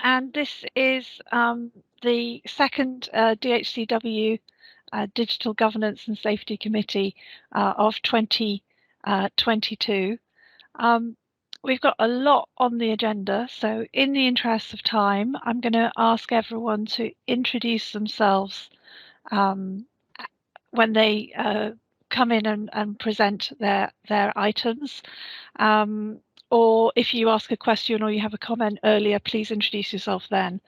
and this is the second DHCW Digital Governance and Safety Committee of 2022. We've got a lot on the agenda, so in the interest of time, I'm going to ask everyone to introduce themselves when they come in and present their items. Or if you ask a question or you have a comment earlier, please introduce yourself then.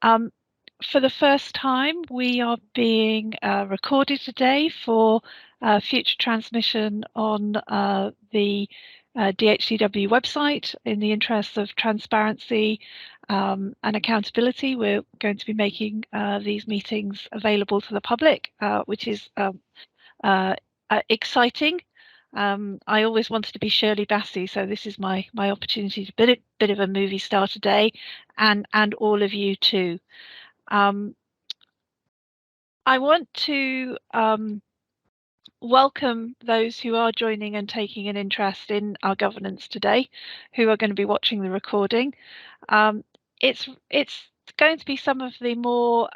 For the first time, we are being recorded today for future transmission on the DHCW website. In the interest of transparency and accountability, we're going to be making these meetings available to the public, which is exciting. I always wanted to be Shirley Bassey, so this is my opportunity to bit of a movie star today, and all of you too. I want to welcome those who are joining and taking an interest in our governance today, who are going to be watching the recording. It's going to be some of the more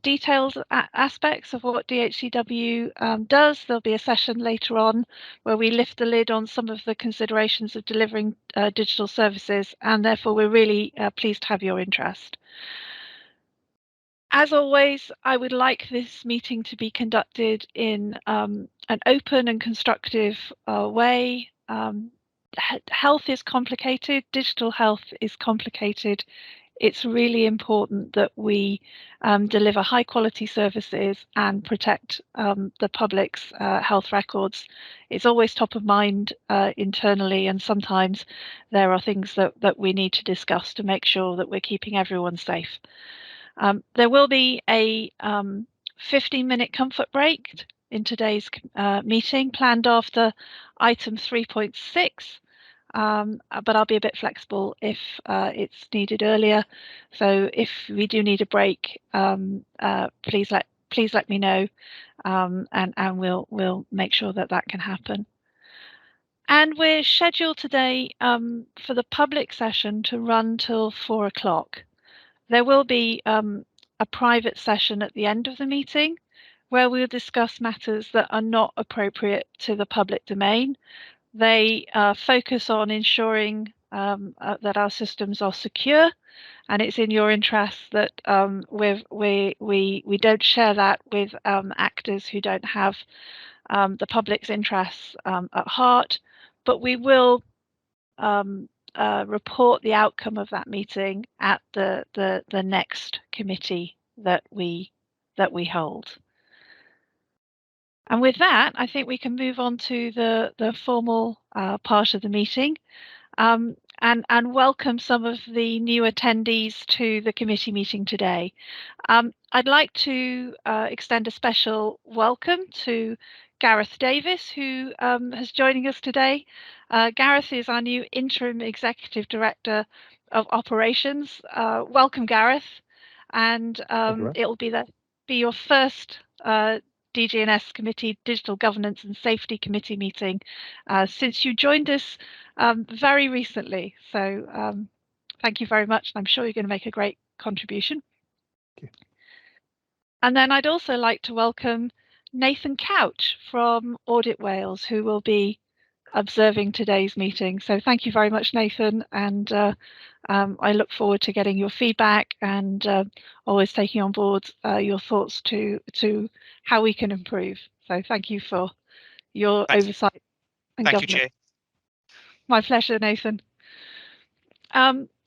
detailed aspects of what DHCW does. There'll be a session later on where we lift the lid on some of the considerations of delivering digital services, and therefore we're really pleased to have your interest. As always, I would like this meeting to be conducted in an open and constructive way. Health is complicated, digital health is complicated. It's really important that we deliver high quality services and protect the public's health records. It's always top of mind internally, and sometimes there are things that we need to discuss to make sure that we're keeping everyone safe. There will be a 15-minute comfort break in today's meeting, planned after item 3.6, but I'll be a bit flexible if it's needed earlier. So if we do need a break, please let me know, and we'll make sure that can happen. And we're scheduled today for the public session to run till 4 o'clock. There will be a private session at the end of the meeting where we'll discuss matters that are not appropriate to the public domain. They focus on ensuring that our systems are secure, and it's in your interest that we don't share that with actors who don't have the public's interests at heart, but we will report the outcome of that meeting at the next committee that we hold. And with that, I think we can move on to the formal part of the meeting, and welcome some of the new attendees to the committee meeting today. I'd like to extend a special welcome to Gareth Davis, who is joining us today. Gareth is our new Interim Executive Director of Operations. Welcome, Gareth. And it'll be your first DG&S Committee, Digital Governance and Safety Committee meeting since you joined us very recently. So thank you very much. I'm sure you're going to make a great contribution. Thank you. And then I'd also like to welcome Nathan Couch from Audit Wales, who will be observing today's meeting. So thank you very much, Nathan, and I look forward to getting your feedback and always taking on board your thoughts to how we can improve. So thank you for your oversight and governance. Thank you, Chair. My pleasure, Nathan.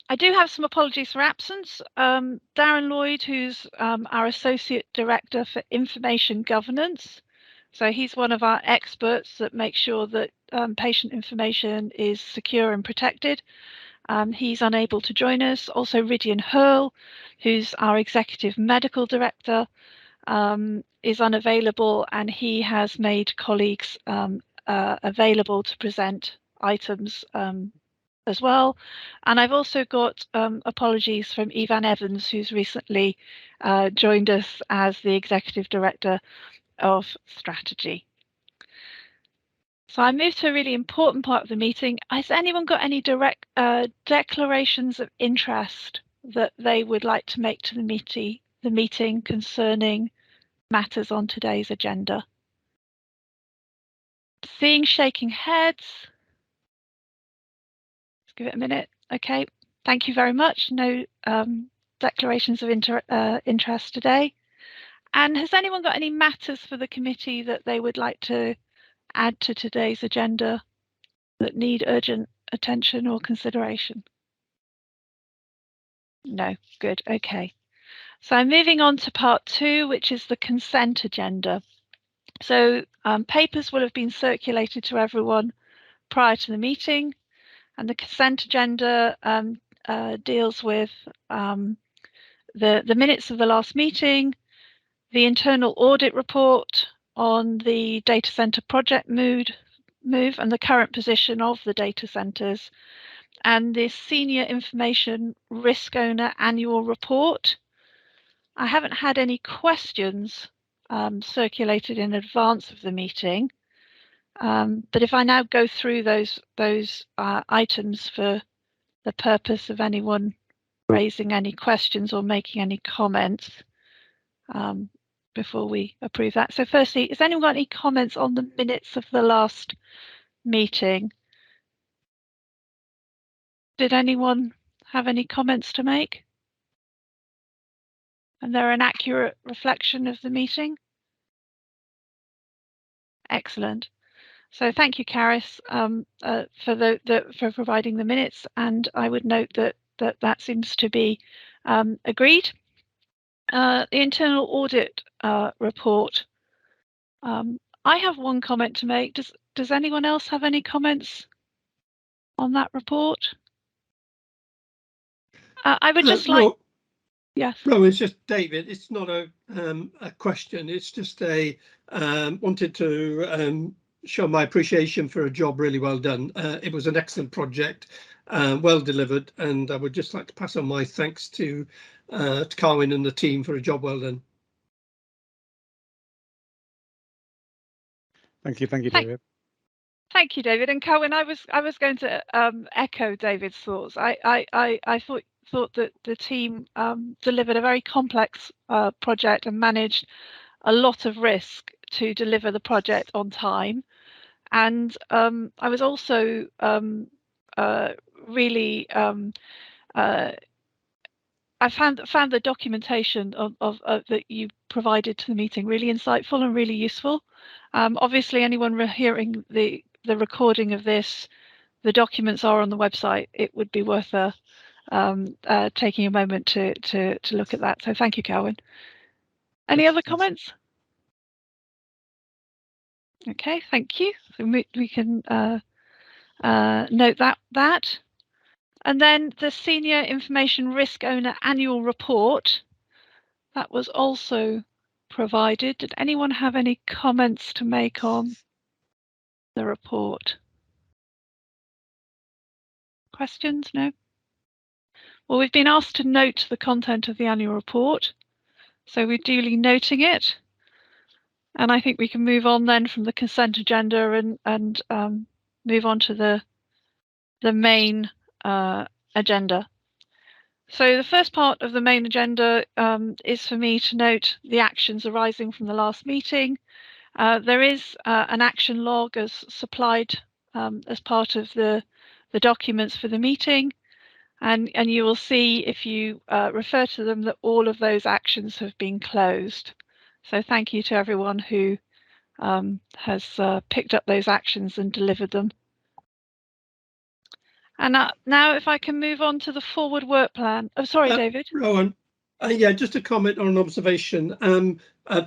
I do have some apologies for absence. Darren Lloyd, who's our Associate Director for Information Governance. So he's one of our experts that makes sure that patient information is secure and protected. He's unable to join us. Also, Rydian Hurl, who's our Executive Medical Director, is unavailable, and he has made colleagues available to present items as well. And I've also got apologies from Ivan Evans, who's recently joined us as the Executive Director of Strategy. So I move to a really important part of the meeting. Has anyone got any direct declarations of interest that they would like to make to the meeting concerning matters on today's agenda? Seeing shaking heads. Let's give it a minute. Okay, thank you very much. No declarations of interest today. And has anyone got any matters for the committee that they would like to add to today's agenda that need urgent attention or consideration? No, good, okay. So I'm moving on to part 2, which is the consent agenda. So papers will have been circulated to everyone prior to the meeting, and the consent agenda deals with the minutes of the last meeting, the internal audit report on the data center project move and the current position of the data centers, and the senior information risk owner annual report. I haven't had any questions circulated in advance of the meeting, but if I now go through those items for the purpose of anyone raising any questions or making any comments before we approve that. So firstly, has anyone got any comments on the minutes of the last meeting? Did anyone have any comments to make? And they're an accurate reflection of the meeting? Excellent. So thank you, Caris, for providing the minutes, and I would note that seems to be agreed. The internal audit report. I have one comment to make. Does anyone else have any comments on that report? I would just like. Yes. No, it's just David. It's not a question. It's just a wanted to show my appreciation for a job really well done. It was an excellent project, well delivered, and I would just like to pass on my thanks to Carwyn and the team for a job well done. Thank you, David. Thank you, David. And Carwyn, I was going to echo David's thoughts. I thought that the team delivered a very complex project and managed a lot of risk to deliver the project on time. And I was also really I found the documentation of that you provided to the meeting really insightful and really useful. Obviously, anyone hearing the recording of this, the documents are on the website. It would be worth taking a moment to look at that. So thank you, Carwyn. Any other comments? Okay, thank you. So we can note that. And then the Senior Information Risk Owner Annual Report, that was also provided. Did anyone have any comments to make on the report? Questions? No? Well, we've been asked to note the content of the annual report, so we're duly noting it. And I think we can move on then from the consent agenda and move on to the main agenda. So the first part of the main agenda is for me to note the actions arising from the last meeting. There is an action log as supplied as part of the documents for the meeting, and you will see if you refer to them that all of those actions have been closed. So thank you to everyone who has picked up those actions and delivered them. And now if I can move on to the forward work plan. Oh, sorry, David. Rowan, yeah, just a comment or an observation.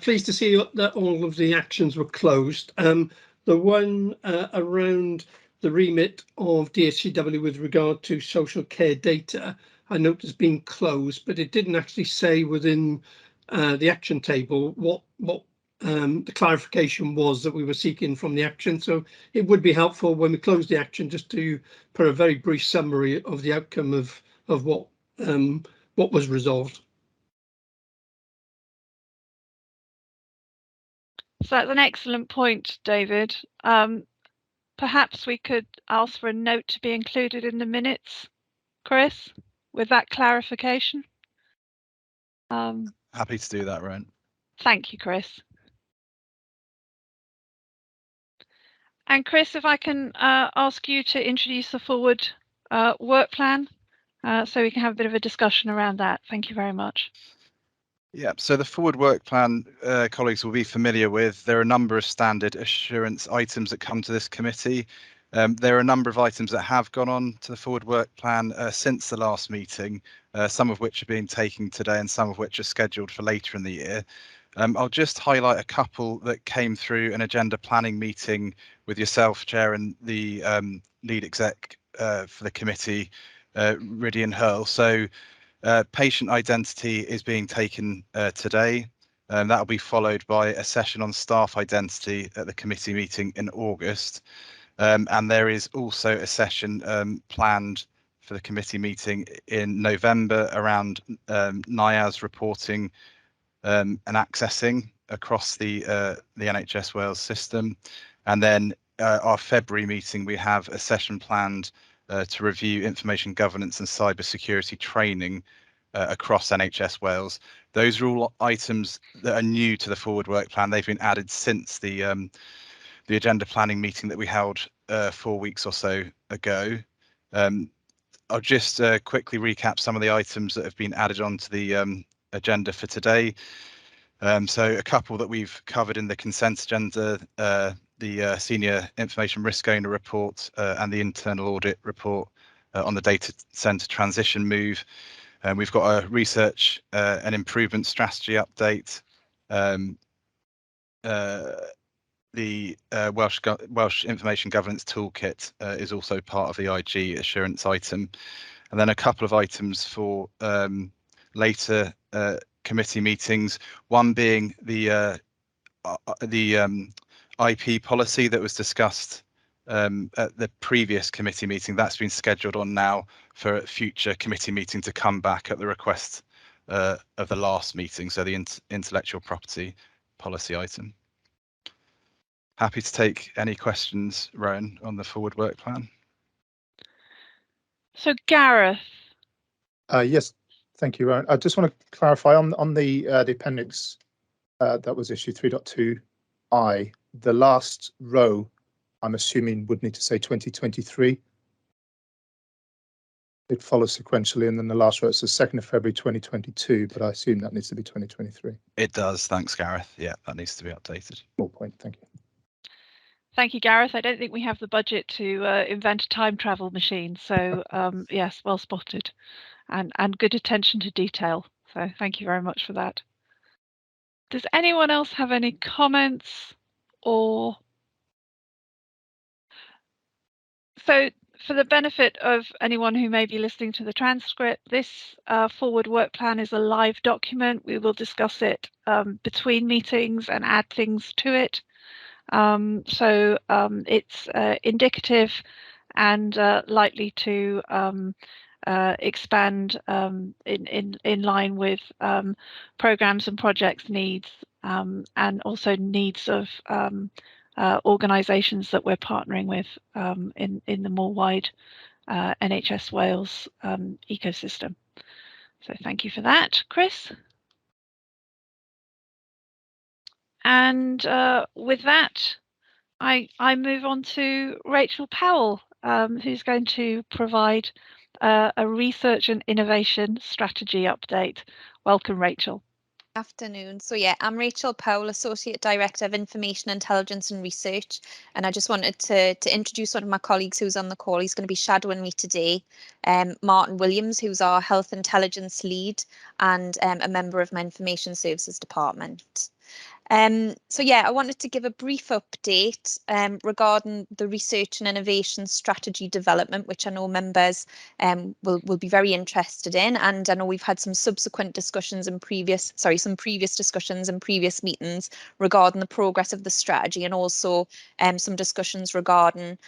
Pleased to see that all of the actions were closed. The one around the remit of DHCW with regard to social care data, I note has been closed, but it didn't actually say within the action table what the clarification was that we were seeking from the action. So it would be helpful when we close the action just to put a very brief summary of the outcome of what was resolved. So that's an excellent point, David. perhaps we could ask for a note to be included in the minutes, Chris, with that clarification. Happy to do that, Rowan. Thank you, Chris. And Chris, if I can ask you to introduce the forward work plan so we can have a bit of a discussion around that. Thank you very much. Yeah, so the forward work plan, colleagues will be familiar with. There are a number of standard assurance items that come to this committee. There are a number of items that have gone on to the forward work plan since the last meeting, some of which are being taken today and some of which are scheduled for later in the year. I'll just highlight a couple that came through an agenda planning meeting with yourself, Chair, and the lead exec for the committee, Rydian Hurl. So patient identity is being taken today. That will be followed by a session on staff identity at the committee meeting in August. And there is also a session planned for the committee meeting in November around NIAS reporting and accessing across the NHS Wales system. And then our February meeting, we have a session planned to review information governance and cybersecurity training across NHS Wales. Those are all items that are new to the forward work plan. They've been added since the agenda planning meeting that we held 4 weeks or so ago. I'll just quickly recap some of the items that have been added onto the agenda for today. So a couple that we've covered in the consent agenda, the Senior Information Risk Owner report and the internal audit report on the data centre transition move. We've got a research and improvement strategy update. The Welsh Information Governance Toolkit is also part of the IG assurance item. And then a couple of items for later committee meetings, one being the IP policy that was discussed at the previous committee meeting. That's been scheduled on now for a future committee meeting to come back at the request of the last meeting, so the intellectual property policy item. Happy to take any questions, Rowan, on the forward work plan. So Gareth. Yes, thank you, Rowan. I just want to clarify on the appendix that was issue 3.2i, the last row, I'm assuming would need to say 2023. It follows sequentially, and then the last row, it's the 2nd of February 2022, but I assume that needs to be 2023. It does, thanks, Gareth. Yeah, that needs to be updated. Small point, thank you. Thank you, Gareth. I don't think we have the budget to invent a time travel machine. So yes, well spotted, and good attention to detail. So thank you very much for that. Does anyone else have any comments or? So for the benefit of anyone who may be listening to the transcript, this forward work plan is a live document. We will discuss it between meetings and add things to it. So it's indicative and likely to expand in line with programs and projects needs and also needs of organisations that we're partnering with in the more wide NHS Wales ecosystem. So thank you for that, Chris. And with that, I move on to Rachel Powell, who's going to provide a research and innovation strategy update. Welcome, Rachel. Afternoon. So yeah, I'm Rachel Powell, Associate Director of Information Intelligence and Research, and I just wanted to introduce one of my colleagues who's on the call. He's going to be shadowing me today, Martin Williams, who's our Health Intelligence Lead and a member of my Information Services Department. So yeah, I wanted to give a brief update regarding the research and innovation strategy development, which I know members will be very interested in. And I know we've had some subsequent discussions in previous discussions and previous meetings regarding the progress of the strategy, and also some discussions regarding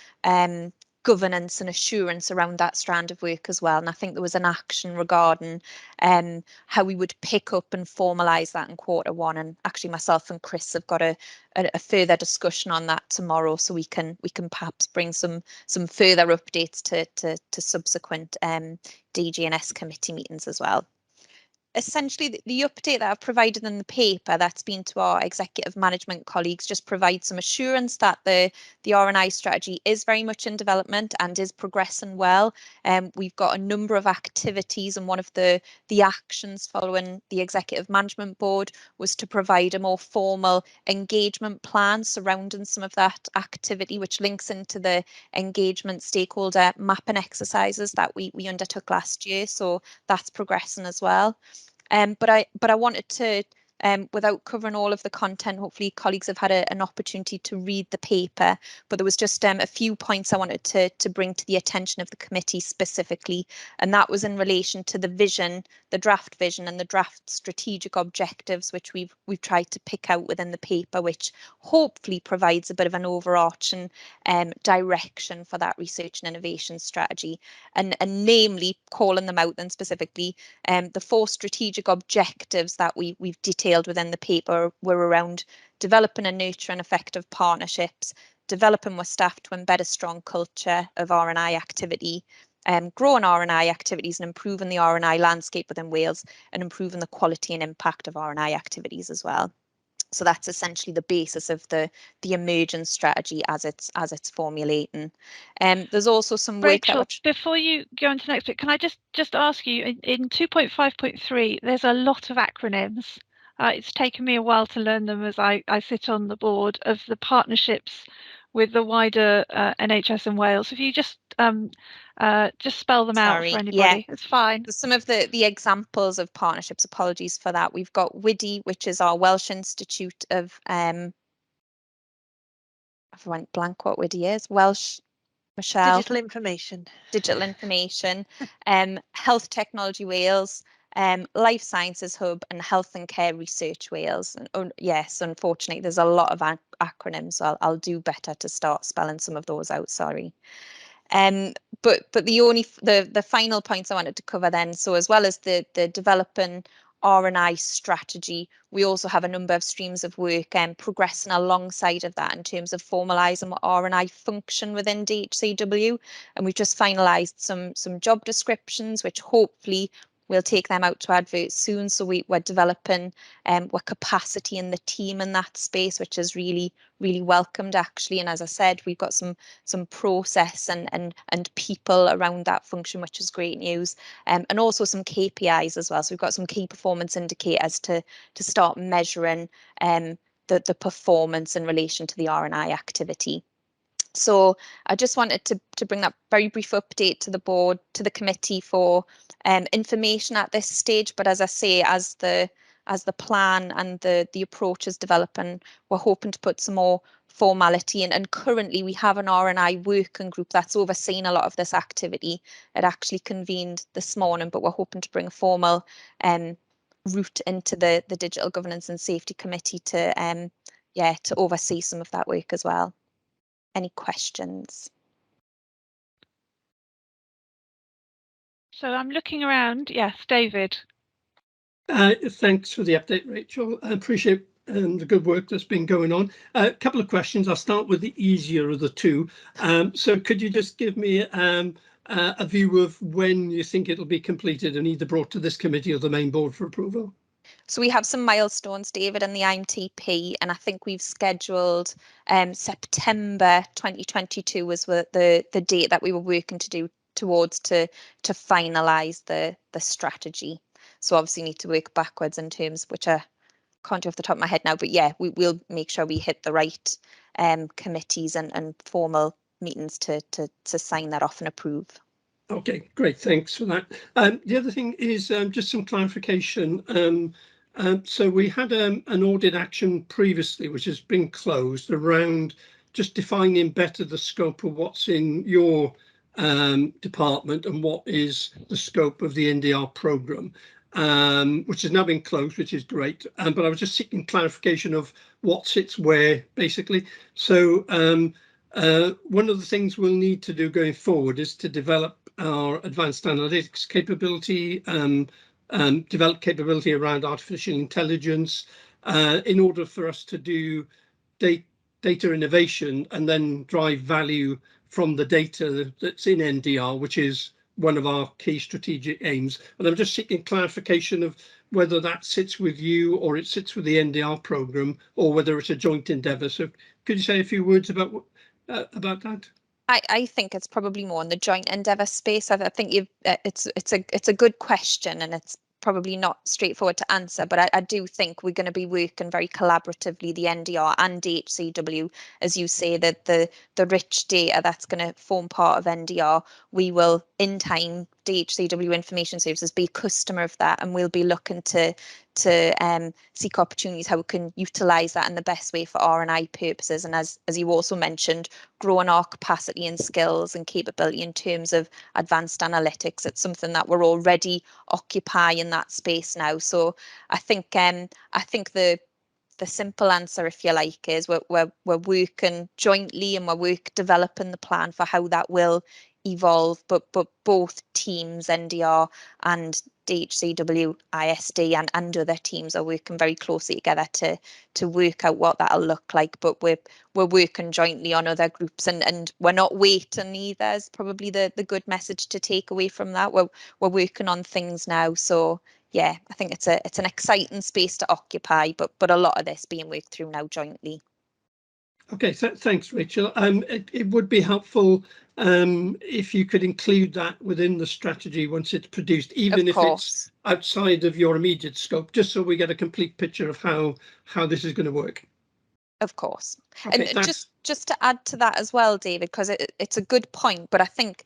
governance and assurance around that strand of work as well. And I think there was an action regarding how we would pick up and formalise that in Q1. And actually myself and Chris have got a further discussion on that tomorrow, so we can perhaps bring some further updates to subsequent DG&S committee meetings as well. Essentially, the update that I've provided in the paper that's been to our executive management colleagues just provides some assurance that the R&I strategy is very much in development and is progressing well. We've got a number of activities, and one of the actions following the executive management board was to provide a more formal engagement plan surrounding some of that activity, which links into the engagement stakeholder mapping exercises that we undertook last year. So that's progressing as well. But I wanted to, without covering all of the content, hopefully colleagues have had an opportunity to read the paper, but there was just a few points I wanted to bring to the attention of the committee specifically, and that was in relation to the vision, the draft vision and the draft strategic objectives, which we've tried to pick out within the paper, which hopefully provides a bit of an overarching direction for that research and innovation strategy, and namely calling them out then specifically. The 4 strategic objectives that we've detailed within the paper were around developing and nurturing effective partnerships, developing with staff to embed a strong culture of R&I activity, growing R&I activities and improving the R&I landscape within Wales, and improving the quality and impact of R&I activities as well. So that's essentially the basis of the emerging strategy as it's formulating. There's also some work. Rachel, before you go on to the next bit, can I just ask you, in 2.5.3, there's a lot of acronyms. It's taken me a while to learn them as I sit on the board of the partnerships with the wider NHS in Wales. If you just spell them out for anybody, yeah. It's fine. Some of the examples of partnerships, apologies for that. We've got WIDI, which is our Welsh Institute of, I went blank what WIDI is. Welsh, Michelle. Digital Information. Digital Information, Health Technology Wales, Life Sciences Hub, and Health and Care Research Wales. And yes, unfortunately, there's a lot of acronyms, so I'll do better to start spelling some of those out, sorry. But the final points I wanted to cover then, so as well as the developing R&I strategy, we also have a number of streams of work progressing alongside of that in terms of formalising what R&I function within DHCW, and we've just finalised some job descriptions, which hopefully we'll take them out to advert soon. So we're developing what capacity in the team in that space, which is really welcomed actually. And as I said, we've got some process and people around that function, which is great news. And also some KPIs as well. So we've got some key performance indicators to start measuring the performance in relation to the R&I activity. So I just wanted to bring that very brief update to the board, to the committee for information at this stage. But as I say, as the plan and the approach is developing, we're hoping to put some more formality in. And currently we have an R&I working group that's overseeing a lot of this activity. It actually convened this morning, but we're hoping to bring a formal route into the Digital Governance and Safety Committee to oversee some of that work as well. Any questions? So I'm looking around. Yes, David. Thanks for the update, Rachel. I appreciate the good work that's been going on. A couple of questions. I'll start with the easier of the two. So could you just give me a view of when you think it'll be completed and either brought to this committee or the main board for approval? So we have some milestones, David, in the IMTP, and I think we've scheduled September 2022 was the date that we were working towards to finalise the strategy. So obviously need to work backwards in terms, which I can't do off the top of my head now, but yeah, we'll make sure we hit the right committees and formal meetings to sign that off and approve. Okay, great, thanks for that. The other thing is just some clarification. So we had an audit action previously, which has been closed, around just defining better the scope of what's in your department and what is the scope of the NDR programme, which has now been closed, which is great. But I was just seeking clarification of what sits where, basically. So One of the things we'll need to do going forward is to develop our advanced analytics capability, develop capability around artificial intelligence, in order for us to do data innovation and then drive value from the data that's in NDR, which is one of our key strategic aims. And I'm just seeking clarification of whether that sits with you or it sits with the NDR programme, or whether it's a joint endeavour. So could you say a few words about that? I think it's probably more in the joint endeavour space. I think you've it's a good question, and it's probably not straightforward to answer, but I do think we're going to be working very collaboratively, the NDR and DHCW, as you say, that the rich data that's going to form part of NDR, we will in time, DHCW Information Services, be a customer of that, and we'll be looking to seek opportunities how we can utilise that in the best way for R&I purposes, and as you also mentioned, growing our capacity and skills and capability in terms of advanced analytics. It's something that we're already occupying that space now. So I think the simple answer, if you like, is we're working jointly, and we're developing the plan for how that will evolve, but both teams, NDR and DHCW, ISD and other teams, are working very closely together to work out what that'll look like. But we're working jointly on other groups, and we're not waiting either, is probably the good message to take away from that. We're working on things now. So yeah, I think it's an exciting space to occupy, but a lot of this being worked through now jointly. Okay, thanks, Rachel. It would be helpful if you could include that within the strategy once it's produced, even if it's outside of your immediate scope, just so we get a complete picture of how this is going to work. Of course. Okay, and just to add to that as well, David, because it's a good point, but I think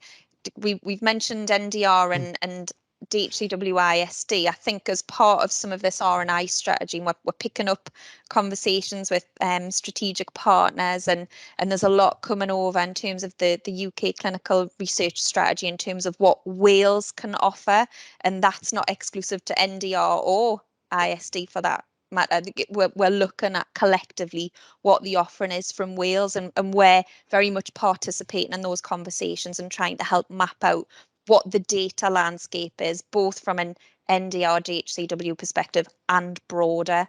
we've mentioned NDR and DHCW ISD. I think as part of some of this R&I strategy, we're picking up conversations with strategic partners, and there's a lot coming over in terms of the UK clinical research strategy in terms of what Wales can offer, and that's not exclusive to NDR or ISD for that matter. We're looking at collectively what the offering is from Wales, and we're very much participating in those conversations and trying to help map out what the data landscape is, both from an NDR DHCW perspective and broader.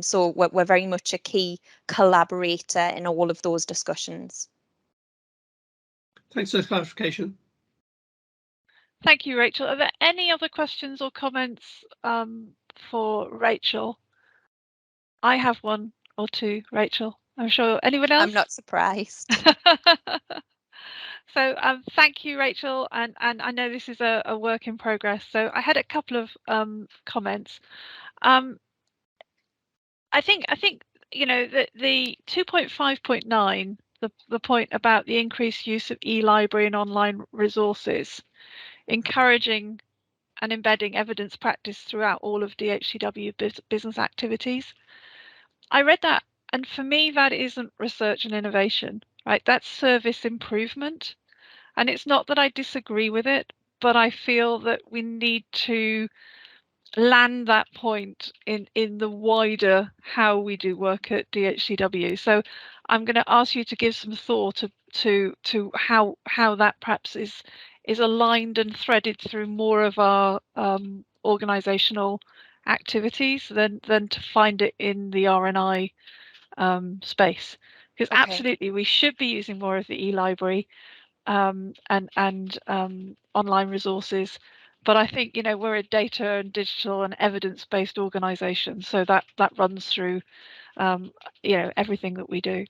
So we're very much a key collaborator in all of those discussions. Thanks for the clarification. Thank you, Rachel. Are there any other questions or comments for Rachel? I have one or two, Rachel. I'm sure anyone else? I'm not surprised. So thank you, Rachel, and I know this is a work in progress. So I had a couple of comments. I think you know the 2.5.9, the point about the increased use of e-library and online resources, encouraging and embedding evidence practice throughout all of DHCW business activities. I read that, and for me that isn't research and innovation, right? That's service improvement. And it's not that I disagree with it, but I feel that we need to land that point in the wider how we do work at DHCW. So I'm going to ask you to give some thought to how that perhaps is aligned and threaded through more of our organisational activities than to find it in the R&I space. Because absolutely we should be using more of the e-library and online resources, but I think we're a data and digital and evidence-based organisation, so that runs through everything that we do.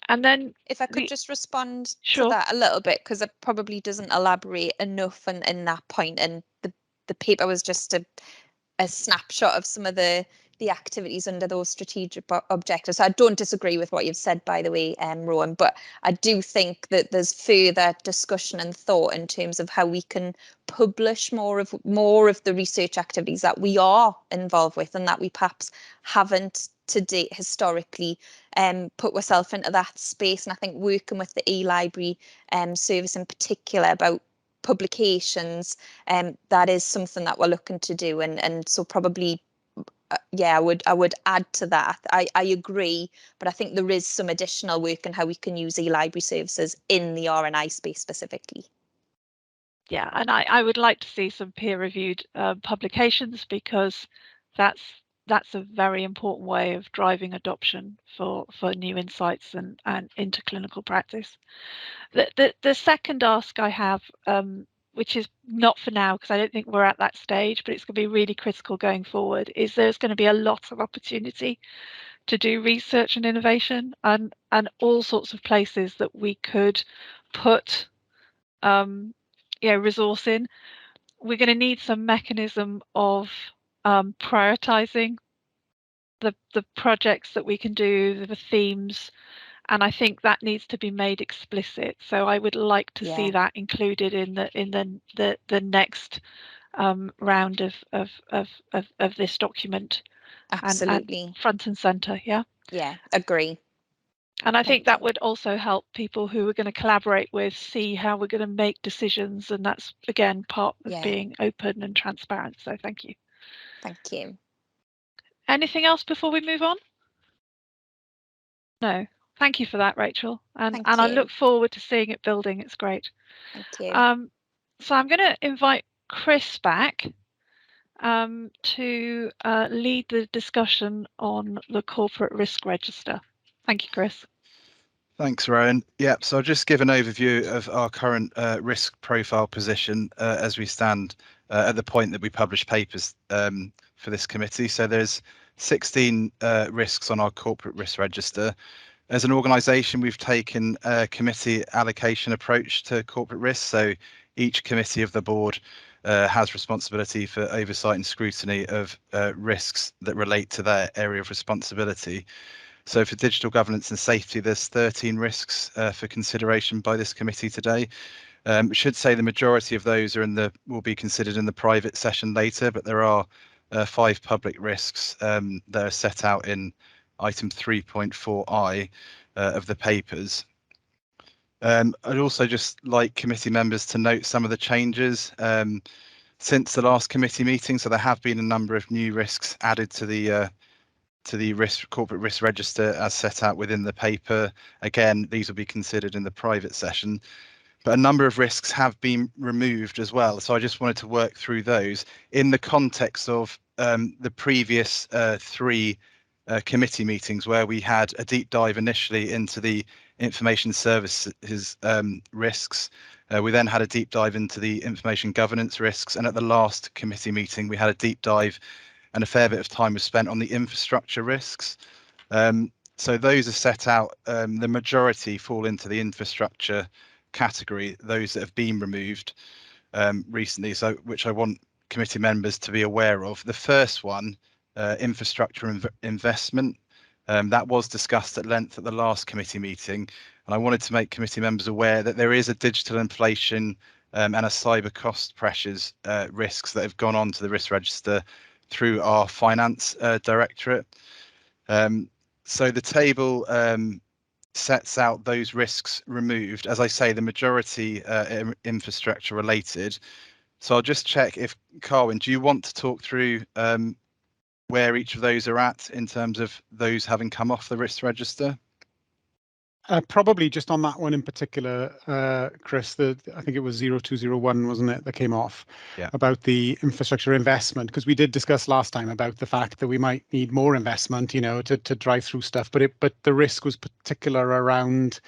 And then if I could just respond Sure. to that a little bit, because it probably doesn't elaborate enough in that point, and the paper was just a snapshot of some of the activities under those strategic objectives. So I don't disagree with what you've said, by the way, Rowan, but I do think that there's further discussion and thought in terms of how we can publish more of the research activities that we are involved with and that we perhaps haven't to date historically put ourselves into that space. And I think working with the e-library service in particular about publications, that is something that we're looking to do, and so probably yeah, I would add to that. I agree, but I think there is some additional work on how we can use e-library services in the R&I space specifically. Yeah, and I would like to see some peer-reviewed publications, because that's a very important way of driving adoption for new insights and into clinical practice. The second ask I have, which is not for now because I don't think we're at that stage, but it's going to be really critical going forward, is there's going to be a lot of opportunity to do research and innovation, and all sorts of places that we could put resource in. We're going to need some mechanism of prioritizing the projects that we can do, the themes, and I think that needs to be made explicit. So I would like to see that included in the next round of this document. Absolutely. And front and center. Yeah, agree. And I think that would also help people who we're going to collaborate with see how we're going to make decisions, and that's again part of being open and transparent. So thank you. Thank you. Anything else before we move on? No. Thank you for that, Rachel. And I look forward to seeing it building. It's great. Thank you. So I'm going to invite Chris back to lead the discussion on the corporate risk register. Thank you, Chris. Thanks, Rowan. Yep, so I'll just give an overview of our current risk profile position as we stand at the point that we publish papers for this committee. So there's 16 risks on our corporate risk register. As an organisation, we've taken a committee allocation approach to corporate risk. So each committee of the board has responsibility for oversight and scrutiny of risks that relate to their area of responsibility. So for digital governance and safety, there's 13 risks for consideration by this committee today. Should say the majority of those will be considered in the private session later, but there are 5 public risks that are set out in item 3.4i of the papers. I'd also just like committee members to note some of the changes since the last committee meeting. So there have been a number of new risks added to the corporate risk register as set out within the paper. Again, these will be considered in the private session, but a number of risks have been removed as well. So I just wanted to work through those in the context of the previous 3 committee meetings, where we had a deep dive initially into the information services risks. We then had a deep dive into the information governance risks, and at the last committee meeting we had a deep dive and a fair bit of time was spent on the infrastructure risks. So those are set out. The majority fall into the infrastructure category, those that have been removed recently, so which I want committee members to be aware of. The first one, infrastructure investment, that was discussed at length at the last committee meeting, and I wanted to make committee members aware that there is a digital inflation and a cyber cost pressures risks that have gone on to the risk register through our finance directorate. So the table sets out those risks removed. As I say, the majority infrastructure related. So I'll just check if, Carwyn, do you want to talk through where each of those are at in terms of those having come off the risk register? Probably just on that one in particular, Chris, I think it was 0201, wasn't it, that came off about the infrastructure investment, because we did discuss last time about the fact that we might need more investment, to drive through stuff, but the risk was particular around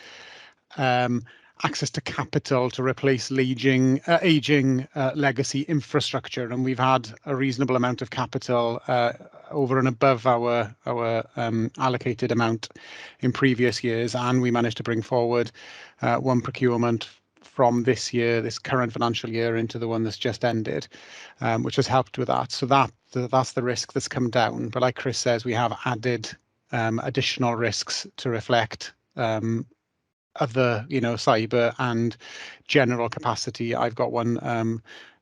access to capital to replace aging legacy infrastructure, and we've had a reasonable amount of capital over and above our allocated amount in previous years, and we managed to bring forward one procurement from this current financial year, into the one that's just ended, which has helped with that. So that's the risk that's come down. But like Chris says, we have added additional risks to reflect other, cyber and general capacity. I've got one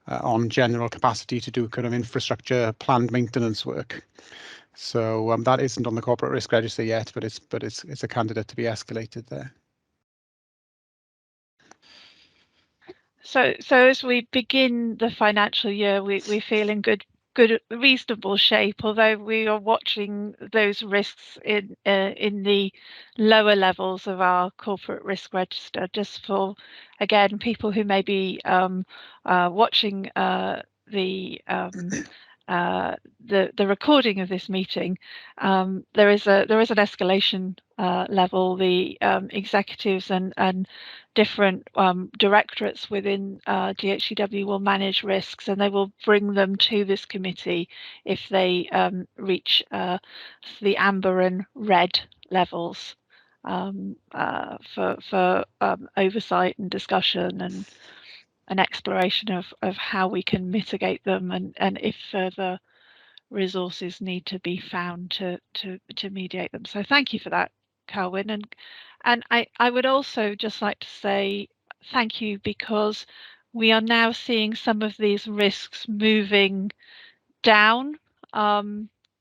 on general capacity to do kind of infrastructure planned maintenance work. So that isn't on the corporate risk register yet, but it's a candidate to be escalated there. So as we begin the financial year, we feel in good good, reasonable shape, although we are watching those risks in the lower levels of our corporate risk register, just for, again, people who may be watching the recording of this meeting. There is an escalation level. The executives and different directorates within DHCW will manage risks, and they will bring them to this committee if they reach the amber and red levels for oversight and discussion and an exploration of how we can mitigate them, and if further resources need to be found to mediate them. So thank you for that, Carwyn. And I would also just like to say thank you, because we are now seeing some of these risks moving down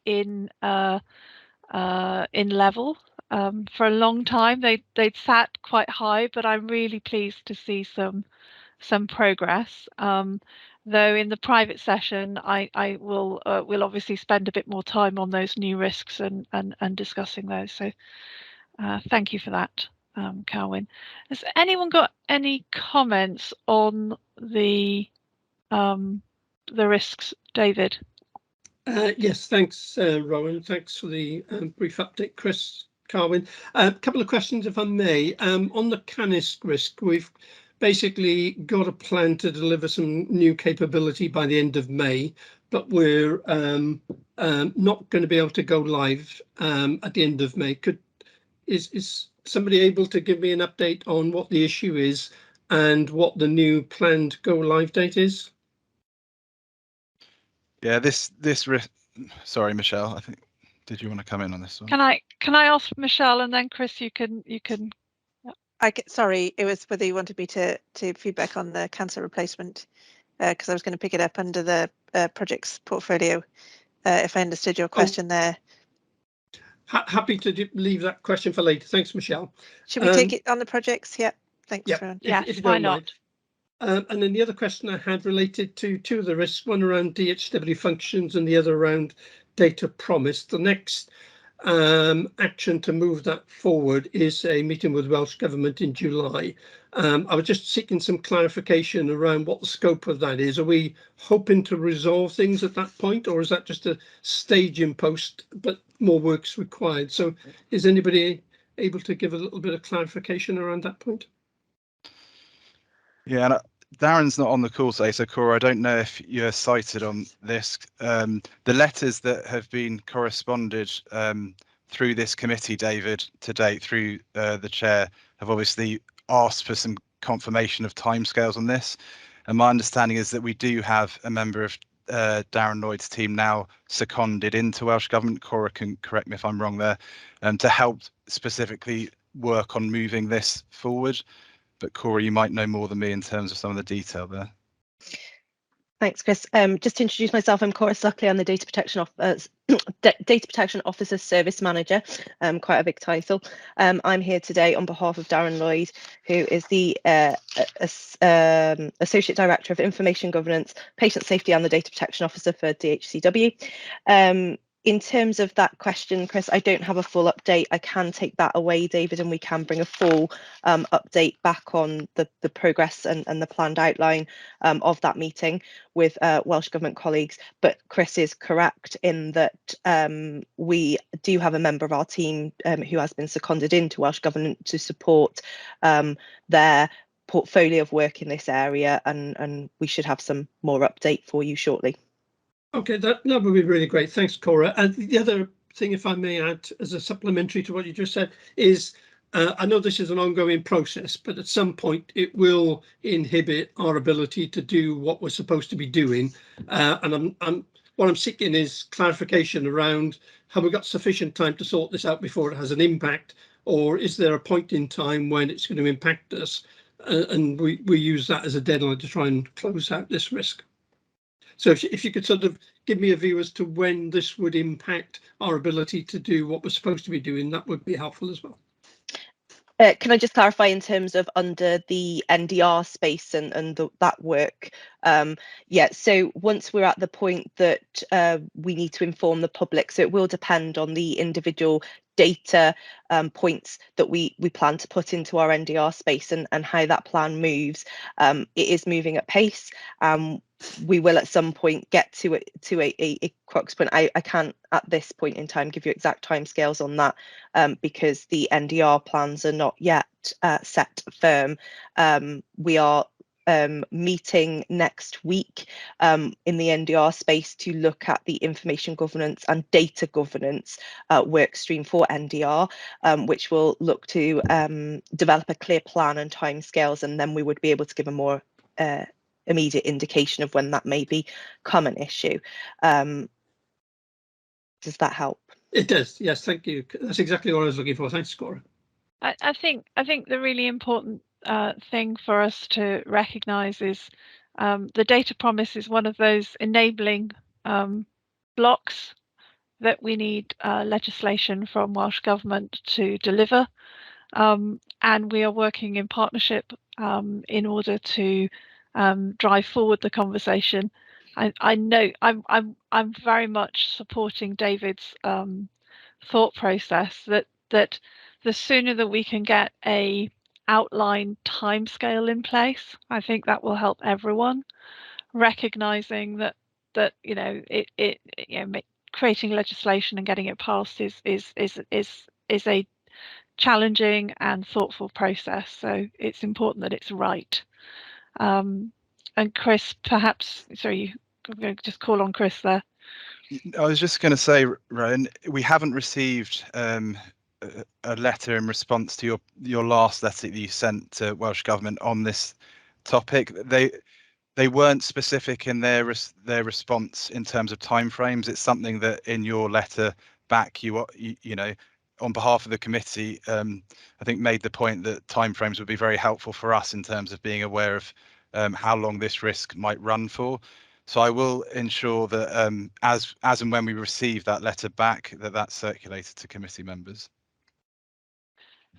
in level. For a long time they'd sat quite high, but I'm really pleased to see some progress. Though in the private session, I will obviously spend a bit more time on those new risks and discussing those. So thank you for that, Carwyn. Has anyone got any comments on the risks, David? Yes, thanks, Rowan. Thanks for the brief update, Chris, Carwyn. A couple of questions, if I may. On the Canis risk, we've basically got a plan to deliver some new capability by the end of May, but we're not going to be able to go live at the end of May. Is somebody able to give me an update on what the issue is and what the new planned go live date is? Yeah, this risk. Sorry, Michelle. I think. Did you want to come in on this one? Can I ask Michelle, and then Chris, you can. Sorry, it was whether you wanted me to feedback on the cancer replacement, because I was going to pick it up under the projects portfolio, if I understood your question there. Happy to leave that question for later. Thanks, Michelle. Should we take it on the projects? Yeah, thanks. Yeah, yes, why not? And then the other question I had related to two of the risks, one around DHW functions and the other around data promise. The next action to move that forward is a meeting with Welsh Government in July. I was just seeking some clarification around what the scope of that is. Are we hoping to resolve things at that point, or is that just a staging post, but more work's required? So is anybody able to give a little bit of clarification around that point? Yeah, and Darren's not on the call today, so Cora, I don't know if you're cited on this. The letters that have been corresponded through this committee, David, to date through the chair, have obviously asked for some confirmation of timescales on this. And my understanding is that we do have a member of Darren Lloyd's team now seconded into Welsh Government. Cora can correct me if I'm wrong there, to help specifically work on moving this forward. But Cora, you might know more than me in terms of some of the detail there. Thanks, Chris. Just to introduce myself, I'm Cora Suckley. I'm the Data Protection Officer Service Manager, quite a big title. I'm here today on behalf of Darren Lloyd, who is the Associate Director of Information Governance, Patient Safety and the Data Protection Officer for DHCW. In terms of that question, Chris, I don't have a full update. I can take that away, David, and we can bring a full update back on the progress and the planned outline of that meeting with Welsh Government colleagues. But Chris is correct in that we do have a member of our team who has been seconded into Welsh Government to support their portfolio of work in this area, and we should have some more update for you shortly. Okay, that would be really great. Thanks, Cora. And the other thing, if I may add, as a supplementary to what you just said, is I know this is an ongoing process, but at some point it will inhibit our ability to do what we're supposed to be doing. And what I'm seeking is clarification around, have we got sufficient time to sort this out before it has an impact, or is there a point in time when it's going to impact us? And we use that as a deadline to try and close out this risk. So if you could sort of give me a view as to when this would impact our ability to do what we're supposed to be doing, that would be helpful as well. Can I just clarify in terms of under the NDR space and that work? Yeah, so once we're at the point that we need to inform the public, so it will depend on the individual data points that we plan to put into our NDR space and how that plan moves. It is moving at pace. We will at some point get to a crux point. I can't at this point in time give you exact timescales on that because the NDR plans are not yet set firm. We are meeting next week in the NDR space to look at the information governance and data governance work stream for NDR, which will look to develop a clear plan and timescales, and then we would be able to give a more immediate indication of when that may become an issue. Does that help? It does, yes, thank you. That's exactly what I was looking for. Thanks, Cora. I think the really important thing for us to recognise is the data promise is one of those enabling blocks that we need legislation from Welsh Government to deliver, and we are working in partnership in order to drive forward the conversation. I know I'm very much supporting David's thought process that the sooner that we can get a outline timescale in place, I think that will help everyone, recognizing that you know creating legislation and getting it passed is a challenging and thoughtful process. So it's important that it's right. And Chris, perhaps, sorry, I'm going to just call on Chris there. I was just going to say, Rowan, we haven't received a letter in response to your last letter that you sent to Welsh Government on this topic. They weren't specific in their response in terms of timeframes. It's something that in your letter back, you know, on behalf of the committee, I think made the point that timeframes would be very helpful for us in terms of being aware of how long this risk might run for. So I will ensure that as and when we receive that letter back, that's circulated to committee members.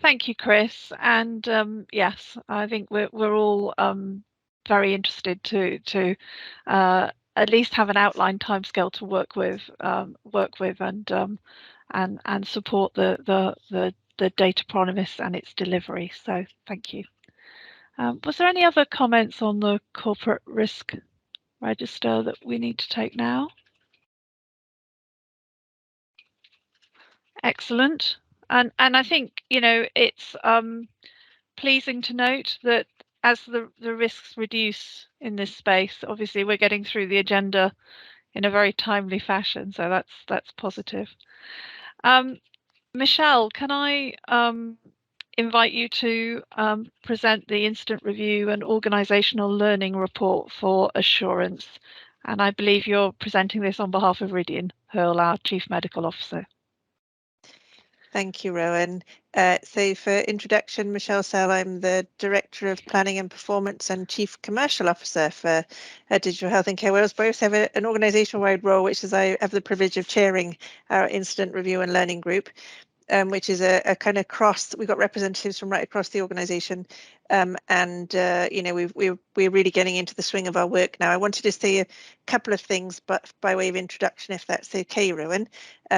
Thank you, Chris. And yes, I think we're all very interested to at least have an outline timescale to work with and support the data promise and its delivery. So thank you. Was there any other comments on the corporate risk register that we need to take now? Excellent. And I think, you know, it's pleasing to note that as the risks reduce in this space, obviously we're getting through the agenda in a very timely fashion, so that's positive. Michelle, can I invite you to present the incident review and organisational learning report for assurance? And I believe you're presenting this on behalf of Rydian Hurl, our Chief Medical Officer. Thank you, Rowan. So for introduction, Michelle Sell, I'm the Director of Planning and Performance and Chief Commercial Officer for Digital Health and Care Wales. Both have an organisational-wide role, which is I have the privilege of chairing our Incident Review and Learning Group, which is a kind of we've got representatives from right across the organisation, and you know, we're really getting into the swing of our work now. I wanted to say a couple of things, but by way of introduction, if that's okay, Rowan,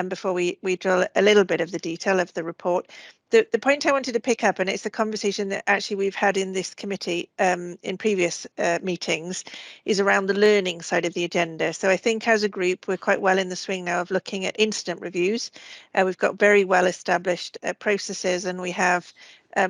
before we drill a little bit of the detail of the report. The point I wanted to pick up, and it's the conversation that actually we've had in this committee in previous meetings, is around the learning side of the agenda. So I think as a group, we're quite well in the swing now of looking at incident reviews. We've got very well established processes, and we have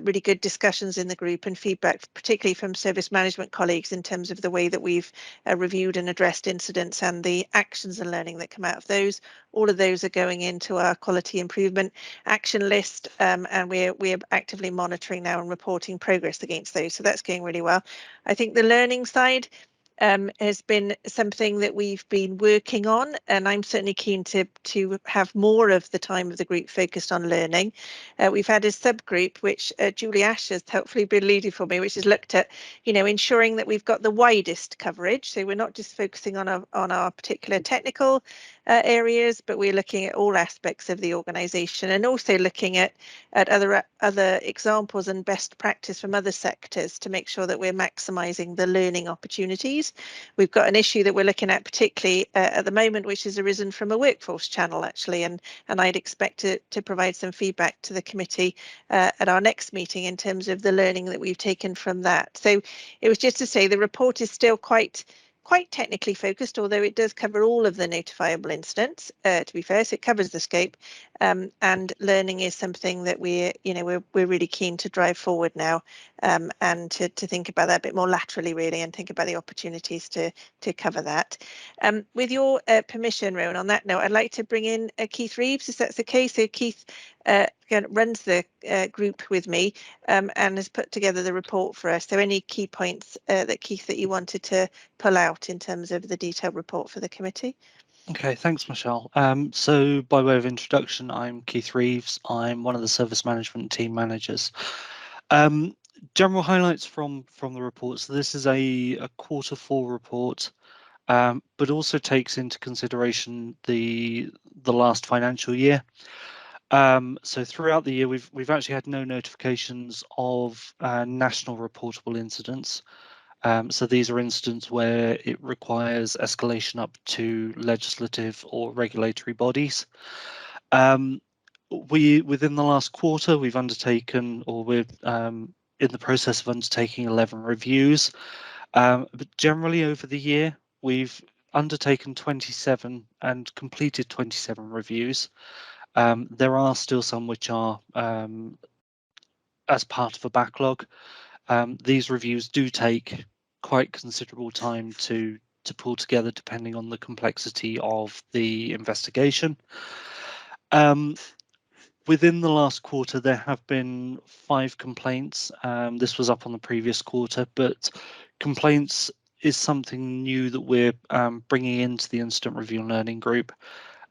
really good discussions in the group and feedback, particularly from service management colleagues, in terms of the way that we've reviewed and addressed incidents and the actions and learning that come out of those. All of those are going into our quality improvement action list, and we're actively monitoring now and reporting progress against those. So that's going really well. I think the learning side, has been something that we've been working on, and I'm certainly keen to have more of the time of the group focused on learning. We've had a subgroup which Julie Ash has helpfully been leading for me, which has looked at, you know, ensuring that we've got the widest coverage. So we're not just focusing on our particular technical areas, but we're looking at all aspects of the organisation, and also looking at other examples and best practice from other sectors to make sure that we're maximising the learning opportunities. We've got an issue that we're looking at particularly at the moment, which has arisen from a workforce channel actually, and I'd expect to provide some feedback to the committee at our next meeting in terms of the learning that we've taken from that. So it was just to say the report is still quite technically focused, although it does cover all of the notifiable incidents, to be fair, so it covers the scope, and learning is something that we're really keen to drive forward now, and to think about that a bit more laterally really, and think about the opportunities to cover that. With your permission, Rowan, on that note, I'd like to bring in Keith Reeves, if that's okay. So Keith runs the group with me, and has put together the report for us. So any key points that Keith that you wanted to pull out in terms of the detailed report for the committee? Okay, thanks, Michelle. So by way of introduction, I'm Keith Reeves. I'm one of the service management team managers. General highlights from the report. So this is a Q4 report, but also takes into consideration the last financial year. So throughout the year, we've actually had no notifications of national reportable incidents. So these are incidents where it requires escalation up to legislative or regulatory bodies. Within the last quarter, we've undertaken, or we're in the process of undertaking 11 reviews. But generally over the year, we've undertaken 27 and completed 27 reviews. There are still some which are as part of a backlog. These reviews do take quite considerable time to pull together, depending on the complexity of the investigation. Within the last quarter, there have been 5 complaints. This was up on the previous quarter, but complaints is something new that we're bringing into the Incident Review and Learning Group.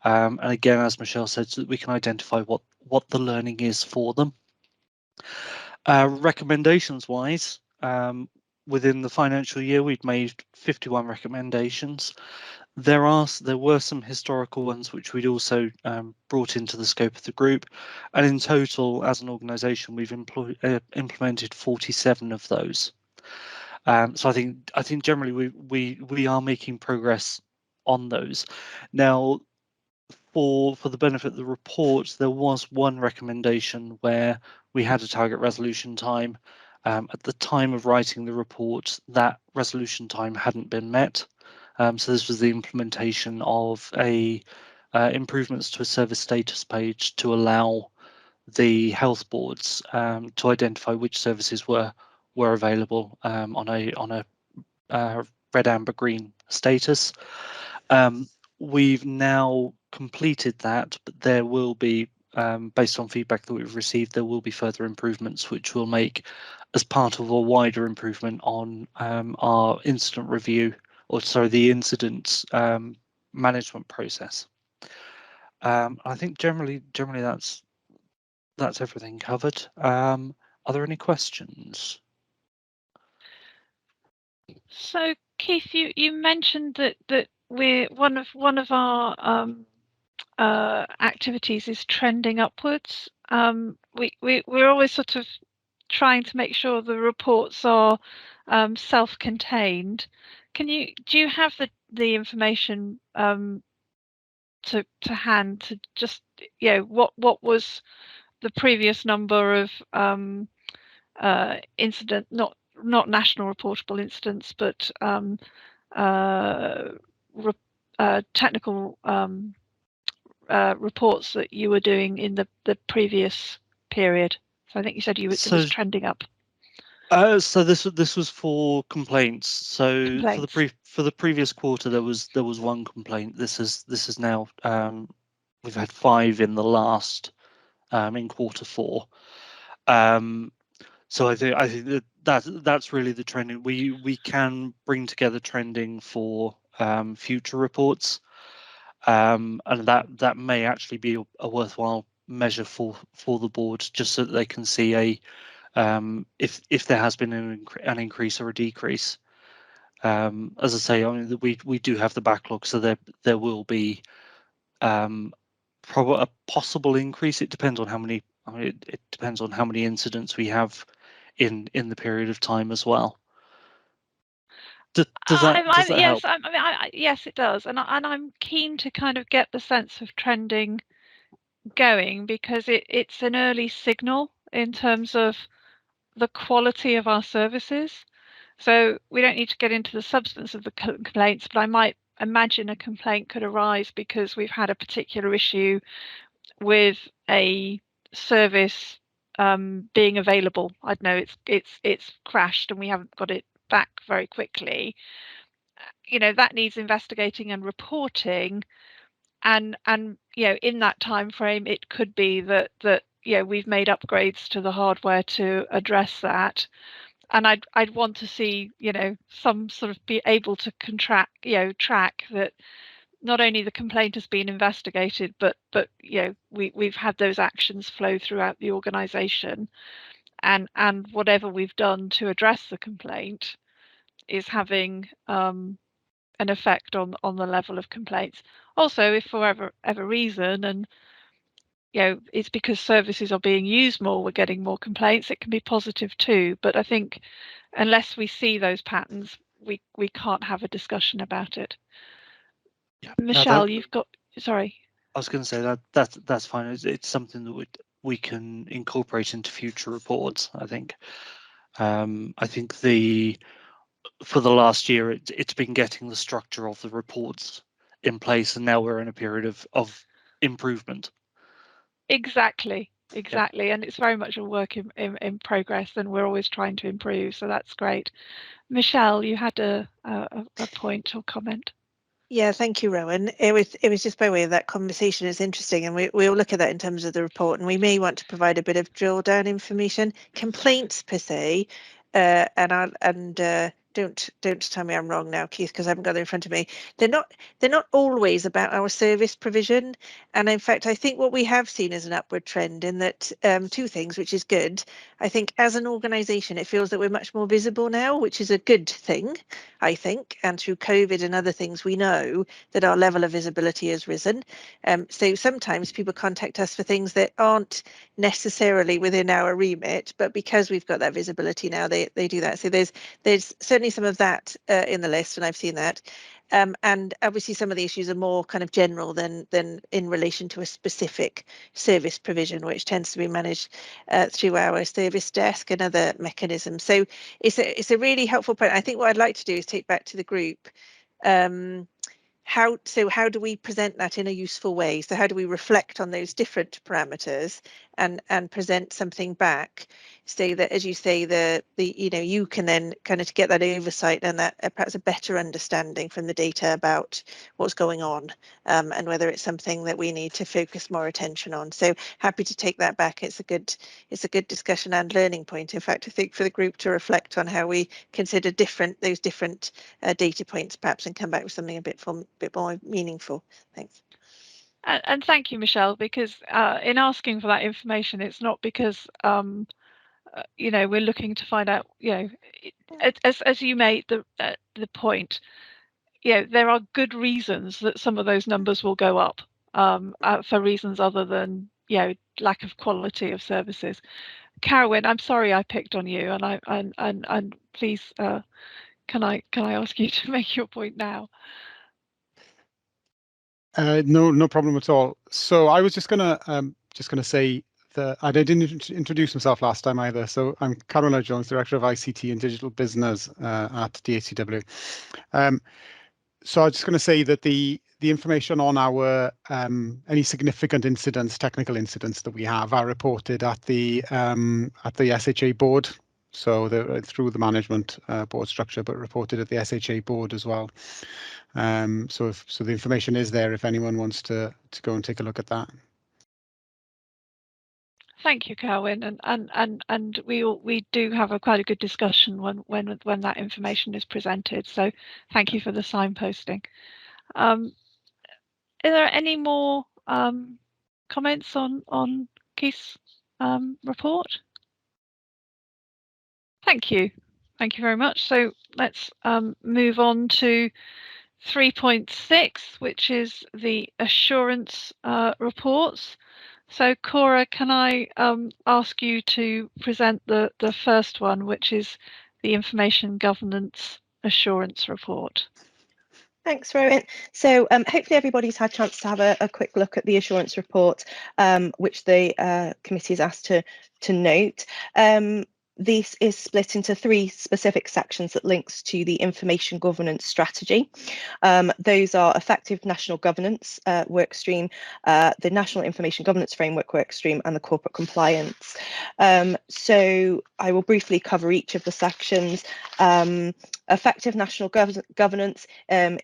And again, as Michelle said, so that we can identify what the learning is for them. Recommendations wise, within the financial year, we'd made 51 recommendations. There were some historical ones which we'd also brought into the scope of the group, and in total, as an organisation, we've implemented 47 of those. So I think generally we are making progress on those. Now, for the benefit of the report, there was one recommendation where we had a target resolution time. At the time of writing the report, that resolution time hadn't been met. So this was the implementation of improvements to a service status page to allow the health boards to identify which services were available on a red, amber, green status. We've now completed that, but there will be, based on feedback that we've received, there will be further improvements which we'll make as part of a wider improvement on our incident review, or sorry, the incident management process. I think generally that's everything covered. Are there any questions? So Keith, you mentioned that we're one of our activities is trending upwards. We're always sort of trying to make sure the reports are self-contained. Do you have the information to hand to just, you know, what was the previous number of incident, not national reportable incidents, but technical reports that you were doing in the previous period? So I think you said it was trending up. So this was for complaints. So for the previous quarter, there was one complaint. This is now we've had 5 in the last in Q4. So I think that's really the trending. We can bring together trending for future reports, and that may actually be a worthwhile measure for the board, just so that they can see if there has been an increase or a decrease. As I say, I mean, we do have the backlog, so there will be probably a possible increase. It depends on how many. I mean, it depends on how many incidents we have in the period of time as well. Does that yes, help? Yes, it does, and I'm keen to kind of get the sense of trending going, because it's an early signal in terms of the quality of our services. So we don't need to get into the substance of the complaints, but I might imagine a complaint could arise because we've had a particular issue with a service being available. I don't know, it's crashed and we haven't got it back very quickly. You know, that needs investigating and reporting, and you know, in that time frame, it could be that you know, we've made upgrades to the hardware to address that. And I'd want to see, you know, some sort of be able to track that not only the complaint has been investigated, but you know, we've had those actions flow throughout the organisation, and whatever we've done to address the complaint is having an effect on the level of complaints. Also, if for whatever reason, and you know, it's because services are being used more, we're getting more complaints, it can be positive too. But I think unless we see those patterns, we can't have a discussion about it. Yeah, Michelle, you've got, sorry. I was going to say that's fine. It's something that we can incorporate into future reports. I think. I think for the last year, it's been getting the structure of the reports in place, and now we're in a period of improvement. Exactly. And it's very much a work in progress, and we're always trying to improve, so that's great. Michelle, you had a point or comment. Yeah, thank you, Rowan. It was just by way of that conversation. It's interesting, and we'll look at that in terms of the report, and we may want to provide a bit of drill down information. Complaints per se, don't tell me I'm wrong now, Keith, because I haven't got it in front of me. They're not always about our service provision, and in fact, I think what we have seen is an upward trend in that two things, which is good. I think as an organisation, it feels that we're much more visible now, which is a good thing, I think, and through COVID and other things, we know that our level of visibility has risen. So sometimes people contact us for things that aren't necessarily within our remit, but because we've got that visibility now, they do that. So there's certainly some of that in the list, and I've seen that. And obviously some of the issues are more kind of general than in relation to a specific service provision, which tends to be managed through our service desk and other mechanisms. So it's a really helpful point. I think what I'd like to do is take back to the group. How do we present that in a useful way? So how do we reflect on those different parameters and present something back, so that, as you say, the you know, you can then kind of get that oversight and that perhaps a better understanding from the data about what's going on, and whether it's something that we need to focus more attention on. So happy to take that back. It's a good discussion and learning point. In fact, I think for the group to reflect on how we consider those different data points, perhaps, and come back with something a bit more meaningful. Thanks. And thank you, Michelle, because in asking for that information, it's not because you know, we're looking to find out, you know, as you made the point, you know, there are good reasons that some of those numbers will go up for reasons other than, you know, lack of quality of services. Carwyn, I'm sorry I picked on you, and please, can I ask you to make your point now? No problem at all. So I was just gonna say that I didn't introduce myself last time either. So I'm Caroline Jones, Director of ICT and Digital Business at DHCW. So I was just going to say that the information on our any significant incidents, technical incidents that we have, are reported at the SHA board. So through the management board structure, but reported at the SHA board as well. So the information is there if anyone wants to go and take a look at that. thank you, Kerwin, and we do have quite a good discussion when that information is presented. So thank you for the signposting. Are there any more comments on Keith's report? Thank you very much. So let's move on to 3.6, which is the assurance reports. So Cora, can I ask you to present the first one, which is the Information Governance Assurance Report? Thanks, Rowan. So hopefully everybody's had a chance to have a quick look at the assurance report, which the committee is asked to note. This is split into 3 specific sections that links to the information governance strategy. Those are effective national governance workstream, the National Information Governance Framework workstream, and the corporate compliance. So I will briefly cover each of the sections. Effective national governance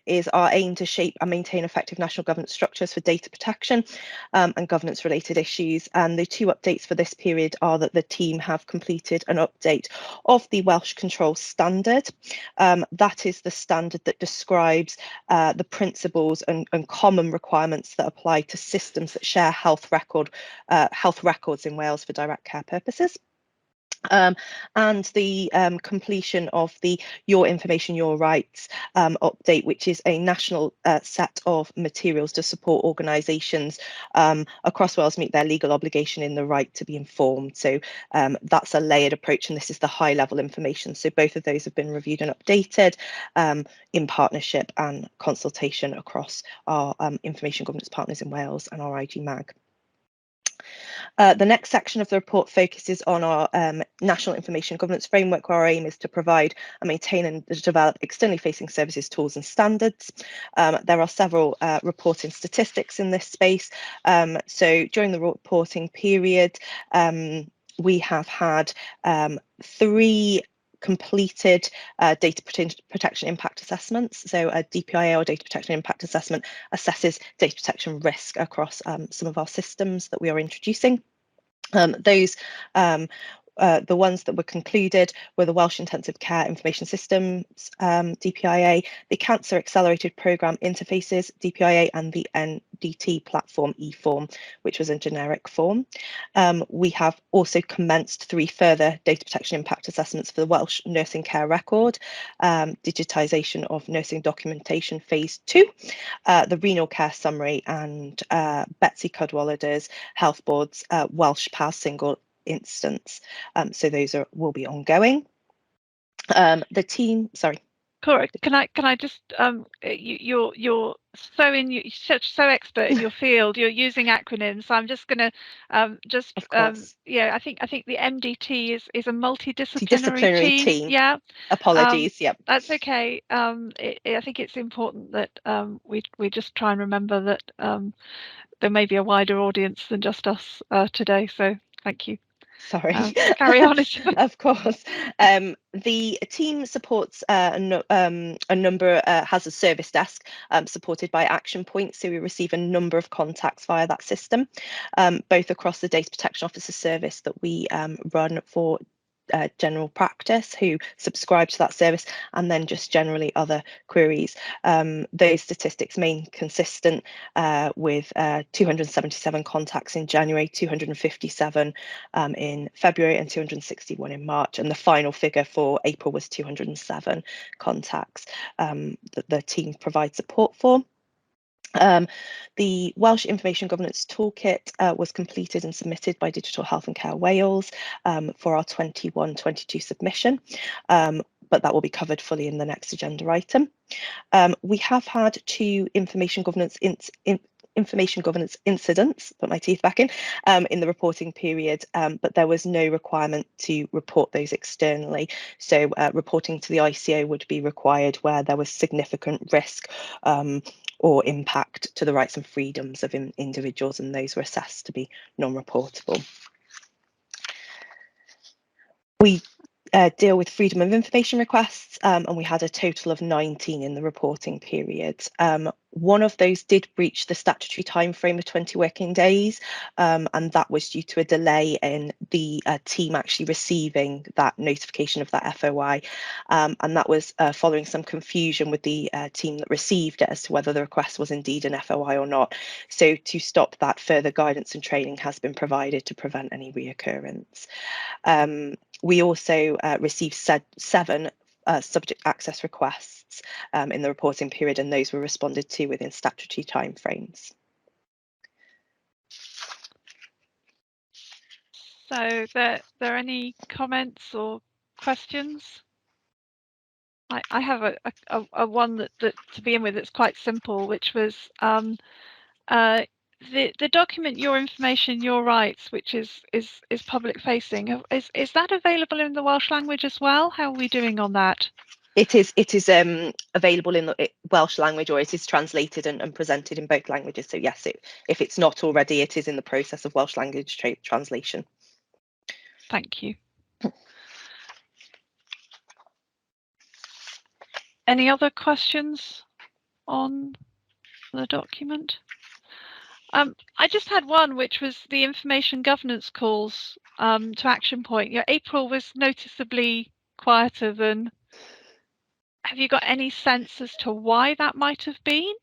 is our aim to shape and maintain effective national governance structures for data protection and governance related issues. And the 2 updates for this period are that the team have completed an update of the Welsh Control Standard. That is the standard that describes the principles and common requirements that apply to systems that share health records in Wales for direct care purposes. And the completion of the Your Information, Your Rights update, which is a national set of materials to support organisations across Wales meet their legal obligation in the right to be informed. So that's a layered approach, and this is the high level information. So both of those have been reviewed and updated in partnership and consultation across our information governance partners in Wales and our IG MAG. The next section of the report focuses on our National Information Governance Framework, where our aim is to provide and maintain and develop externally facing services, tools and standards. There are several reporting statistics in this space. So during the reporting period, we have had 3 completed data protection impact assessments. So a DPIA, or data protection impact assessment, assesses data protection risk across some of our systems that we are introducing. The ones that were concluded were the Welsh Intensive Care Information Systems DPIA, the Cancer Accelerated Programme Interfaces DPIA, and the NDT platform eForm, which was in generic form. We have also commenced 3 further data protection impact assessments for the Welsh Nursing Care Record, digitisation of nursing documentation phase 2, the Renal Care Summary, and Betsy Cadwallader's Health Board's Welsh PAS single instance. So those will be ongoing. The team, sorry. Correct. Can I just you're so expert in your field. You're using acronyms. So I'm just going to yeah. I think the MDT is a multidisciplinary team. Yeah. Apologies. Yeah. That's okay. I think it's important that we just try and remember that there may be a wider audience than just us today. So thank you. Sorry. Carry on. Of course. The team supports a number, has a service desk supported by action points. So we receive a number of contacts via that system, both across the Data Protection Officer service that we run for general practice who subscribe to that service, and then just generally other queries. Those statistics remain consistent with 277 contacts in January, 257 in February, and 261 in March, and the final figure for April was 207 contacts that the team provides support for. The Welsh Information Governance Toolkit was completed and submitted by Digital Health and Care Wales for our 21-22 submission, but that will be covered fully in the next agenda item. We have had 2 information governance incidents, put my teeth back in the reporting period, but there was no requirement to report those externally. So reporting to the ICO would be required where there was significant risk or impact to the rights and freedoms of individuals, and those were assessed to be non-reportable. We deal with freedom of information requests, and we had a total of 19 in the reporting period. One of those did breach the statutory timeframe of 20 working days, and that was due to a delay in the team actually receiving that notification of that FOI, and that was following some confusion with the team that received it as to whether the request was indeed an FOI or not. So to stop that, further guidance and training has been provided to prevent any reoccurrence. We also received 7 subject access requests in the reporting period, and those were responded to within statutory timeframes. So, there any comments or questions? I have a one that to begin with that's quite simple, which was the document Your Information, Your Rights, which is public facing. Is that available in the Welsh language as well? How are we doing on that? It is available in the Welsh language, or it is translated and presented in both languages. So yes, if it's not already, it is in the process of Welsh language translation. Thank you. Any other questions on the document? I just had one, which was the information governance calls to Action Point. Yeah, April was noticeably quieter than. Have you got any sense as to why that might have been?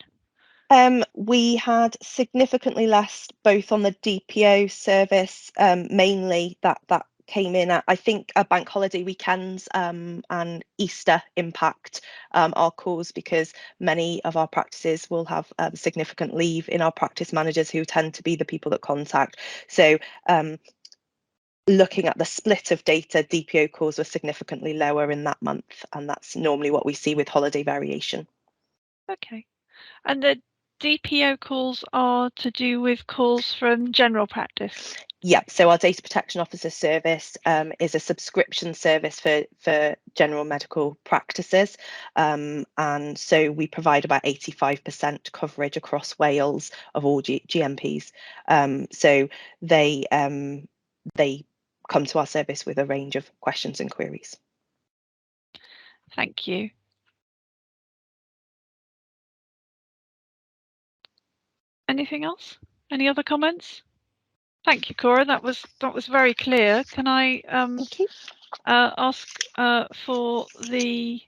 We had significantly less, both on the DPO service, mainly that came in at, I think, bank holiday weekends and Easter impact our calls, because many of our practices will have significant leave in our practice managers, who tend to be the people that contact. So looking at the split of data, DPO calls were significantly lower in that month, and that's normally what we see with holiday variation. Okay. And the DPO calls are to do with calls from general practice? Yeah, so our Data Protection Officer service is a subscription service for general medical practices, and so we provide about 85% coverage across Wales of all GMPs. So they come to our service with a range of questions and queries. Thank you. Anything else? Any other comments? Thank you, Cora. That was very clear. Can I ask for the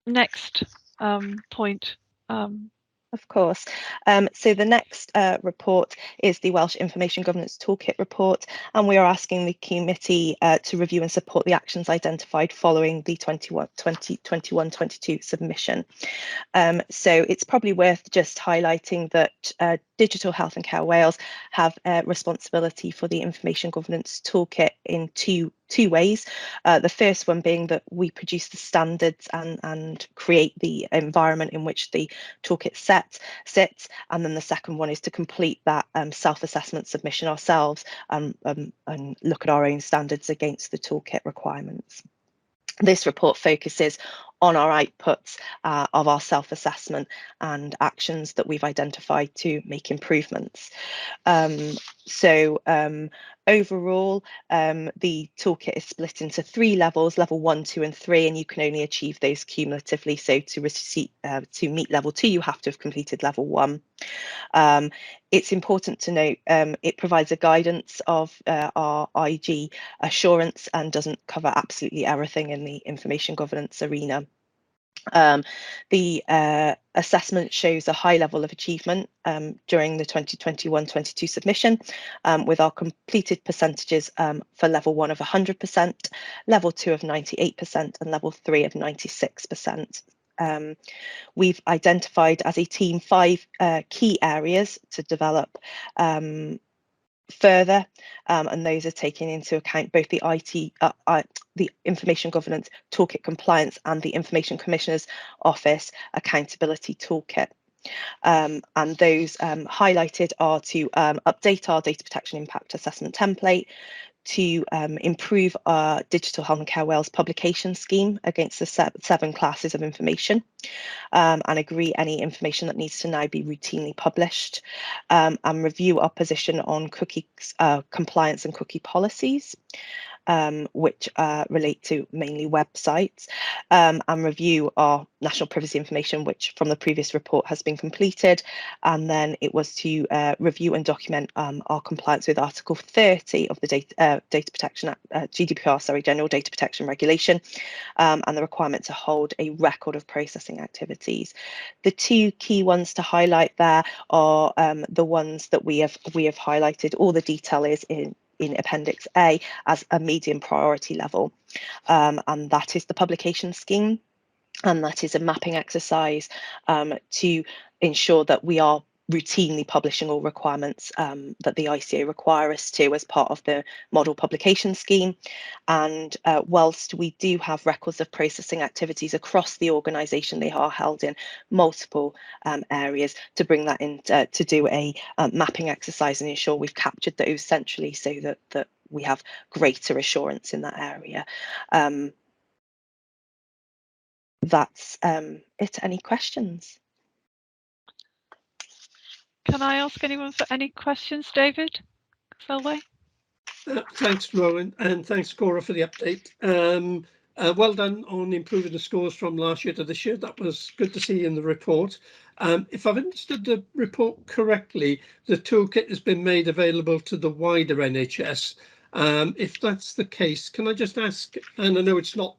next point? Of course. So the next report is the Welsh Information Governance Toolkit report, and we are asking the committee to review and support the actions identified following the 2021-22 submission. So it's probably worth just highlighting that Digital Health and Care Wales have responsibility for the Information Governance Toolkit in two ways. The first one being that we produce the standards and create the environment in which the toolkit sits, and then the second one is to complete that self-assessment submission ourselves and look at our own standards against the toolkit requirements. This report focuses on our outputs of our self-assessment and actions that we've identified to make improvements. Overall, the toolkit is split into 3 levels: level 1, 2 and 3, and you can only achieve those cumulatively. So to meet level 2, you have to have completed level 1. It's important to note it provides a guidance of our IG assurance and doesn't cover absolutely everything in the information governance arena. The assessment shows a high level of achievement during the 2021-22 submission, with our completed percentages for level 1 of 100%, level 2 of 98% and level 3 of 96%. We've identified as a team 5 key areas to develop further, and those are taking into account both the the Information Governance Toolkit Compliance and the Information Commissioner's Office Accountability Toolkit. And those highlighted are to update our data protection impact assessment template, to improve our Digital Health and Care Wales publication scheme against the 7 classes of information, and agree any information that needs to now be routinely published, and review our position on cookie compliance and cookie policies, which relate to mainly websites, and review our national privacy information, which from the previous report has been completed. And then it was to review and document our compliance with Article 30 of the Data Protection Act, GDPR, sorry, General Data Protection Regulation, and the requirement to hold a record of processing activities. The two key ones to highlight there are the ones that we have highlighted. All the detail is in Appendix A as a medium priority level, and that is the publication scheme, and that is a mapping exercise to ensure that we are routinely publishing all requirements that the ICA require us to as part of the model publication scheme. And whilst we do have records of processing activities across the organisation, they are held in multiple areas. To bring that in to do a mapping exercise and ensure we've captured those centrally, so that we have greater assurance in that area. That's it. Any questions? Can I ask anyone for any questions, David? Selway? Thanks, Rowan, and thanks, Cora, for the update. Well done on improving the scores from last year to this year. That was good to see in the report. If I've understood the report correctly, the toolkit has been made available to the wider NHS. If that's the case, can I just ask, and I know it's not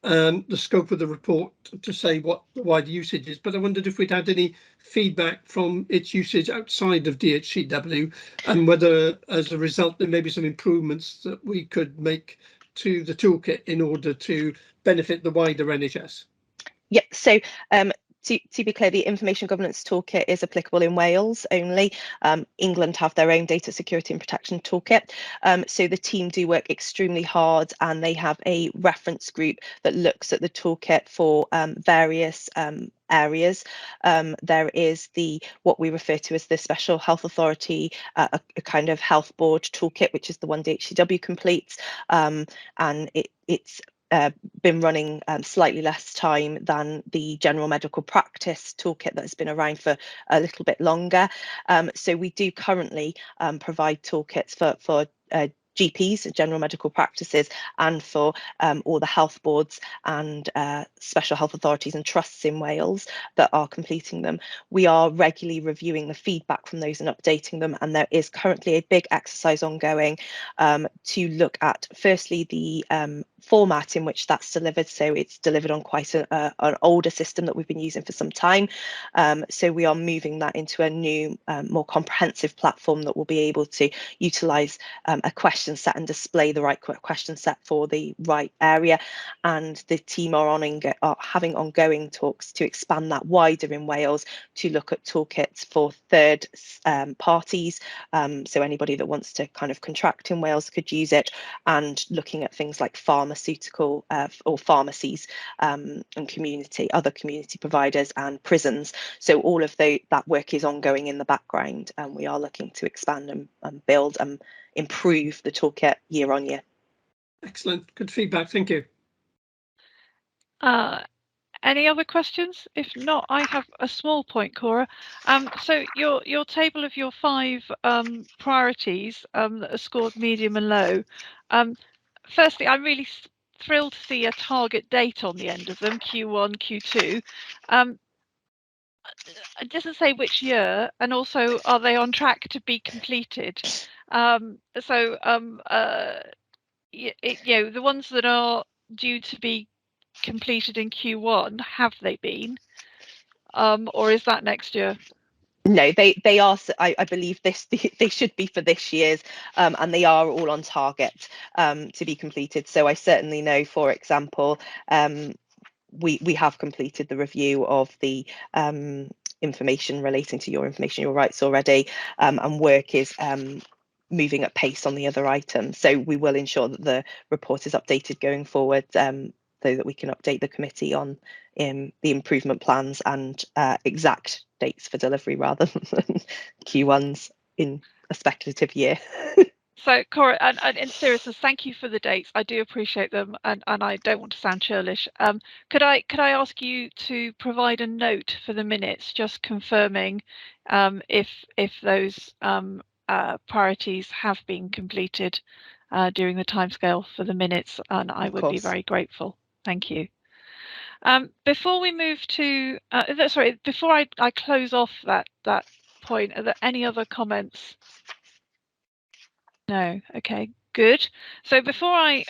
the scope of the report to say what the wider usage is, but I wondered if we'd had any feedback from its usage outside of DHCW, and whether as a result there may be some improvements that we could make to the toolkit in order to benefit the wider NHS. Yeah, so to be clear, the Information Governance Toolkit is applicable in Wales only. England have their own Data Security and Protection Toolkit. So the team do work extremely hard, and they have a reference group that looks at the toolkit for various areas. There is what we refer to as the Special Health Authority, a kind of health board toolkit, which is the one DHCW completes, and it's been running slightly less time than the general medical practice toolkit that has been around for a little bit longer. So we do currently provide toolkits for GPs, general medical practices, and for all the health boards and special health authorities and trusts in Wales that are completing them. We are regularly reviewing the feedback from those and updating them, and there is currently a big exercise ongoing to look at, firstly, the format in which that's delivered. So it's delivered on quite an older system that we've been using for some time. So we are moving that into a new, more comprehensive platform that will be able to utilise a question set and display the right question set for the right area. And the team are having ongoing talks to expand that wider in Wales, to look at toolkits for third parties. So anybody that wants to kind of contract in Wales could use it, and looking at things like pharmaceutical or pharmacies and other community providers and prisons. So all of that work is ongoing in the background, and we are looking to expand and build and improve the toolkit year on year. Excellent, good feedback, thank you. Any other questions? If not, I have a small point, Cora. So your table of your 5 priorities that are scored medium and low. Firstly, I'm really thrilled to see a target date on the end of them, Q1, Q2. It doesn't say which year, and also, are they on track to be completed? The ones that are due to be completed in Q1, have they been, or is that next year? No, they are. I believe they should be for this year's, and they are all on target to be completed. So I certainly know, for example, we have completed the review of the information relating to your rights already, and work is moving at pace on the other items. So we will ensure that the report is updated going forward, so that we can update the committee on the improvement plans and exact dates for delivery, rather than Q1s in a speculative year. So, Cora, and in seriousness, thank you for the dates. I do appreciate them, and I don't want to sound churlish. Could I ask you to provide a note for the minutes, just confirming if those priorities have been completed, during the timescale for the minutes, and I would be very grateful. Thank you. Before we move to, before I close off that point, are there any other comments? No. Okay, good. So before I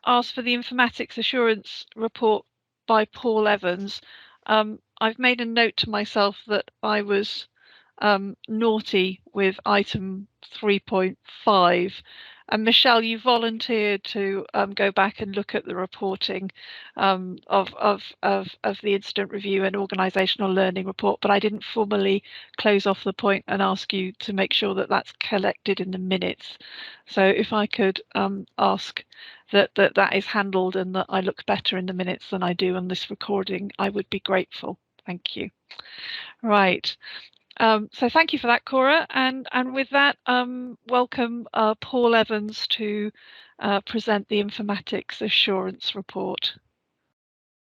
ask for the informatics assurance report by Paul Evans, I've made a note to myself that I was naughty with item 3.5, and Michelle, you volunteered to go back and look at the reporting of the incident review and organisational learning report, but I didn't formally close off the point and ask you to make sure that that's collected in the minutes. So if I could ask that is handled and that I look better in the minutes than I do on this recording, I would be grateful. Thank you. Right. So thank you for that, Cora, and with that, welcome Paul Evans to present the informatics assurance report.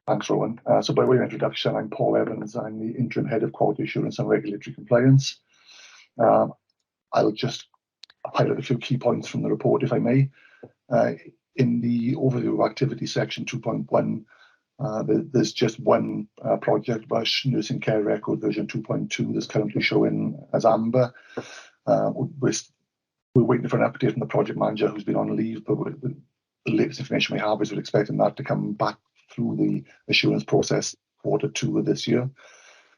Thanks, Rowan. So by way of introduction, I'm Paul Evans. I'm the interim head of quality assurance and regulatory compliance. I'll just highlight a few key points from the report, if I may. In the overview of activity section 2.1, there's just one project, Welsh Nursing Care Record version 2.2, that's currently showing as amber. We're waiting for an update from the project manager who's been on leave, but the latest information we have is we're expecting that to come back through the assurance process Q2 of this year.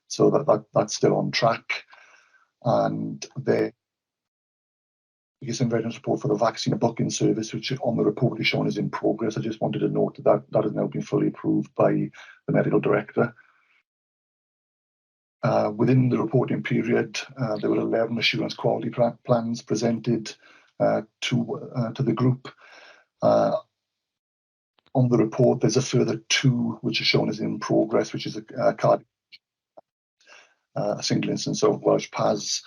So that's still on track. And the readiness report for the vaccine booking service, which on the report is shown as in progress. I just wanted to note that has now been fully approved by the medical director. Within the reporting period, there were 11 assurance quality plans presented to the group. On the report, there's a further 2 which are shown as in progress, which is a single instance of Welsh PAS,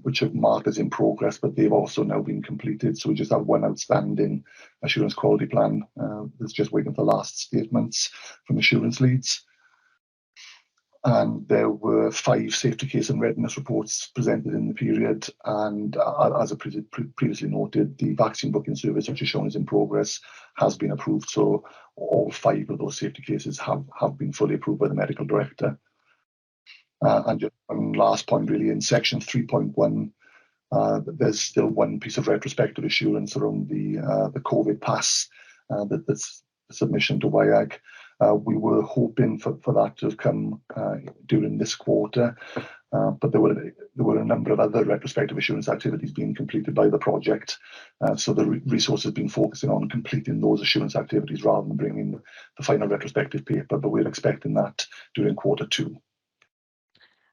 which are marked as in progress, but they've also now been completed. So we just have one outstanding assurance quality plan that's just waiting for the last statements from assurance leads. And there were 5 safety case and readiness reports presented in the period. And as I previously noted, the vaccine booking service, which is shown as in progress, has been approved. So all 5 of those safety cases have been fully approved by the medical director. And just one last point, really, in section 3.1, there's still one piece of retrospective assurance around the COVID pass that's a submission to WIAG. We were hoping for that to have come during this quarter, but there were a number of other retrospective assurance activities being completed by the project. So the resources have been focusing on completing those assurance activities rather than bringing the final retrospective paper, but we're expecting that during Q2.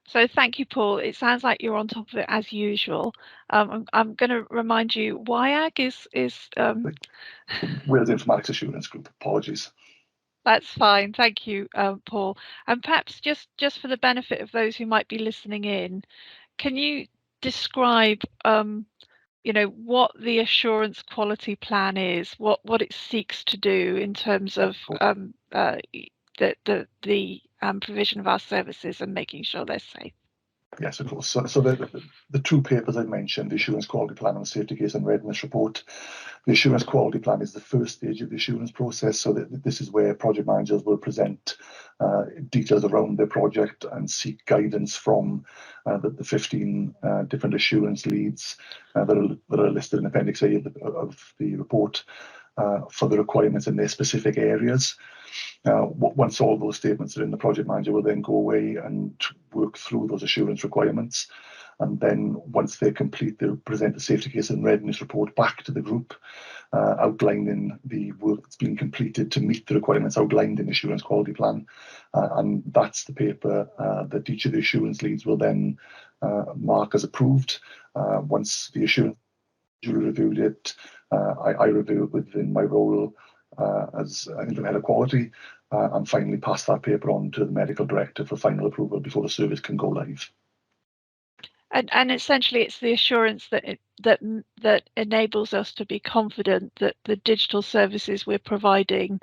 So thank you, Paul. It sounds like you're on top of it as usual. I'm going to remind you, WIAG is Wales Informatics Assurance Group. Apologies. That's fine. Thank you, Paul. And perhaps just for the benefit of those who might be listening in, can you describe, what the assurance quality plan is, what it seeks to do in terms of the provision of our services and making sure they're safe? Yes, of course. So the 2 papers I mentioned, the Assurance Quality Plan and the Safety Case and Readiness Report. The Assurance Quality Plan is the first stage of the assurance process. So this is where project managers will present details around their project and seek guidance from the 15 different assurance leads that are listed in Appendix A of the report for the requirements in their specific areas. Once all those statements are in, the project manager will then go away and work through those assurance requirements. And then once they're complete, they'll present a safety case and readiness report back to the group, outlining the work that's been completed to meet the requirements outlined in the assurance quality plan. And that's the paper that each of the assurance leads will then mark as approved. Once the assurance jury reviewed it, I review it within my role as interim head of quality, and finally pass that paper on to the medical director for final approval before the service can go live. And essentially, it's the assurance that enables us to be confident that the digital services we're providing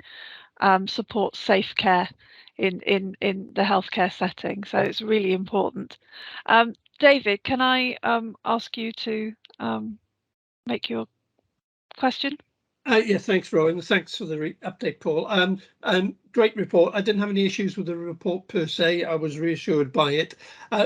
support safe care in the healthcare setting. So it's really important. David, can I ask you to make your question? Yeah, thanks, Rowan. Thanks for the update, Paul. Great report. I didn't have any issues with the report per se. I was reassured by it.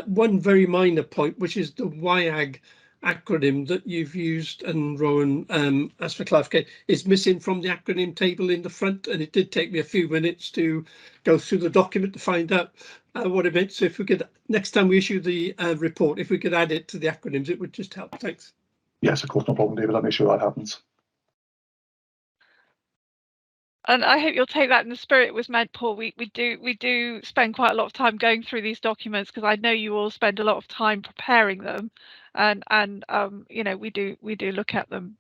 One very minor point, which is the WIAG acronym that you've used, and Rowan, as for clarification, is missing from the acronym table in the front, and it did take me a few minutes to go through the document to find out what it meant. So if we could, next time we issue the report, if we could add it to the acronyms, it would just help. Thanks. Yes, of course, no problem, David. I'll make sure that happens. And I hope you'll take that in the spirit it was meant, Paul. We do spend quite a lot of time going through these documents, because I know you all spend a lot of time preparing them, and you know, we do look at them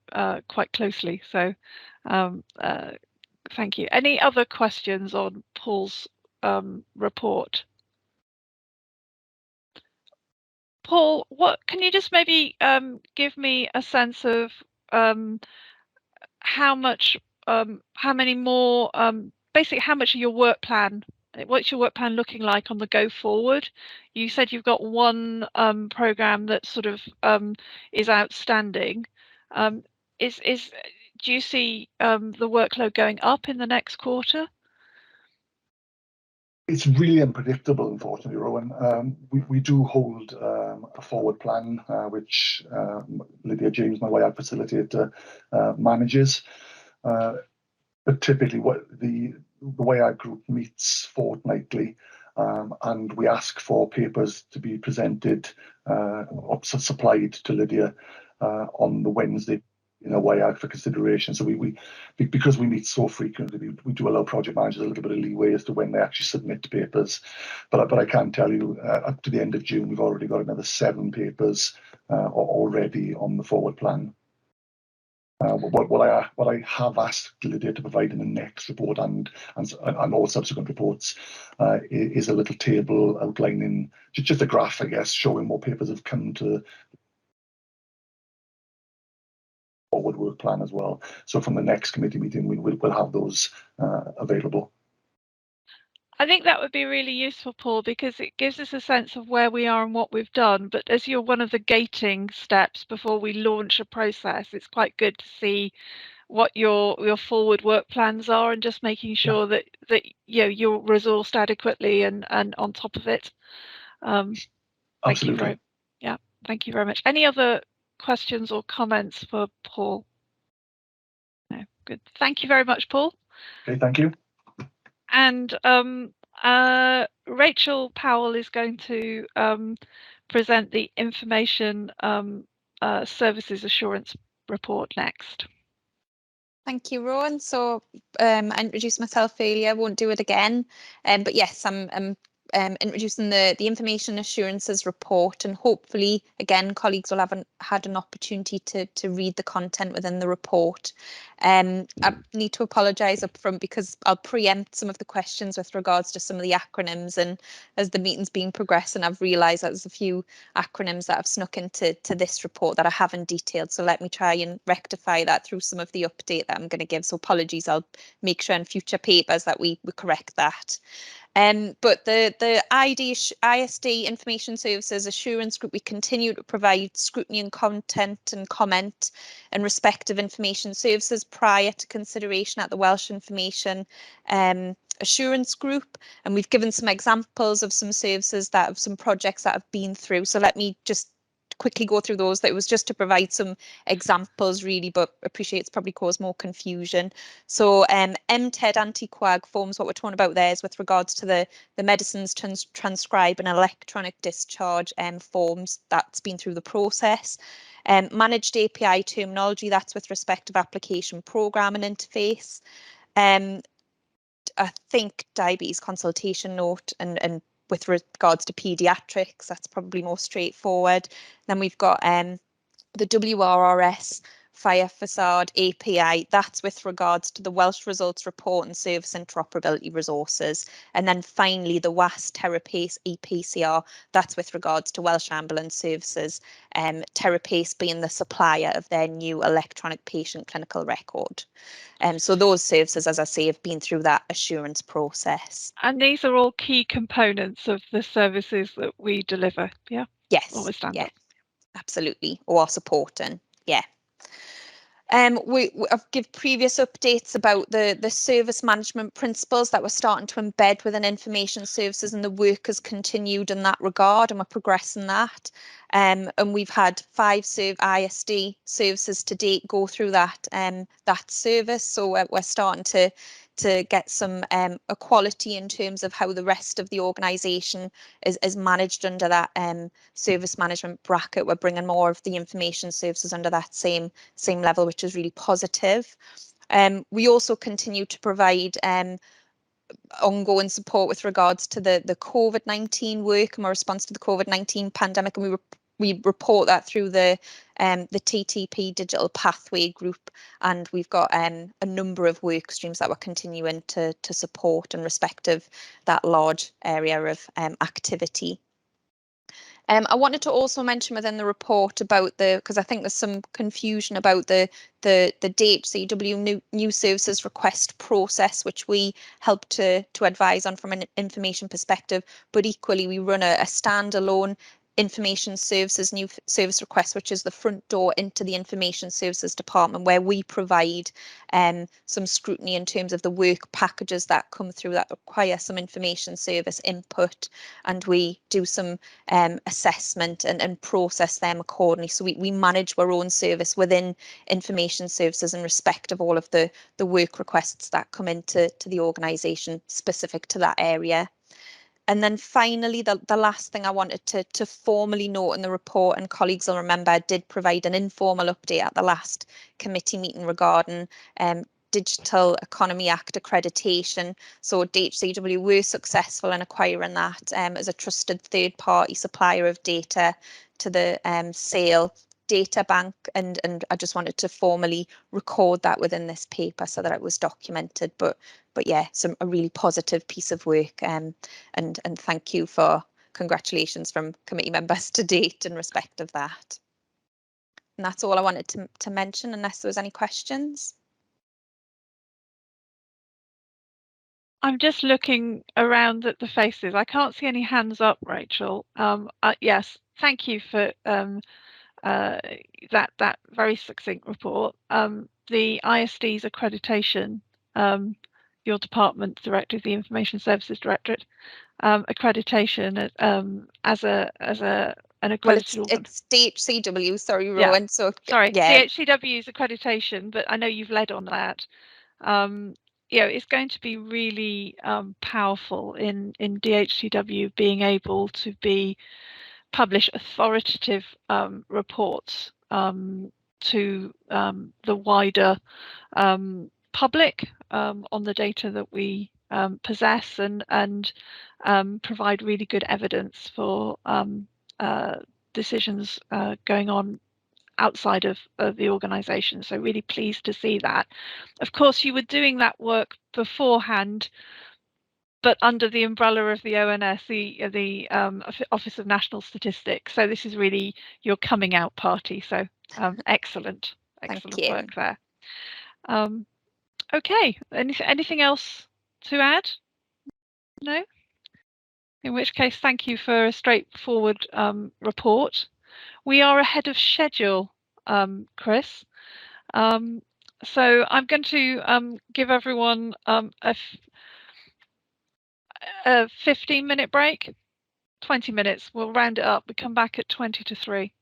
quite closely. So thank you. Any other questions on Paul's report? Paul, what can you just maybe give me a sense of how many more, basically how much of your work plan, what's your work plan looking like on the go forward? You said you've got one program that sort of is outstanding. Do you see the workload going up in the next quarter? It's really unpredictable, unfortunately, Rowan. We do hold a forward plan, which Lydia James, my WIAG facilitator, manages. But typically, what the WIAG group meets fortnightly, and we ask for papers to be presented or supplied to Lydia on the Wednesday in a WIAG for consideration. So because we meet so frequently, we do allow project managers a little bit of leeway as to when they actually submit papers. But I can tell you, up to the end of June, we've already got another 7 papers already on the forward plan. What I have asked Lydia to provide in the next report and all subsequent reports is a little table outlining, just a graph, I guess, showing what papers have come to forward work plan as well. So from the next committee meeting, we'll have those available. I think that would be really useful, Paul, because it gives us a sense of where we are and what we've done. But as you're one of the gating steps before we launch a process, it's quite good to see what your forward work plans are, and just making sure that you know, you're resourced adequately and on top of it. Absolutely. Thank you very much. Any other questions or comments for Paul? No, good. Thank you very much, Paul. Okay, thank you. And Rachel Powell is going to present the information services assurance report next. Thank you, Rowan. So I introduced myself earlier, won't do it again. But yes, I'm introducing the information assurances report, and hopefully, again, colleagues will have had an opportunity to read the content within the report. I need to apologise up front because I'll preempt some of the questions with regards to some of the acronyms, and as the meeting's been progressing, I've realised that there's a few acronyms that have snuck into this report that I haven't detailed, so let me try and rectify that through some of the update that I'm going to give. So apologies, I'll make sure in future papers that we correct that. But the ISD Information Services Assurance Group, we continue to provide scrutiny and content and comment in respect of information services prior to consideration at the Welsh Information Assurance Group, and we've given some examples of some services that have some projects that have been through. So let me just quickly go through those. That was just to provide some examples really, but appreciate it's probably caused more confusion. So MTED anti-quag forms, what we're talking about there is with regards to the medicines transcribe and electronic discharge forms that's been through the process. Managed API terminology, that's with respect of application programming interface. I think diabetes consultation note and with regards to paediatrics, that's probably more straightforward. Then we've got the WRRS fire facade API, that's with regards to the Welsh results report and service interoperability resources. And then finally, the WAS TerraPace EPCR, that's with regards to Welsh Ambulance Services, TerraPace being the supplier of their new electronic patient clinical record. So those services, as I say, have been through that assurance process. And these are all key components of the services that we deliver, yeah? Yes, yeah, absolutely, or supporting, yeah. I've given previous updates about the service management principles that we're starting to embed within information services, and the work has continued in that regard, and we're progressing that. And we've had 5 ISD services to date go through that service, so we're starting to get some equality in terms of how the rest of the organisation is managed under that service management bracket. We're bringing more of the information services under that same level, which is really positive. We also continue to provide ongoing support with regards to the COVID-19 work and our response to the COVID-19 pandemic, and we report that through the TTP Digital Pathway Group, and we've got a number of work streams that we're continuing to support in respect of that large area of activity. I wanted to also mention within the report about because I think there's some confusion about the DHCW new services request process, which we help to advise on from an information perspective, but equally we run a standalone information services new service request, which is the front door into the information services department, where we provide some scrutiny in terms of the work packages that come through that require some information service input, and we do some assessment and process them accordingly. So we manage our own service within information services in respect of all of the work requests that come into the organisation specific to that area. And then finally, the last thing I wanted to formally note in the report, and colleagues will remember, I did provide an informal update at the last committee meeting regarding Digital Economy Act accreditation. So DHCW were successful in acquiring that as a trusted third-party supplier of data to the SAIL data bank, and I just wanted to formally record that within this paper so that it was documented. But yeah, a really positive piece of work, and thank you for congratulations from committee members to date in respect of that. And that's all I wanted to mention, unless there was any questions. I'm just looking around at the faces. I can't see any hands up, Rachel. Yes, thank you for that very succinct report. The ISD's accreditation, your department director, the Information Services Directorate, accreditation as an accredited. Well, it's DHCW. Sorry, Rowan. Yeah. So sorry, yeah. DHCW's accreditation, but I know you've led on that. It's going to be really powerful in DHCW being able to publish authoritative reports to the wider public on the data that we possess, and provide really good evidence for decisions going on outside of the organisation. So really pleased to see that. Of course, you were doing that work beforehand, but under the umbrella of the ONS, the Office of National Statistics. So this is really your coming out party. So excellent work there. Okay, anything else to add? No? In which case, thank you for a straightforward report. We are ahead of schedule, Chris. So I'm going to give everyone a 15-minute break, 20 minutes. We'll round it up. We come back at 20 to 3.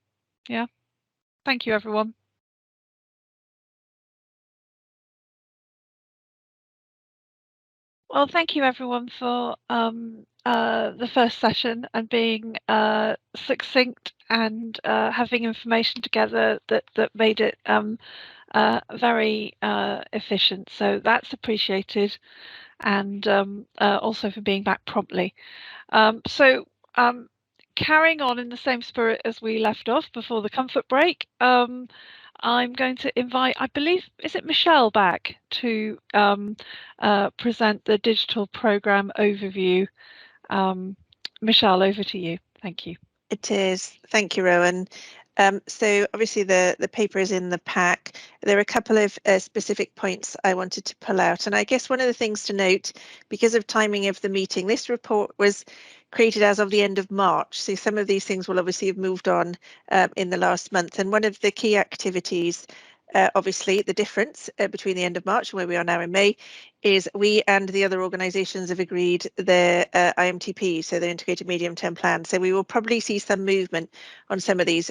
Yeah. Thank you, everyone. Well, thank you, everyone, for the first session and being succinct and having information together that made it very efficient. So that's appreciated, and also for being back promptly. Carrying on in the same spirit as we left off before the comfort break, I'm going to invite, I believe, is it Michelle back to present the digital programme overview. Michelle, over to you. Thank you. It is. Thank you, Rowan. So obviously the paper is in the pack. There are a couple of specific points I wanted to pull out. And I guess one of the things to note, because of timing of the meeting, this report was created as of the end of March. So some of these things will obviously have moved on in the last month. And one of the key activities Obviously, the difference between the end of March and where we are now in May is we and the other organisations have agreed their IMTP, so the Integrated Medium Term Plan. So we will probably see some movement on some of these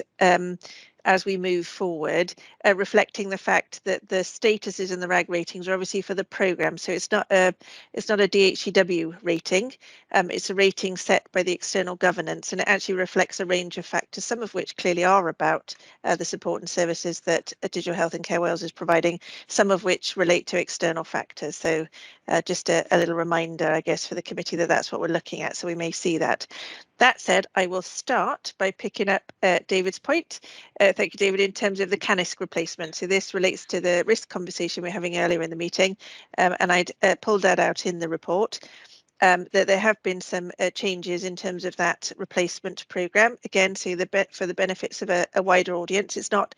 as we move forward, reflecting the fact that the statuses and the RAG ratings are obviously for the programme. So it's not a DHCW rating. It's a rating set by the external governance, and it actually reflects a range of factors, some of which clearly are about the support and services that Digital Health and Care Wales is providing, some of which relate to external factors. So just a little reminder, I guess, for the committee that that's what we're looking at. So we may see that. That said, I will start by picking up David's point. Thank you, David, in terms of the CANISC replacement. So this relates to the risk conversation we we're having earlier in the meeting, and I'd pulled that out in the report. That there have been some changes in terms of that replacement programme. Again, so for the benefits of a wider audience, it's not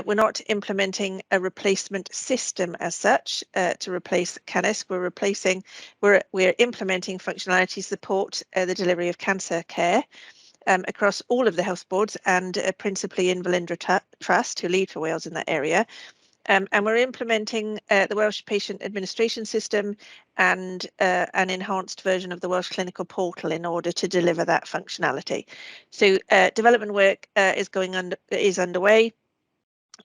we're not implementing a replacement system as such to replace CANISC. We're implementing functionality to support the delivery of cancer care across all of the health boards and principally in Welindra Trust, who lead for Wales in that area. And we're implementing the Welsh Patient Administration System and an enhanced version of the Welsh Clinical Portal in order to deliver that functionality. So development work is underway.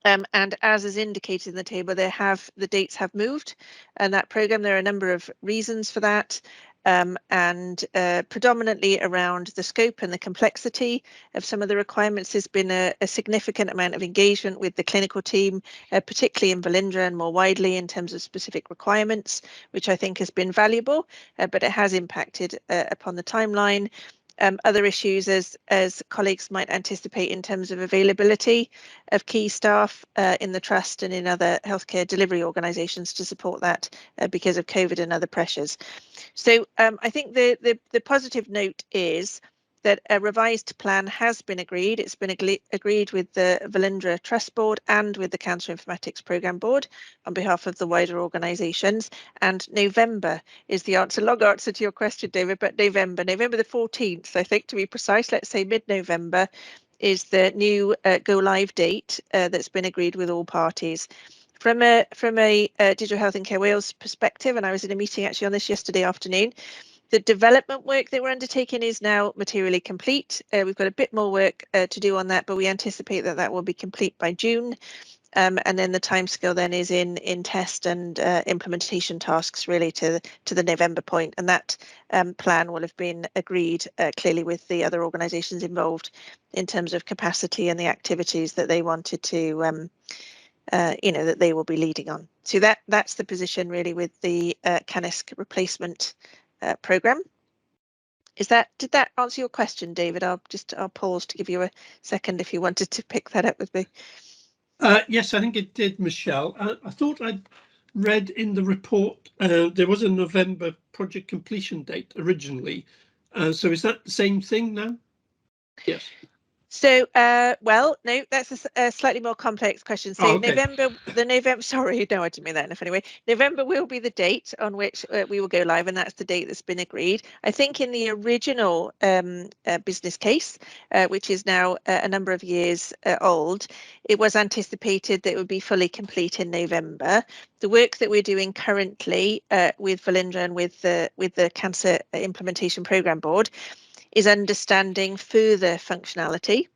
And as is indicated in the table, the dates have moved, and that programme, there are a number of reasons for that, and predominantly around the scope and the complexity of some of the requirements. There's been a significant amount of engagement with the clinical team, particularly in Welindra and more widely in terms of specific requirements, which I think has been valuable, but it has impacted upon the timeline. Other issues, as colleagues might anticipate, in terms of availability of key staff in the trust and in other healthcare delivery organisations to support that because of COVID and other pressures. So I think the positive note is that a revised plan has been agreed. It's been agreed with the Welindra Trust Board and with the Cancer Informatics Programme Board on behalf of the wider organisations. And November is the answer, long answer to your question, David, but November the 14th, I think, to be precise, let's say mid-November, is the new go live date that's been agreed with all parties. From a Digital Health and Care Wales perspective, and I was in a meeting actually on this yesterday afternoon, the development work that we're undertaking is now materially complete. We've got a bit more work to do on that, but we anticipate that that will be complete by June. And then the timescale then is in test and implementation tasks really to the November point. And that plan will have been agreed clearly with the other organisations involved in terms of capacity and the activities that they wanted to that they will be leading on. So that's the position really with the CANISC replacement programme. Did that answer your question, David? I'll pause to give you a second if you wanted to pick that up with me. Yes, I think it did, Michelle. I thought I'd read in the report there was a November project completion date originally. So is that the same thing now? Yes. So, well, no, that's a slightly more complex question. So okay. November, sorry, no, I didn't mean that in a funny way. November will be the date on which we will go live, and that's the date that's been agreed. I think in the original business case, which is now a number of years old, it was anticipated that it would be fully complete in November. The work that we're doing currently with Welindra and with the Cancer Implementation Programme Board is understanding further functionality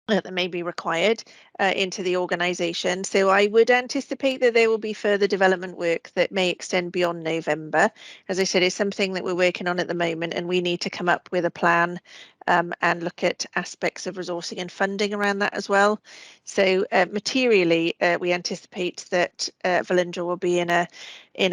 that may be required into the organisation. So I would anticipate that there will be further development work that may extend beyond November. As I said, it's something that we're working on at the moment, and we need to come up with a plan and look at aspects of resourcing and funding around that as well. So materially, we anticipate that Welindra will be in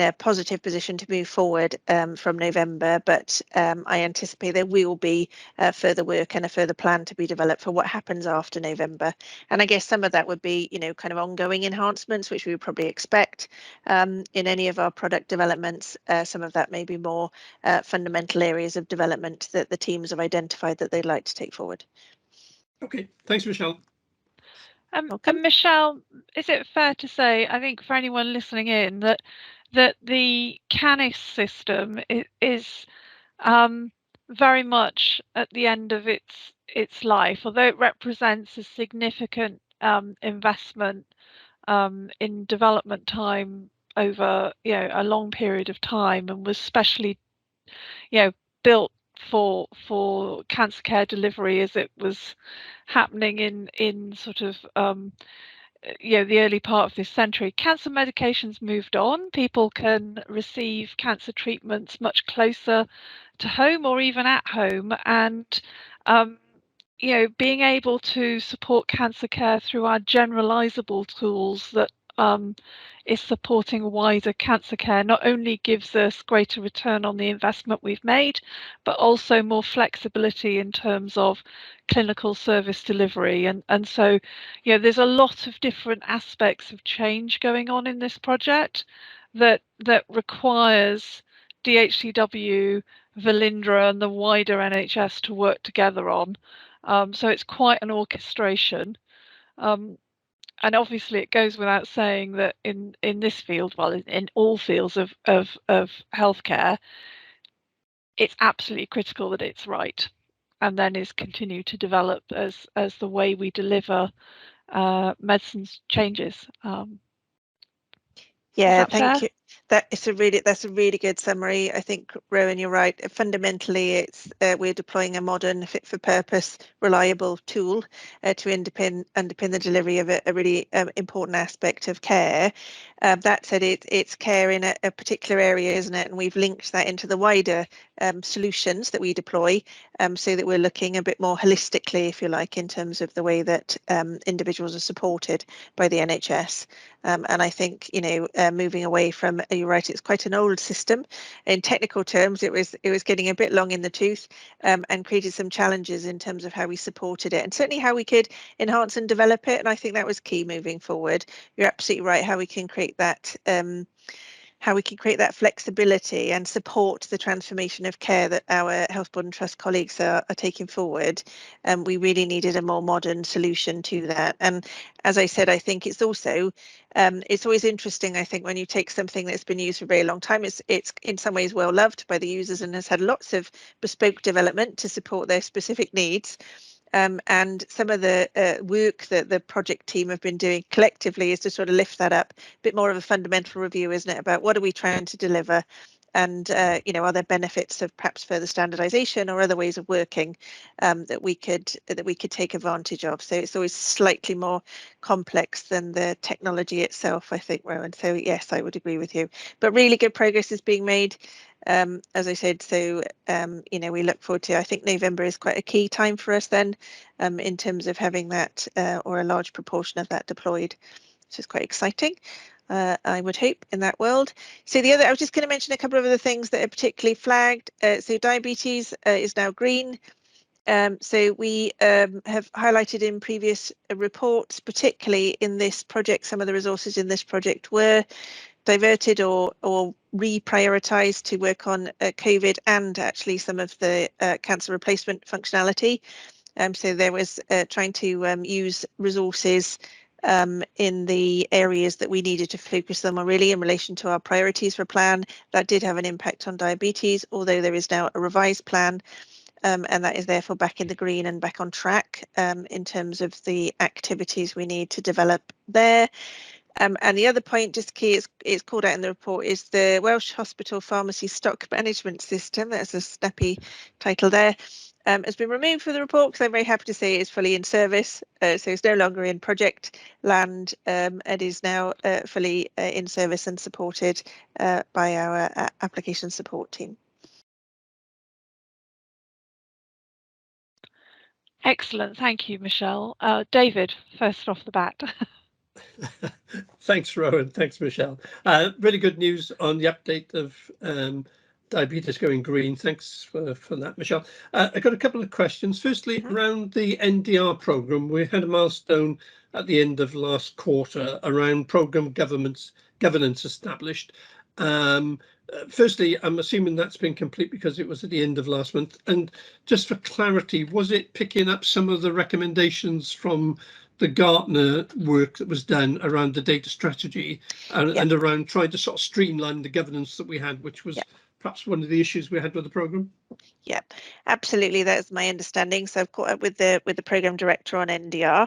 a positive position to move forward from November, but I anticipate there will be further work and a further plan to be developed for what happens after November. And I guess some of that would be, kind of ongoing enhancements, which we would probably expect in any of our product developments. Some of that may be more fundamental areas of development that the teams have identified that they'd like to take forward. Okay, thanks, Michelle. And Michelle, is it fair to say, I think for anyone listening in, that the CANISC system is very much at the end of its life, although it represents a significant investment in development time over a long period of time, and was specially built for cancer care delivery as it was happening in sort of the early part of this century. Cancer medications moved on. People can receive cancer treatments much closer to home or even at home, and being able to support cancer care through our generalizable tools that is supporting wider cancer care not only gives us greater return on the investment we've made, but also more flexibility in terms of clinical service delivery. And so there's a lot of different aspects of change going on in this project that requires DHCW, Velindre and the wider NHS to work together on. So it's quite an orchestration. And obviously it goes without saying that in this field, well, in all fields of healthcare, it's absolutely critical that it's right, and then is continued to develop as the way we deliver medicines changes. Yeah, thank you. That's a really good summary. I think, Rowan, you're right. Fundamentally, it's we're deploying a modern, fit-for-purpose, reliable tool to underpin the delivery of a really important aspect of care. That said, it's care in a particular area, isn't it? And we've linked that into the wider solutions that we deploy, so that we're looking a bit more holistically, if you like, in terms of the way that individuals are supported by the NHS. And I think, moving away from, you're right, it's quite an old system. In technical terms, it was getting a bit long in the tooth, and created some challenges in terms of how we supported it, and certainly how we could enhance and develop it. And I think that was key moving forward. You're absolutely right, how we can create that flexibility and support the transformation of care that our Health Board and Trust colleagues are taking forward. We really needed a more modern solution to that. And as I said, I think it's also, it's always interesting, I think, when you take something that's been used for a very long time, it's in some ways well loved by the users and has had lots of bespoke development to support their specific needs. And some of the work that the project team have been doing collectively is to sort of lift that up, a bit more of a fundamental review, isn't it, about what are we trying to deliver, and are there benefits of perhaps further standardization or other ways of working that we could take advantage of. So it's always slightly more complex than the technology itself, I think, Rowan. So yes, I would agree with you, but really good progress is being made. As I said, so we look forward to, I think November is quite a key time for us then, in terms of having that or a large proportion of that deployed, which is quite exciting. I would hope, in that world. So I was just going to mention a couple of other things that are particularly flagged. So diabetes is now green. So we have highlighted in previous reports, particularly in this project, some of the resources in this project were diverted or reprioritized to work on COVID and actually some of the cancer replacement functionality. So there was trying to use resources in the areas that we needed to focus them on, really in relation to our priorities for plan. That did have an impact on diabetes, although there is now a revised plan, and that is therefore back in the green and back on track in terms of the activities we need to develop there. And the other point, just key, it's called out in the report, is the Welsh Hospital Pharmacy Stock Management System. That's a snappy title there. Has been removed from the report because I'm very happy to say it is fully in service. So it's no longer in project land. It is now fully in service and supported by our application support team. Excellent, thank you, Michelle. David, first off the bat. Thanks, Rowan. Thanks, Michelle. Really good news on the update of diabetes going green. Thanks for that, Michelle. I got a couple of questions. Firstly, around the NDR programme, we had a milestone at the end of last quarter around programme governance established. Firstly, I'm assuming that's been complete because it was at the end of last month. And just for clarity, was it picking up some of the recommendations from the Gartner work that was done around the data strategy and around trying to sort of streamline the governance that we had, which was perhaps one of the issues we had with the programme? Yeah, absolutely. That is my understanding. So I've caught up with the programme director on NDR.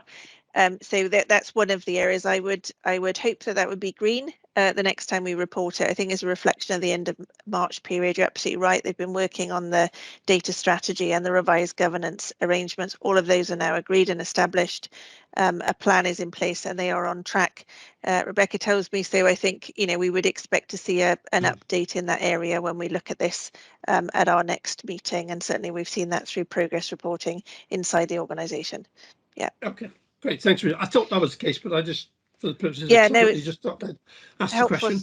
So that's one of the areas I would hope that would be green the next time we report it. I think as a reflection of the end of March period, you're absolutely right. They've been working on the data strategy and the revised governance arrangements. All of those are now agreed and established. A plan is in place and they are on track. Rebecca tells me so. I think we would expect to see an update in that area when we look at this at our next meeting, and certainly we've seen that through progress reporting inside the organisation. Yeah. Okay. Great, thanks. I thought that was the case, but I just, for the purposes of clarity, just thought I'd ask the question.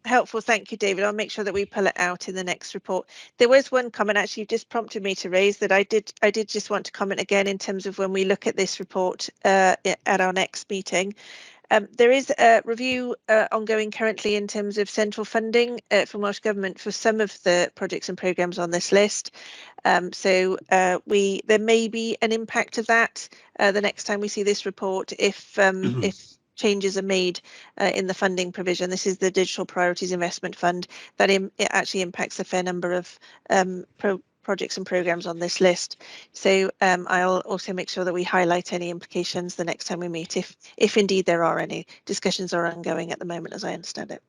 Helpful, thank you, David. I'll make sure that we pull it out in the next report. There was one comment actually you've just prompted me to raise that I did just want to comment again in terms of when we look at this report at our next meeting. There is a review ongoing currently in terms of central funding from Welsh Government for some of the projects and programmes on this list. So there may be an impact of that the next time we see this report if changes are made in the funding provision. This is the Digital Priorities Investment Fund that it actually impacts a fair number of projects and programmes on this list. So I'll also make sure that we highlight any implications the next time we meet, if indeed there are any. Discussions are ongoing at the moment, as I understand it.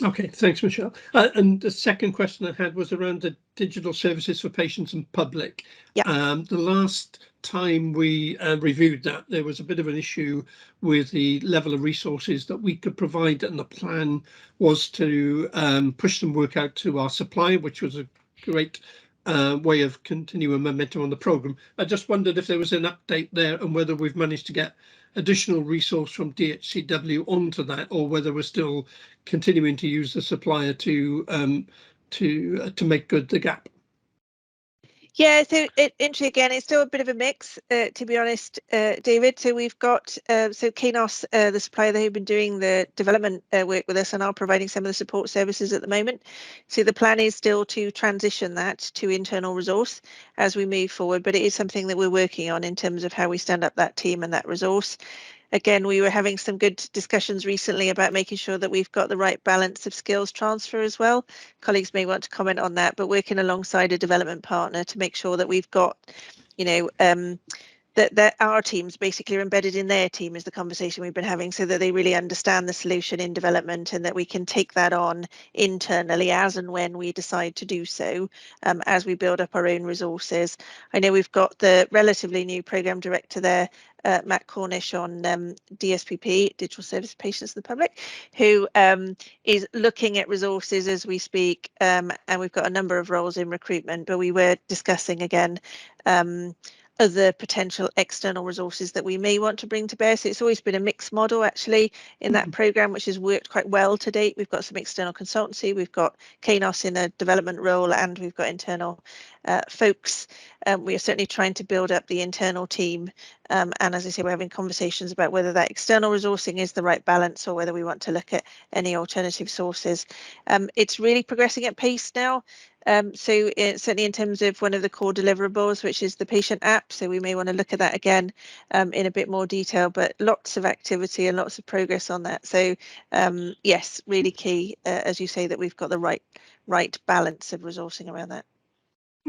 Okay, thanks, Michelle. And the second question I had was around the digital services for patients and public. The last time we reviewed that, there was a bit of an issue with the level of resources that we could provide, and the plan was to push some work out to our supplier, which was a great way of continuing momentum on the programme. I just wondered if there was an update there and whether we've managed to get additional resource from DHCW onto that, or whether we're still continuing to use the supplier to make good the gap. Yeah, so interesting again, it's still a bit of a mix, to be honest, David. So we've got so Kainos, the supplier, they've been doing the development work with us and are providing some of the support services at the moment. So the plan is still to transition that to internal resource as we move forward, but it is something that we're working on in terms of how we stand up that team and that resource. Again, we were having some good discussions recently about making sure that we've got the right balance of skills transfer as well. Colleagues may want to comment on that, but working alongside a development partner to make sure that we've got, that our teams basically are embedded in their team is the conversation we've been having, so that they really understand the solution in development and that we can take that on internally as and when we decide to do so, as we build up our own resources. I know we've got the relatively new programme director there, Matt Cornish, on DSPP, Digital Service Patients in the Public, who is looking at resources as we speak, and we've got a number of roles in recruitment, but we were discussing again other potential external resources that we may want to bring to bear. So it's always been a mixed model actually in that programme, which has worked quite well to date. We've got some external consultancy, we've got Kainos in a development role, and we've got internal folks. We are certainly trying to build up the internal team, and as I say, we're having conversations about whether that external resourcing is the right balance or whether we want to look at any alternative sources. It's really progressing at pace now. So certainly in terms of one of the core deliverables, which is the patient app, so we may want to look at that again in a bit more detail, but lots of activity and lots of progress on that. So yes, really key, as you say, that we've got the right balance of resourcing around that.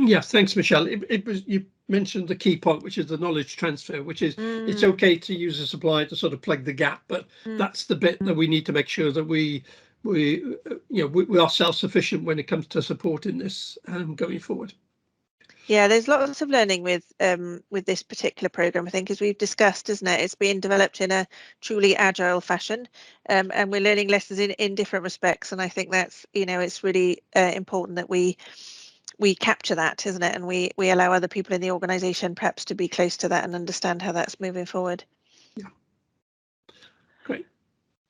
Yeah, thanks, Michelle. It was, you mentioned the key point, which is the knowledge transfer, which is it's okay to use a supplier to sort of plug the gap, but that's the bit that we need to make sure that we are self-sufficient when it comes to supporting this going forward. Yeah, there's lots of learning with this particular programme, I think, as we've discussed, isn't it? It's being developed in a truly agile fashion, and we're learning lessons in different respects, and I think that's, it's really important that we capture that, isn't it? And we allow other people in the organisation perhaps to be close to that and understand how that's moving forward. Yeah. Great.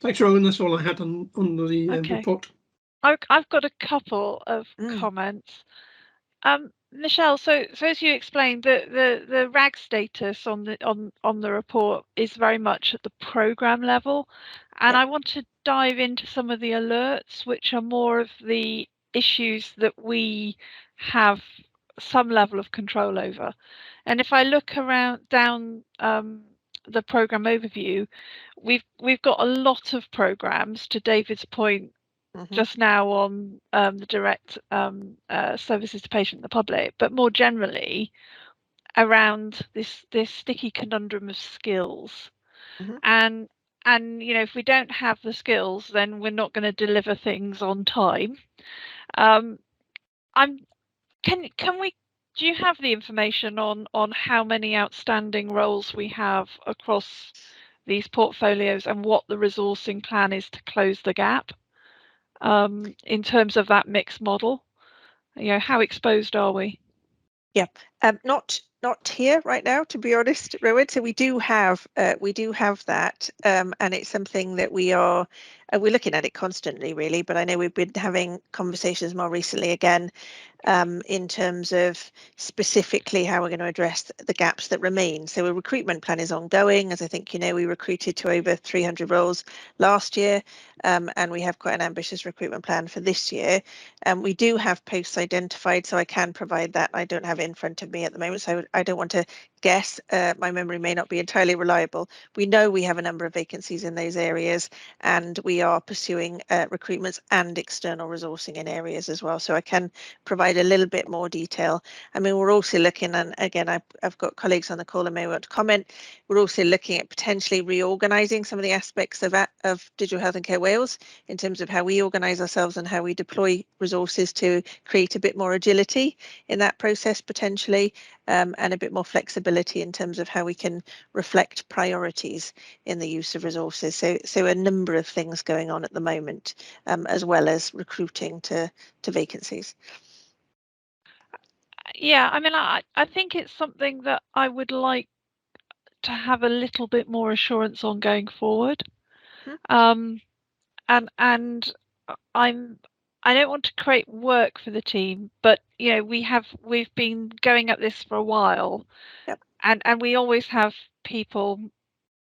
Thanks, Rowan. That's all I had on the report. I've got a couple of comments. Michelle, so as you explained, the RAG status on the report is very much at the programme level, and I want to dive into some of the alerts, which are more of the issues that we have some level of control over. And if I look down the programme overview, we've got a lot of programmes, to David's point just now, on the direct services to patient and the public, but more generally around this sticky conundrum of skills. and you know, if we don't have the skills, then we're not going to deliver things on time. Do you have the information on how many outstanding roles we have across these portfolios and what the resourcing plan is to close the gap in terms of that mixed model? You know, how exposed are we? Yeah, not here right now, to be honest, Rowan. So we do have that, and it's something that we're looking at it constantly, really. But I know we've been having conversations more recently again in terms of specifically how we're going to address the gaps that remain. So a recruitment plan is ongoing. As I think you know, we recruited to over 300 roles last year, and we have quite an ambitious recruitment plan for this year. We do have posts identified, so I can provide that. I don't have it in front of me at the moment, so I don't want to guess. My memory may not be entirely reliable. We know we have a number of vacancies in those areas, and we are pursuing recruitments and external resourcing in areas as well. So I can provide a little bit more detail. I mean, we're also looking, and again, I've got colleagues on the call and may want to comment. We're also looking at potentially reorganising some of the aspects of Digital Health and Care Wales in terms of how we organise ourselves and how we deploy resources to create a bit more agility in that process potentially, and a bit more flexibility in terms of how we can reflect priorities in the use of resources. So a number of things going on at the moment, as well as recruiting to vacancies. Yeah, I mean, I think it's something that I would like to have a little bit more assurance on going forward. And I don't want to create work for the team, but you know, we've been going at this for a while. Yep. And we always have people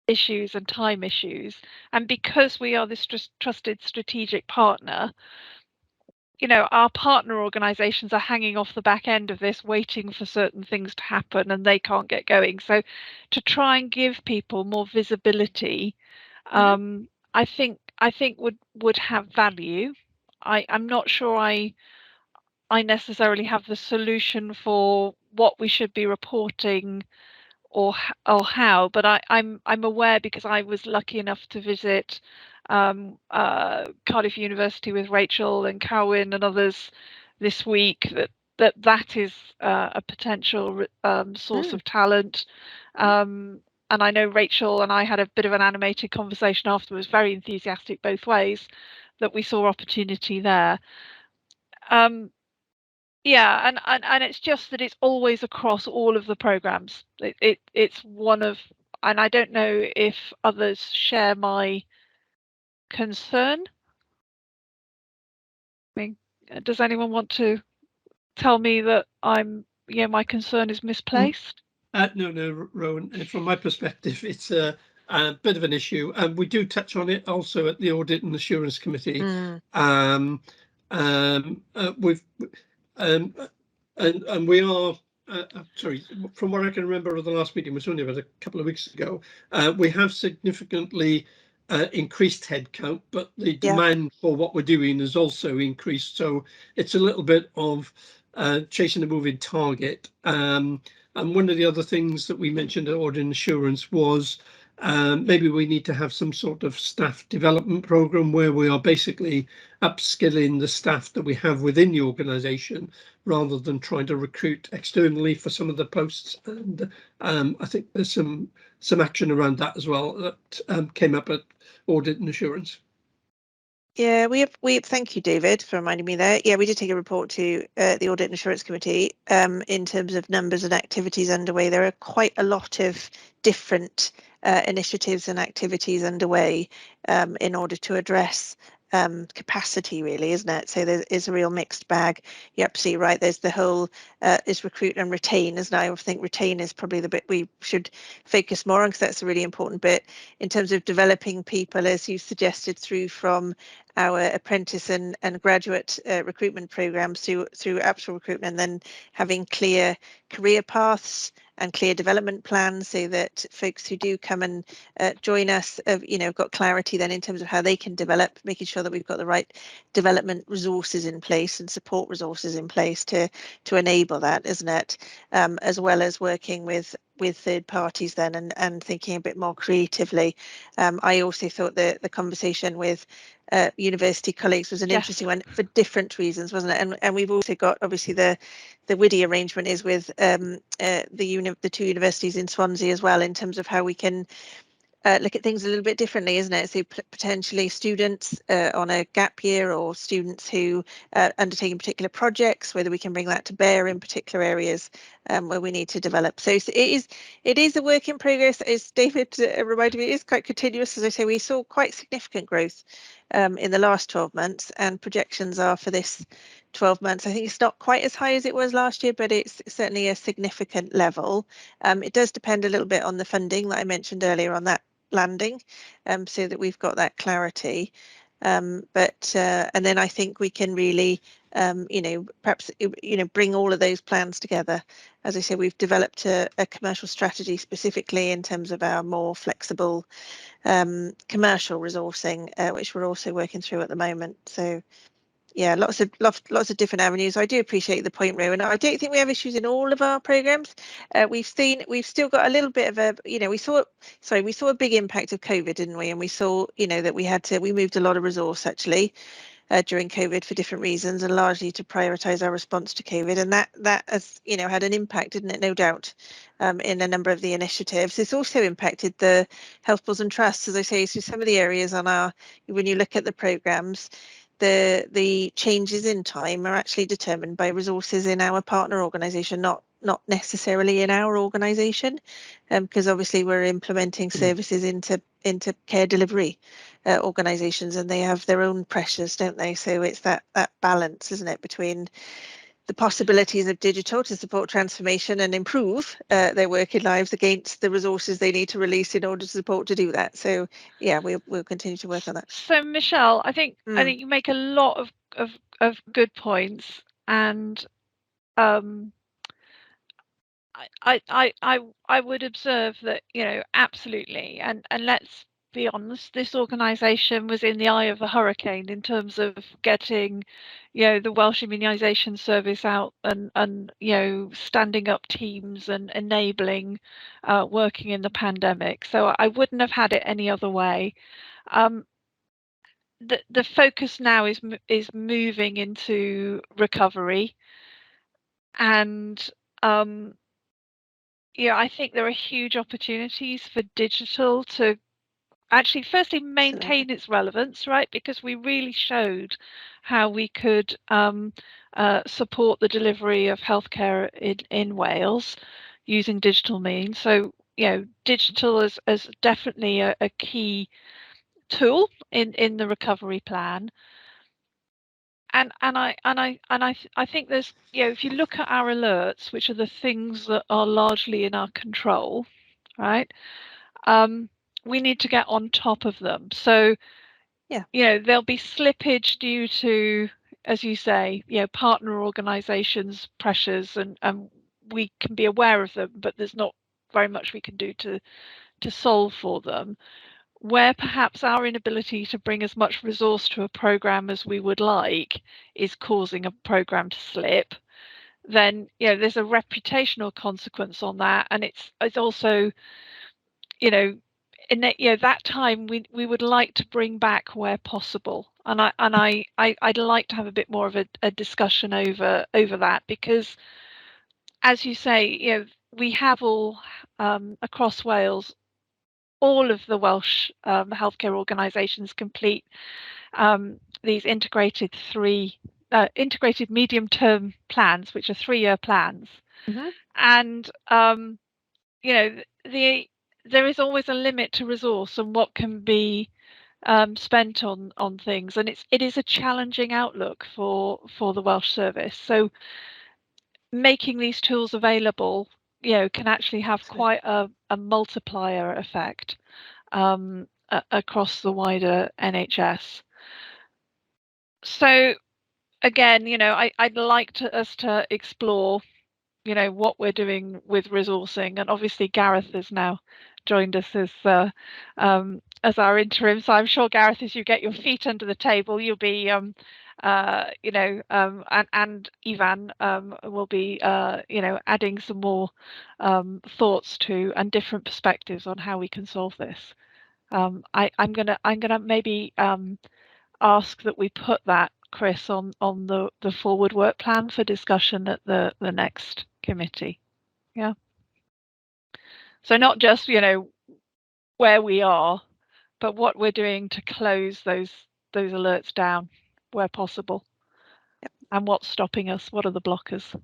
issues and time issues, and because we are this trusted strategic partner, you know, our partner organizations are hanging off the back end of this, waiting for certain things to happen, and they can't get going. So to try and give people more visibility, I think would have value. I'm not sure I necessarily have the solution for what we should be reporting or how, but I'm aware, because I was lucky enough to visit Cardiff University with Rachel and Cowan and others this week, that is a potential source of talent. And I know Rachel and I had a bit of an animated conversation afterwards, very enthusiastic both ways, that we saw opportunity there. Yeah, and it's just that it's always across all of the programs. It's one of, and I don't know if others share my concern. I mean, does anyone want to tell me that my concern is misplaced? No, Rowan. From my perspective, it's a bit of an issue, and we do touch on it also at the Audit and Assurance Committee. And we are, sorry, from what I can remember of the last meeting, was only about a couple of weeks ago, we have significantly increased headcount, but the demand for what we're doing has also increased. So it's a little bit of chasing a moving target. And one of the other things that we mentioned at Audit and Assurance was maybe we need to have some sort of staff development program where we are basically upskilling the staff that we have within the organisation, rather than trying to recruit externally for some of the posts. And I think there's some action around that as well that came up at Audit and Assurance. Yeah, we thank you, David, for reminding me there. Yeah, we did take a report to the Audit and Assurance Committee in terms of numbers and activities underway. There are quite a lot of different initiatives and activities underway in order to address capacity, really, isn't it? So there is a real mixed bag. You're absolutely right. There's the whole is recruit and retain, isn't it? I think retain is probably the bit we should focus more on, because that's a really important bit in terms of developing people, as you suggested, through from our apprentice and graduate recruitment programs through actual recruitment, and then having clear career paths and clear development plans, so that folks who do come and join us, have got clarity then in terms of how they can develop, making sure that we've got the right development resources in place and support resources in place to enable that, isn't it? As well as working with with third parties then, and thinking a bit more creatively. I also thought that the conversation with university colleagues was an interesting one for different reasons, wasn't it? And we've also got obviously the WIDI arrangement is with the two universities in Swansea as well, in terms of how we can look at things a little bit differently, isn't it? So potentially students on a gap year, or students who undertaking particular projects, whether we can bring that to bear in particular areas where we need to develop. So it is a work in progress. As David reminded me, it is quite continuous. As I say, we saw quite significant growth in the last 12 months, and projections are for this 12 months. I think it's not quite as high as it was last year, but it's certainly a significant level. It does depend a little bit on the funding that I mentioned earlier on that landing, so that we've got that clarity. And then I think we can really, perhaps, bring all of those plans together. As I say, we've developed a commercial strategy specifically in terms of our more flexible commercial resourcing, which we're also working through at the moment. So yeah, lots of different avenues. I do appreciate the point, Rowan. I don't think we have issues in all of our programs. We've still got a little bit of a, we saw a big impact of COVID, didn't we? And we saw, that we moved a lot of resource actually during COVID for different reasons, and largely to prioritise our response to COVID. And that has, had an impact, didn't it? No doubt, in a number of the initiatives. It's also impacted the health boards and trusts, as I say. So some of the areas when you look at the programmes, the changes in time are actually determined by resources in our partner organisation, not necessarily in our organisation, because obviously we're implementing services into care delivery organisations, and they have their own pressures, don't they? So it's that balance, isn't it, between the possibilities of digital to support transformation and improve their working lives against the resources they need to release in order to support to do that. So yeah, we'll continue to work on that. So Michelle, I think you make a lot of good points, and I would observe that, absolutely, and let's be honest, this organisation was in the eye of a hurricane in terms of getting, the Welsh Immunisation Service out and standing up teams and enabling working in the pandemic. So I wouldn't have had it any other way. The focus now is moving into recovery, and I think there are huge opportunities for digital to actually firstly maintain its relevance, right? Because we really showed how we could support the delivery of healthcare in Wales using digital means. So digital is definitely a key tool in the recovery plan. And I think there's, if you look at our alerts, which are the things that are largely in our control, right? We need to get on top of them. So there'll be slippage due to, as you say, partner organisations pressures, and we can be aware of them, but there's not very much we can do to solve for them. Where perhaps our inability to bring as much resource to a programme as we would like is causing a programme to slip, then there's a reputational consequence on that, and it's also in that time we would like to bring back where possible, and I'd like to have a bit more of a discussion over that, because as you say, we have all across Wales, all of the Welsh healthcare organisations complete these integrated medium-term plans, which are 3-year plans. And there is always a limit to resource and what can be spent on things, and it is a challenging outlook for the Welsh service. So making these tools available, can actually have quite a multiplier effect across the wider NHS. So again, I'd like us to explore, what we're doing with resourcing, and obviously Gareth has now joined us as our interim. So I'm sure, Gareth, as you get your feet under the table, you'll be you know, and Ivan will be, you know, adding some more thoughts to and different perspectives on how we can solve this. I'm gonna maybe ask that we put that, Chris, on the forward work plan for discussion at the next committee. Yeah. So not just, you know, where we are, but what we're doing to close those alerts down where possible. Yep. And what's stopping us? What are the blockers?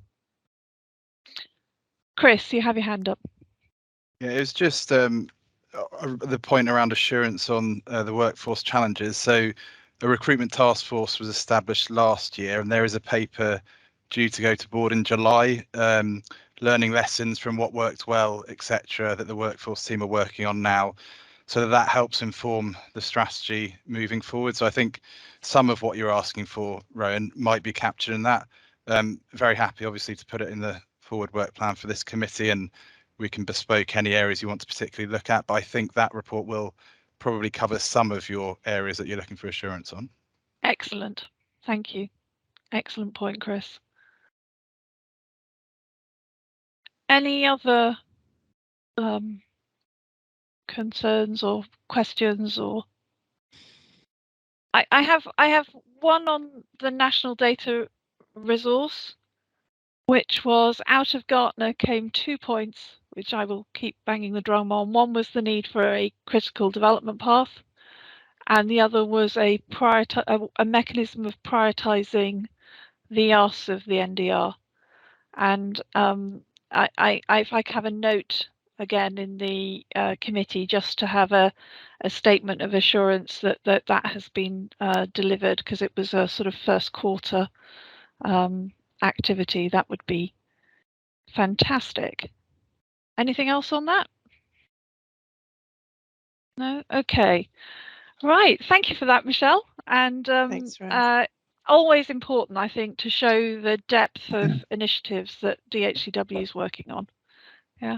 Chris, you have your hand up. Yeah, it was just the point around assurance on the workforce challenges. So a recruitment task force was established last year, and there is a paper due to go to board in July, learning lessons from what worked well, etc., that the workforce team are working on now, so that helps inform the strategy moving forward. So I think some of what you're asking for, Rowan, might be captured in that. Very happy, obviously, to put it in the forward work plan for this committee, and we can bespoke any areas you want to particularly look at. But I think that report will probably cover some of your areas that you're looking for assurance on. Excellent. Thank you. Excellent point, Chris. Any other concerns or questions? Or I have one on the national data resource, which was out of Gartner came 2 points, which I will keep banging the drum on. One was the need for a critical development path, and the other was a mechanism of prioritizing the asks of the NDR. And I have a note again in the committee just to have a statement of assurance that that has been delivered, because it was a sort of first quarter activity. That would be fantastic. Anything else on that? No? Okay. Right. Thank you for that, Michelle. And Thanks, Rose. always important, I think, to show the depth of initiatives that DHCW is working on. Yeah.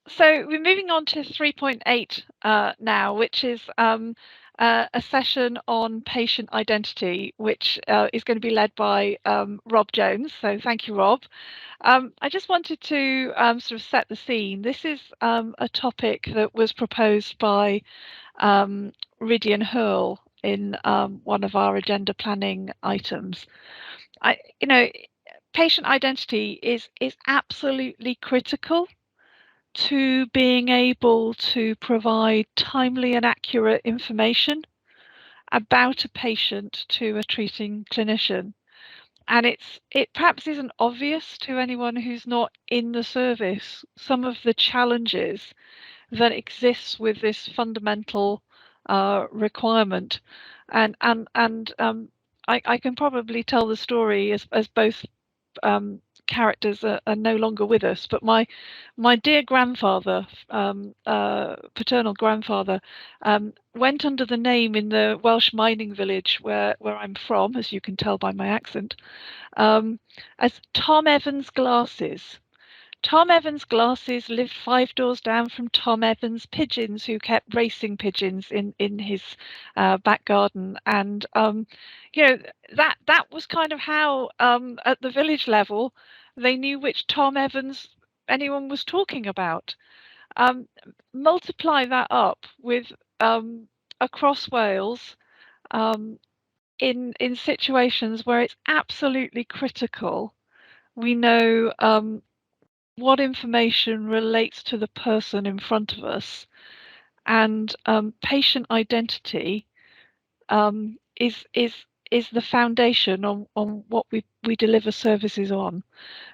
So we're moving on to 3.8 now, which is a session on patient identity, which is going to be led by Rob Jones. So thank you, Rob. I just wanted to sort of set the scene. This is a topic that was proposed by Ridian Hurl in one of our agenda planning items. You know, patient identity is absolutely critical to being able to provide timely and accurate information about a patient to a treating clinician. And it perhaps isn't obvious to anyone who's not in the service some of the challenges that exists with this fundamental requirement. And I can probably tell the story as both characters are no longer with us, but my dear grandfather, paternal grandfather, went under the name in the Welsh mining village where I'm from, as you can tell by my accent, as Tom Evans Glasses. Tom Evans Glasses lived 5 doors down from Tom Evans Pigeons, who kept racing pigeons in his back garden. And you know, that was kind of how at the village level they knew which Tom Evans anyone was talking about. Multiply that up with across Wales in situations where it's absolutely critical. We know what information relates to the person in front of us, and patient identity is the foundation on what we deliver services on.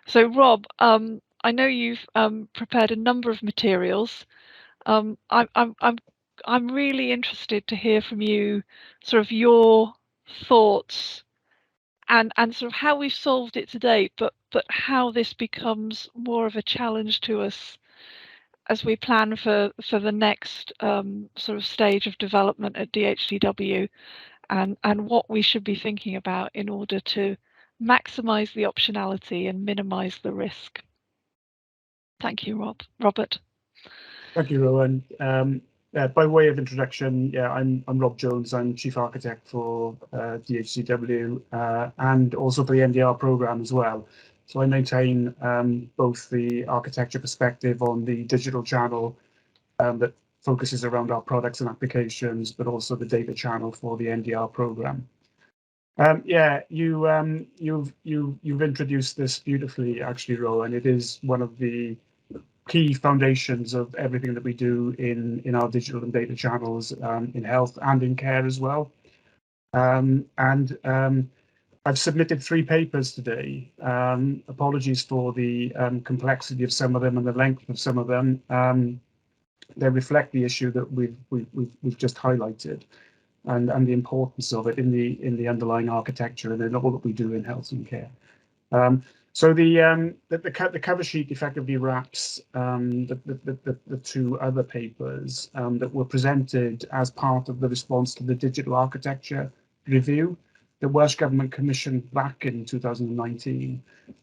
So Rob, I know you've prepared a number of materials. I'm really interested to hear from you, sort of your thoughts and sort of how we've solved it today, but how this becomes more of a challenge to us as we plan for the next sort of stage of development at DHCW, and what we should be thinking about in order to maximize the optionality and minimize the risk. Thank you, Robert. Thank you, Rowan. by way of introduction, yeah, I'm Rob Jones. I'm Chief Architect for DHCW and also for the NDR programme as well. So I maintain both the architecture perspective on the digital channel that focuses around our products and applications, but also the data channel for the NDR programme. Yeah, you've introduced this beautifully, actually, Rowan. It is one of the key foundations of everything that we do in our digital and data channels in health and in care as well. I've submitted 3 papers today. Apologies for the complexity of some of them and the length of some of them. They reflect the issue that we've just highlighted, and the importance of it in the underlying architecture and in all that we do in health and care. So the cover sheet effectively wraps the 2 other papers that were presented as part of the response to the digital architecture review the Welsh Government commissioned back in 2019,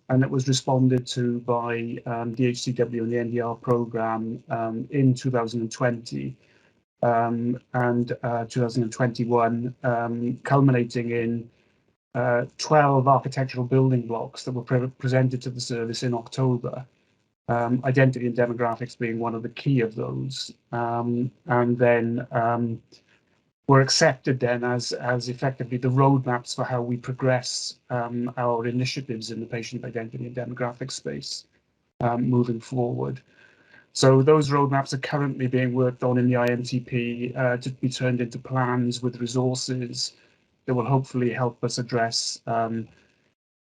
and it was responded to by DHCW and the NDR programme in 2020 and 2021, culminating in 12 architectural building blocks that were presented to the service in October, identity and demographics being one of the key of those, and then were accepted then as effectively the roadmaps for how we progress our initiatives in the patient identity and demographic space moving forward. So those roadmaps are currently being worked on in the IMTP to be turned into plans with resources that will hopefully help us address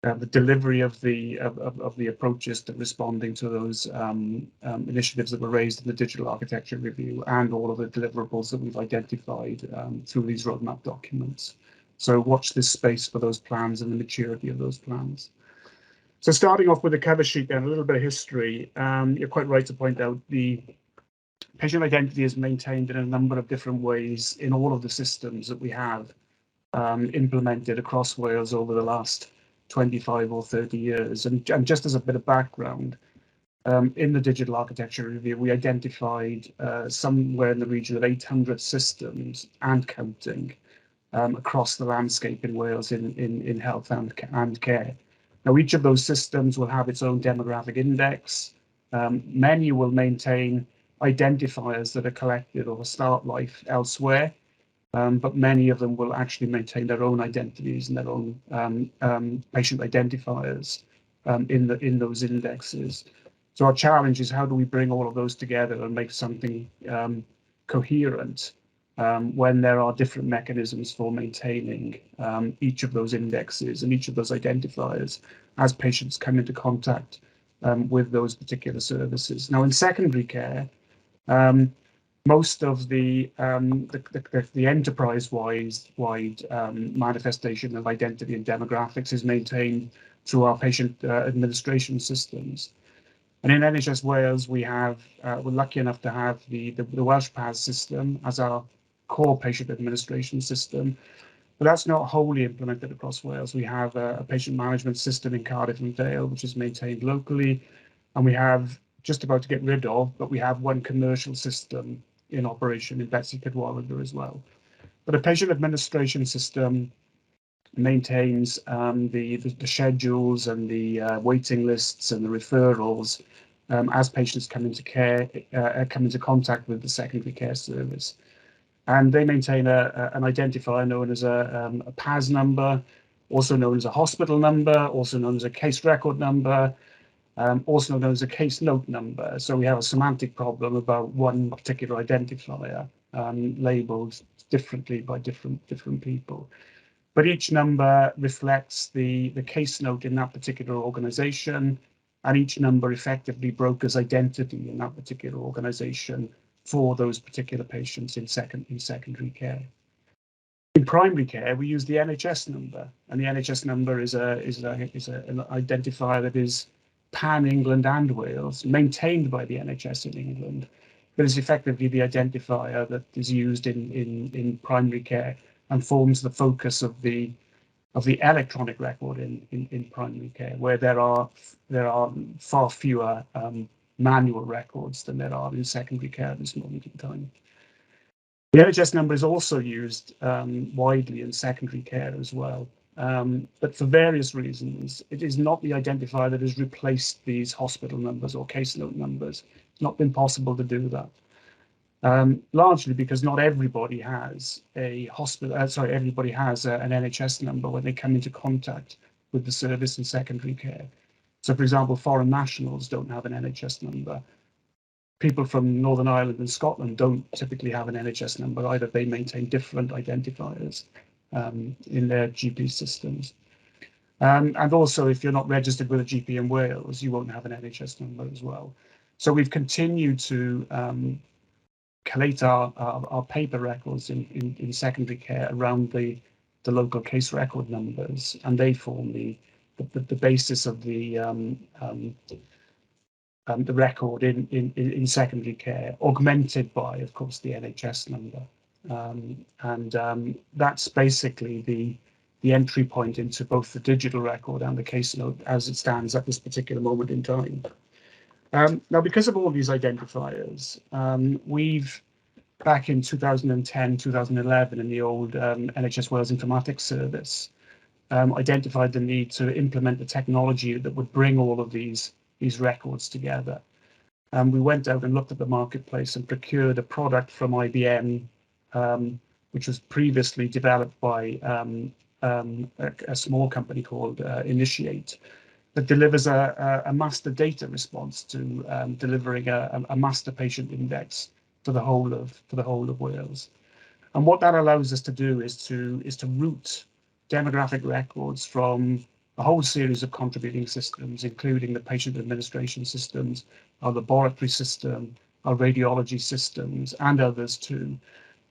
the delivery of the approaches to responding to those initiatives that were raised in the digital architecture review and all of the deliverables that we've identified through these roadmap documents. So watch this space for those plans and the maturity of those plans. So starting off with the cover sheet then, a little bit of history. You're quite right to point out the patient identity is maintained in a number of different ways in all of the systems that we have implemented across Wales over the last 25 or 30 years. And just as a bit of background, in the digital architecture review, we identified somewhere in the region of 800 systems and counting across the landscape in Wales in health and care. Now, each of those systems will have its own demographic index. Many will maintain identifiers that are collected or start life elsewhere. But many of them will actually maintain their own identities and their own patient identifiers in those indexes. So our challenge is how do we bring all of those together and make something coherent when there are different mechanisms for maintaining each of those indexes and each of those identifiers as patients come into contact with those particular services. Now, in secondary care, most of the enterprise-wide manifestation of identity and demographics is maintained through our patient administration systems. And in NHS Wales, we're lucky enough to have the Welsh PAS system as our core patient administration system, but that's not wholly implemented across Wales. We have a patient management system in Cardiff and Vale, which is maintained locally, and we have just about to get rid of, but we have one commercial system in operation in Betsy Cadwaladr as well. But a patient administration system maintains the schedules and the waiting lists and the referrals as patients come into care, come into contact with the secondary care service. And they maintain an identifier known as a PAS number, also known as a hospital number, also known as a case record number, also known as a case note number. So we have a semantic problem about one particular identifier labelled differently by different people. But each number reflects the case note in that particular organisation, and each number effectively brokers identity in that particular organisation for those particular patients in secondary care. In primary care, we use the NHS number, and the NHS number is an identifier that is pan-England and Wales, maintained by the NHS in England, but is effectively the identifier that is used in primary care and forms the focus of the electronic record in primary care, where there are far fewer manual records than there are in secondary care at this moment in time. The NHS number is also used widely in secondary care as well, but for various reasons. It is not the identifier that has replaced these hospital numbers or case note numbers. It's not been possible to do that. Largely because not everybody has a hospital, everybody has an NHS number when they come into contact with the service in secondary care. So, for example, foreign nationals don't have an NHS number. People from Northern Ireland and Scotland don't typically have an NHS number either. They maintain different identifiers in their GP systems. And also, if you're not registered with a GP in Wales, you won't have an NHS number as well. So we've continued to collate our paper records in secondary care around the local case record numbers, and they form the basis of the record in secondary care, augmented by, of course, the NHS number, and that's basically the entry point into both the digital record and the case note as it stands at this particular moment in time. Now, because of all these identifiers, we've, back in 2010, 2011, in the old NHS Wales Informatics Service, identified the need to implement the technology that would bring all of these records together. We went out and looked at the marketplace and procured a product from IBM, which was previously developed by a small company called Initiate, that delivers a master data response to delivering a master patient index for the whole of Wales. And what that allows us to do is to route demographic records from a whole series of contributing systems, including the patient administration systems, our laboratory system, our radiology systems, and others too.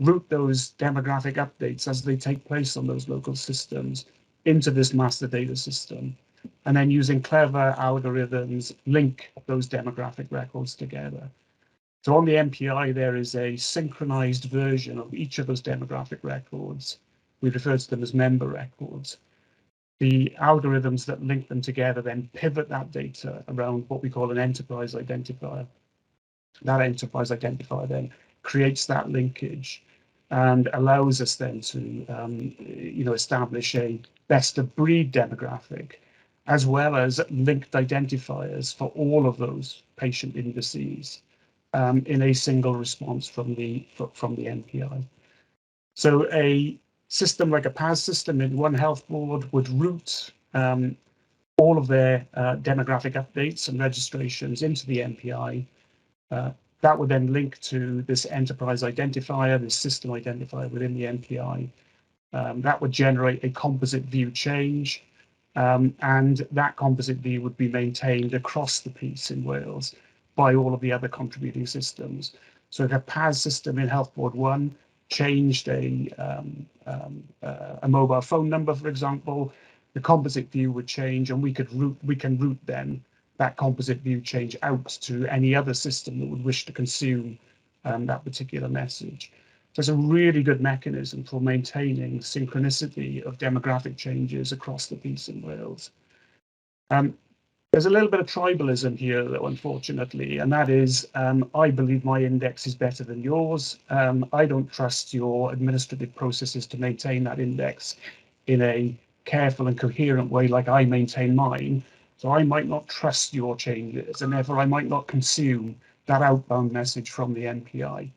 Route those demographic updates as they take place on those local systems into this master data system, and then using clever algorithms, link those demographic records together. So on the MPI, there is a synchronized version of each of those demographic records. We refer to them as member records. The algorithms that link them together then pivot that data around what we call an enterprise identifier. That enterprise identifier then creates that linkage and allows us then to establish a best of breed demographic, as well as linked identifiers for all of those patient indices in a single response from the MPI. So a system like a PAS system in One Health Board would route all of their demographic updates and registrations into the MPI. That would then link to this enterprise identifier, this system identifier within the MPI. That would generate a composite view change, and that composite view would be maintained across the piece in Wales by all of the other contributing systems. So if a PAS system in Health Board 1 changed a mobile phone number, for example, the composite view would change, and we can route then that composite view change out to any other system that would wish to consume that particular message. So it's a really good mechanism for maintaining synchronicity of demographic changes across the piece in Wales. There's a little bit of tribalism here, though, unfortunately, and that is, I believe my index is better than yours. I don't trust your administrative processes to maintain that index in a careful and coherent way like I maintain mine. So I might not trust your changes, and therefore I might not consume that outbound message from the MPI.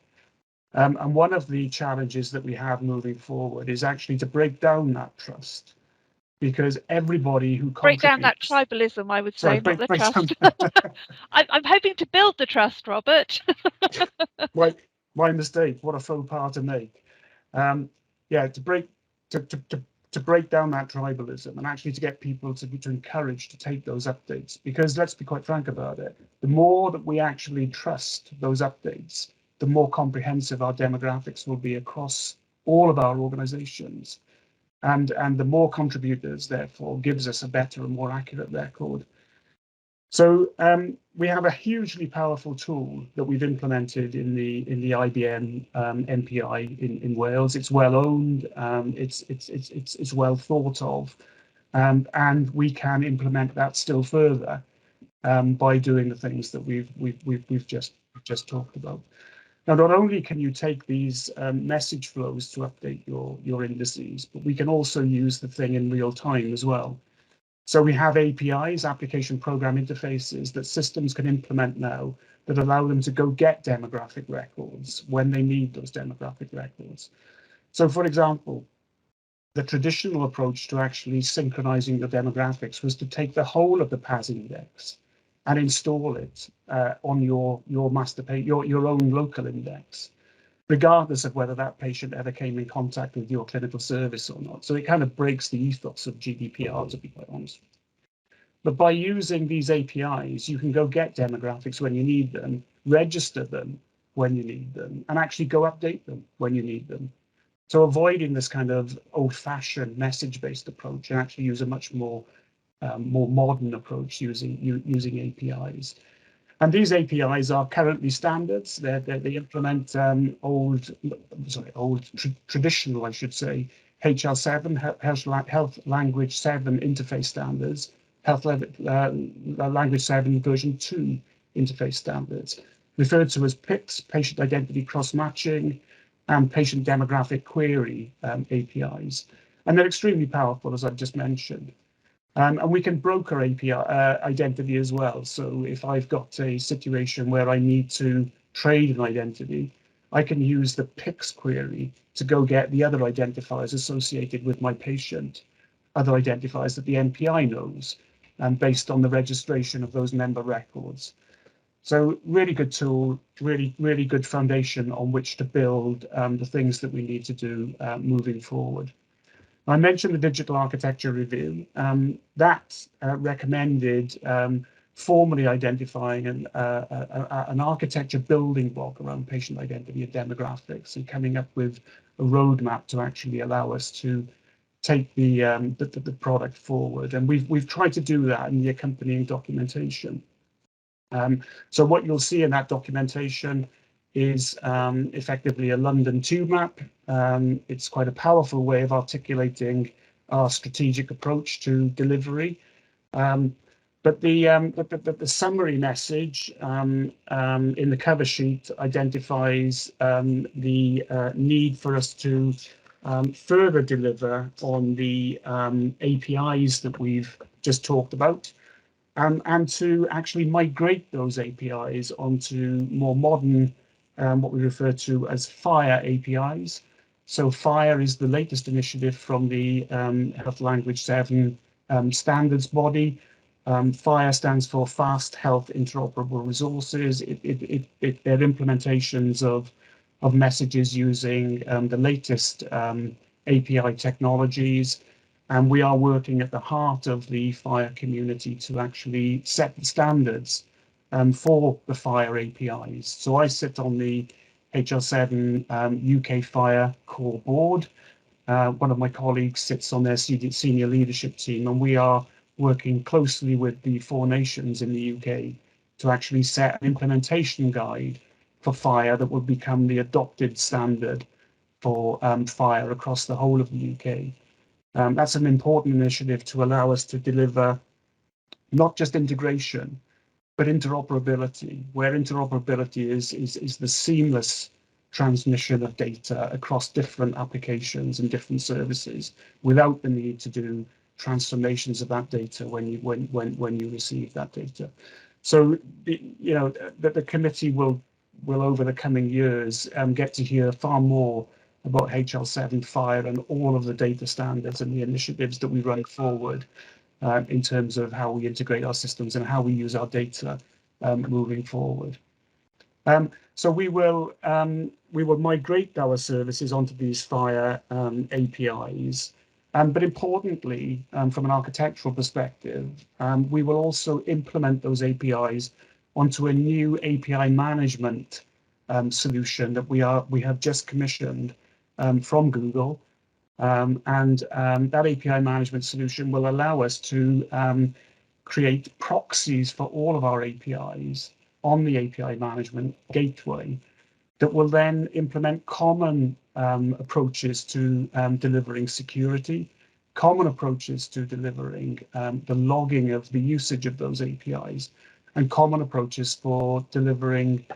And one of the challenges that we have moving forward is actually to break down that trust, because everybody who break down that tribalism, I would say, not the trust. I'm hoping to build the trust, Robert. my mistake. What a faux pas to make. Yeah, to break down that tribalism and actually to get people to encourage to take those updates, because let's be quite frank about it. The more that we actually trust those updates, the more comprehensive our demographics will be across all of our organizations. And the more contributors, therefore, gives us a better and more accurate record. So we have a hugely powerful tool that we've implemented in the IBM MPI in Wales. It's well owned, it's well thought of, and we can implement that still further by doing the things that we've just talked about. Now, not only can you take these message flows to update your indices, but we can also use the thing in real time as well. So we have APIs, application program interfaces, that systems can implement now that allow them to go get demographic records when they need those demographic records. So, for example, the traditional approach to actually synchronizing the demographics was to take the whole of the PAS index and install it on your master page, your own local index, regardless of whether that patient ever came in contact with your clinical service or not. So it kind of breaks the ethos of GDPR, to be quite honest. But by using these APIs, you can go get demographics when you need them, register them when you need them, and actually go update them when you need them. So avoiding this kind of old-fashioned message-based approach and actually use a much more modern approach using APIs. And these APIs are currently standards. They implement traditional, I should say, HL7, Health Language 7 interface standards, Language 7 version 2 interface standards, referred to as PICS, Patient Identity Cross-Matching, and Patient Demographic Query APIs. And they're extremely powerful, as I've just mentioned. And we can broker API identity as well. So if I've got a situation where I need to trade an identity, I can use the PICS query to go get the other identifiers associated with my patient, other identifiers that the NPI knows, based on the registration of those member records. So really good tool, really good foundation on which to build the things that we need to do moving forward. I mentioned the digital architecture review. That recommended formally identifying an architecture building block around patient identity and demographics, and coming up with a roadmap to actually allow us to take the product forward. And we've tried to do that in the accompanying documentation. So what you'll see in that documentation is effectively a London tube map. It's quite a powerful way of articulating our strategic approach to delivery. But the summary message in the cover sheet identifies the need for us to further deliver on the APIs that we've just talked about, and to actually migrate those APIs onto more modern, what we refer to as FHIR APIs. So FHIR is the latest initiative from the Health Language 7 standards body. FHIR stands for Fast Health Interoperable Resources. They're implementations of messages using the latest API technologies. And we are working at the heart of the FHIR community to actually set the standards for the FHIR APIs. So I sit on the HL7 UK FHIR core board. One of my colleagues sits on their senior leadership team, and we are working closely with the 4 nations in the UK to actually set an implementation guide for FHIR that will become the adopted standard for FHIR across the whole of the UK. That's an important initiative to allow us to deliver not just integration, but interoperability, where interoperability is the seamless transmission of data across different applications and different services without the need to do transformations of that data when you receive that data. So the committee will over the coming years get to hear far more about HL7 FHIR and all of the data standards and the initiatives that we run forward in terms of how we integrate our systems and how we use our data moving forward. So we will migrate our services onto these FHIR APIs, but importantly, from an architectural perspective, we will also implement those APIs onto a new API management solution that we have just commissioned from Google, and that API management solution will allow us to create proxies for all of our APIs on the API management gateway that will then implement common approaches to delivering security, common approaches to delivering the logging of the usage of those APIs, and common approaches for delivering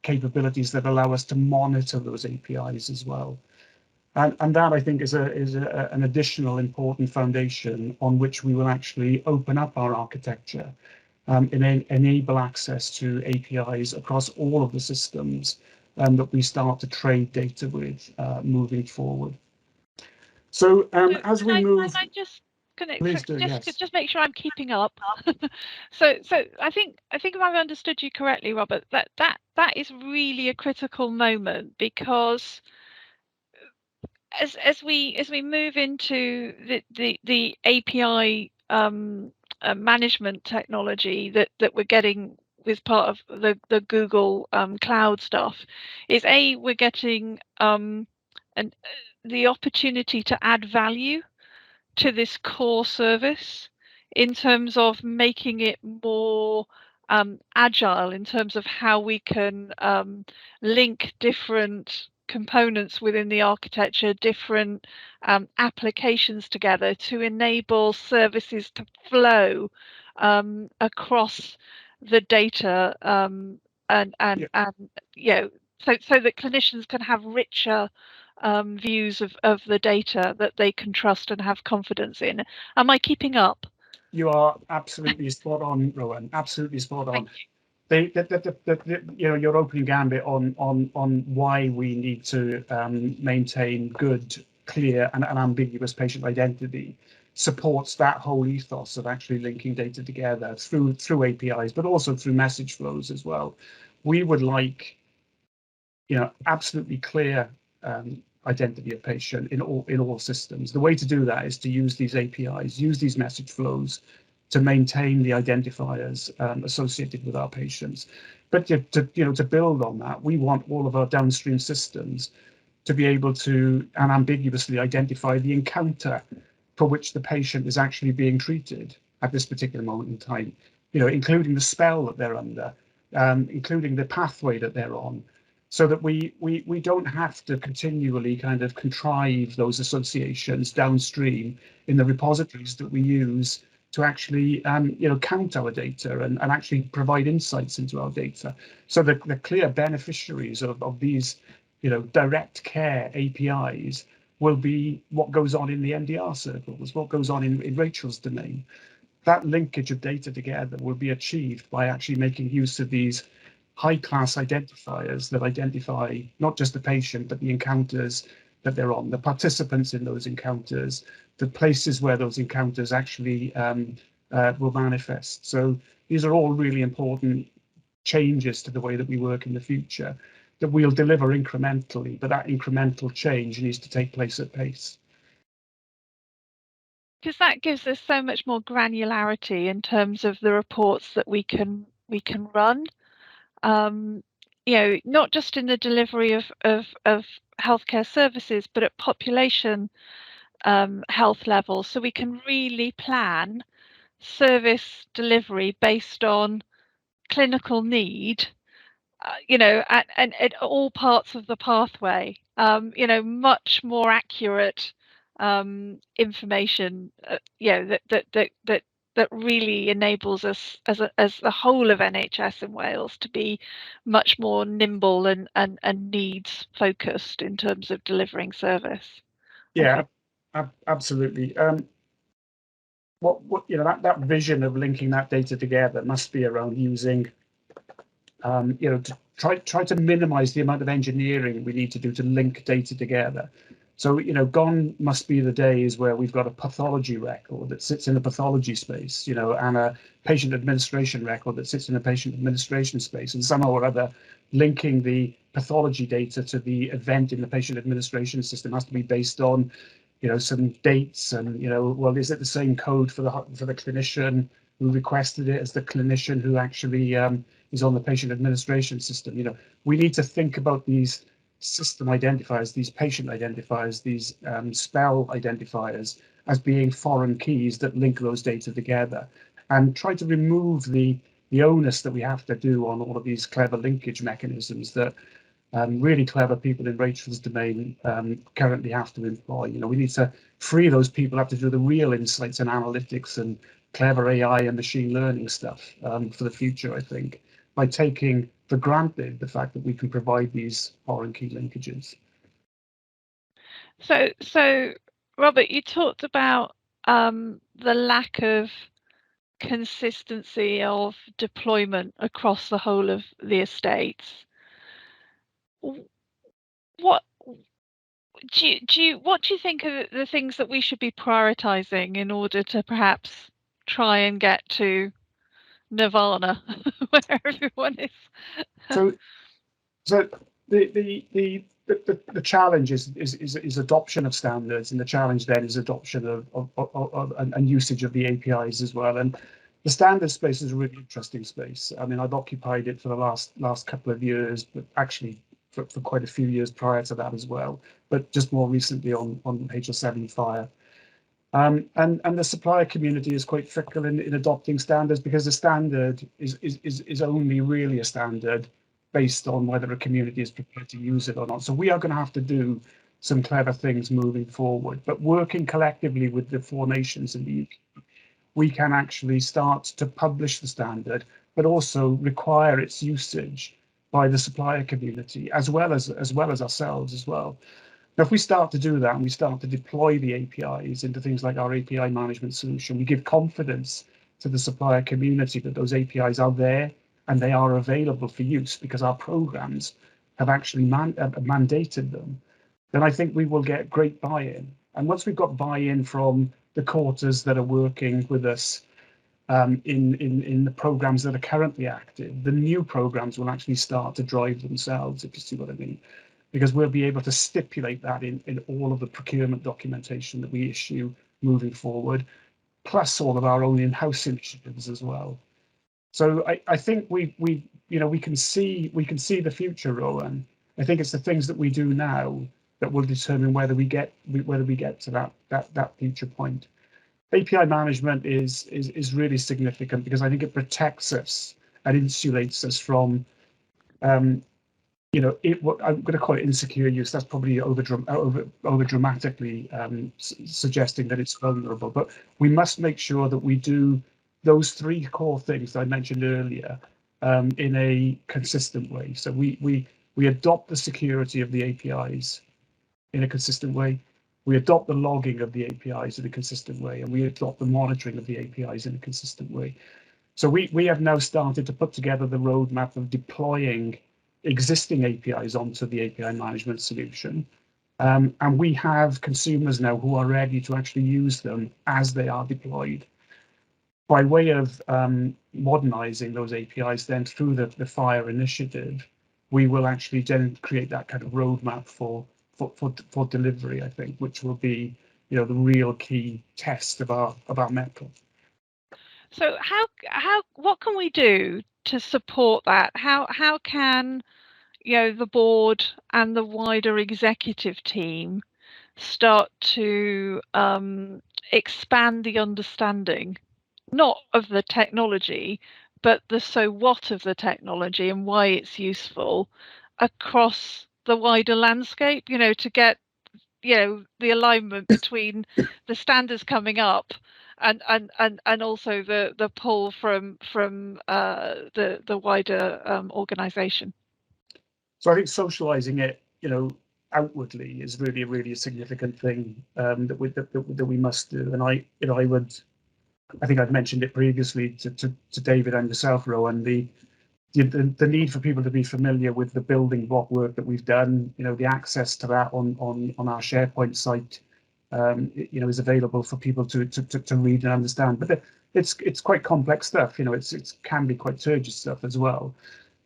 capabilities that allow us to monitor those APIs as well. And that, I think, is an additional important foundation on which we will actually open up our architecture, enable access to APIs across all of the systems that we start to trade data with moving forward. So as we move, please do, yes. Just make sure I'm keeping up. So I think if I've understood you correctly, Robert, that is really a critical moment, because as we move into the API management technology that we're getting with part of the Google cloud stuff, is we're getting the opportunity to add value to this core service in terms of making it more agile, in terms of how we can link different components within the architecture, different applications together to enable services to flow across the data, and you know, so that clinicians can have richer views of the data that they can trust and have confidence in. Am I keeping up? You are absolutely spot on, Rowan. Absolutely spot on. You know, your opening gambit on why we need to maintain good, clear, and ambiguous patient identity supports that whole ethos of actually linking data together through APIs, but also through message flows as well. We would like, you know, absolutely clear identity of patient in all systems. The way to do that is to use these APIs, use these message flows to maintain the identifiers associated with our patients. But to build on that, we want all of our downstream systems to be able to unambiguously identify the encounter for which the patient is actually being treated at this particular moment in time, you know, including the spell that they're under, including the pathway that they're on, so that we don't have to continually kind of contrive those associations downstream in the repositories that we use to actually count our data and actually provide insights into our data. So the clear beneficiaries of these, you know, direct care APIs will be what goes on in the MDR circles, what goes on in Rachel's domain. That linkage of data together will be achieved by actually making use of these high-class identifiers that identify not just the patient, but the encounters that they're on, the participants in those encounters, the places where those encounters actually will manifest. So these are all really important changes to the way that we work in the future that we'll deliver incrementally, but that incremental change needs to take place at pace. Because that gives us so much more granularity in terms of the reports that we can run. You know, not just in the delivery of healthcare services, but at population health level, so we can really plan service delivery based on clinical need, you know, and at all parts of the pathway. You know, much more accurate information, you know, that really enables us as the whole of NHS in Wales to be much more nimble and needs focused in terms of delivering service. Yeah, absolutely. What you know, that vision of linking that data together must be around using, you know, to try to minimize the amount of engineering we need to do to link data together. So, you know, gone must be the days where we've got a pathology record that sits in the pathology space, you know, and a patient administration record that sits in a patient administration space, and somehow or other linking the pathology data to the event in the patient administration system has to be based on, you know, some dates and, you know, well, is it the same code for the clinician who requested it as the clinician who actually is on the patient administration system? You know, we need to think about these system identifiers, these patient identifiers, these spell identifiers as being foreign keys that link those data together, and try to remove the onus that we have to do on all of these clever linkage mechanisms that really clever people in Rachel's domain currently have to employ. You know, we need to free those people up to do the real insights and analytics and clever AI and machine learning stuff for the future, I think, by taking for granted the fact that we can provide these foreign key linkages. So Robert, you talked about the lack of consistency of deployment across the whole of the estates. What do you think are the things that we should be prioritizing in order to perhaps try and get to nirvana where everyone is? So the challenge is adoption of standards, and the challenge then is adoption of and usage of the APIs as well. And the standard space is a really interesting space. I mean, I've occupied it for the last couple of years, but actually for quite a few years prior to that as well, but just more recently on HL7 Fire. And the supplier community is quite fickle in adopting standards, because the standard is only really a standard based on whether a community is prepared to use it or not. So we are going to have to do some clever things moving forward, but working collectively with the 4 nations in the UK, we can actually start to publish the standard, but also require its usage by the supplier community as well as ourselves as well. Now, if we start to do that and we start to deploy the APIs into things like our API management solution, we give confidence to the supplier community that those APIs are there and they are available for use because our programs have actually mandated them, then I think we will get great buy-in. And once we've got buy-in from the quarters that are working with us in the programs that are currently active, the new programs will actually start to drive themselves, if you see what I mean, because we'll be able to stipulate that in all of the procurement documentation that we issue moving forward, plus all of our own in-house initiatives as well. So I think we can see the future, Rowan. I think it's the things that we do now that will determine whether we get to that future point. API management is really significant because I think it protects us and insulates us from, I'm going to call it insecure use. That's probably over dramatically suggesting that it's vulnerable. But we must make sure that we do those 3 core things that I mentioned earlier in a consistent way. So we adopt the security of the APIs in a consistent way. We adopt the logging of the APIs in a consistent way, and we adopt the monitoring of the APIs in a consistent way. So we have now started to put together the roadmap of deploying existing APIs onto the API management solution. And we have consumers now who are ready to actually use them as they are deployed. By way of modernizing those APIs then through the FIRE initiative, we will actually then create that kind of roadmap for delivery, I think, which will be, the real key test of our mettle. So what can we do to support that? How can the board and the wider executive team start to expand the understanding, not of the technology, but the so what of the technology and why it's useful across the wider landscape, to get the alignment between the standards coming up and also the pull from the wider organization. So I think socializing it, outwardly is really a significant thing that we must do. And I think I've mentioned it previously to David and yourself, Rowan, the need for people to be familiar with the building block work that we've done, the access to that on our SharePoint site, is available for people to read and understand. But it's quite complex stuff, it can be quite turgid stuff as well.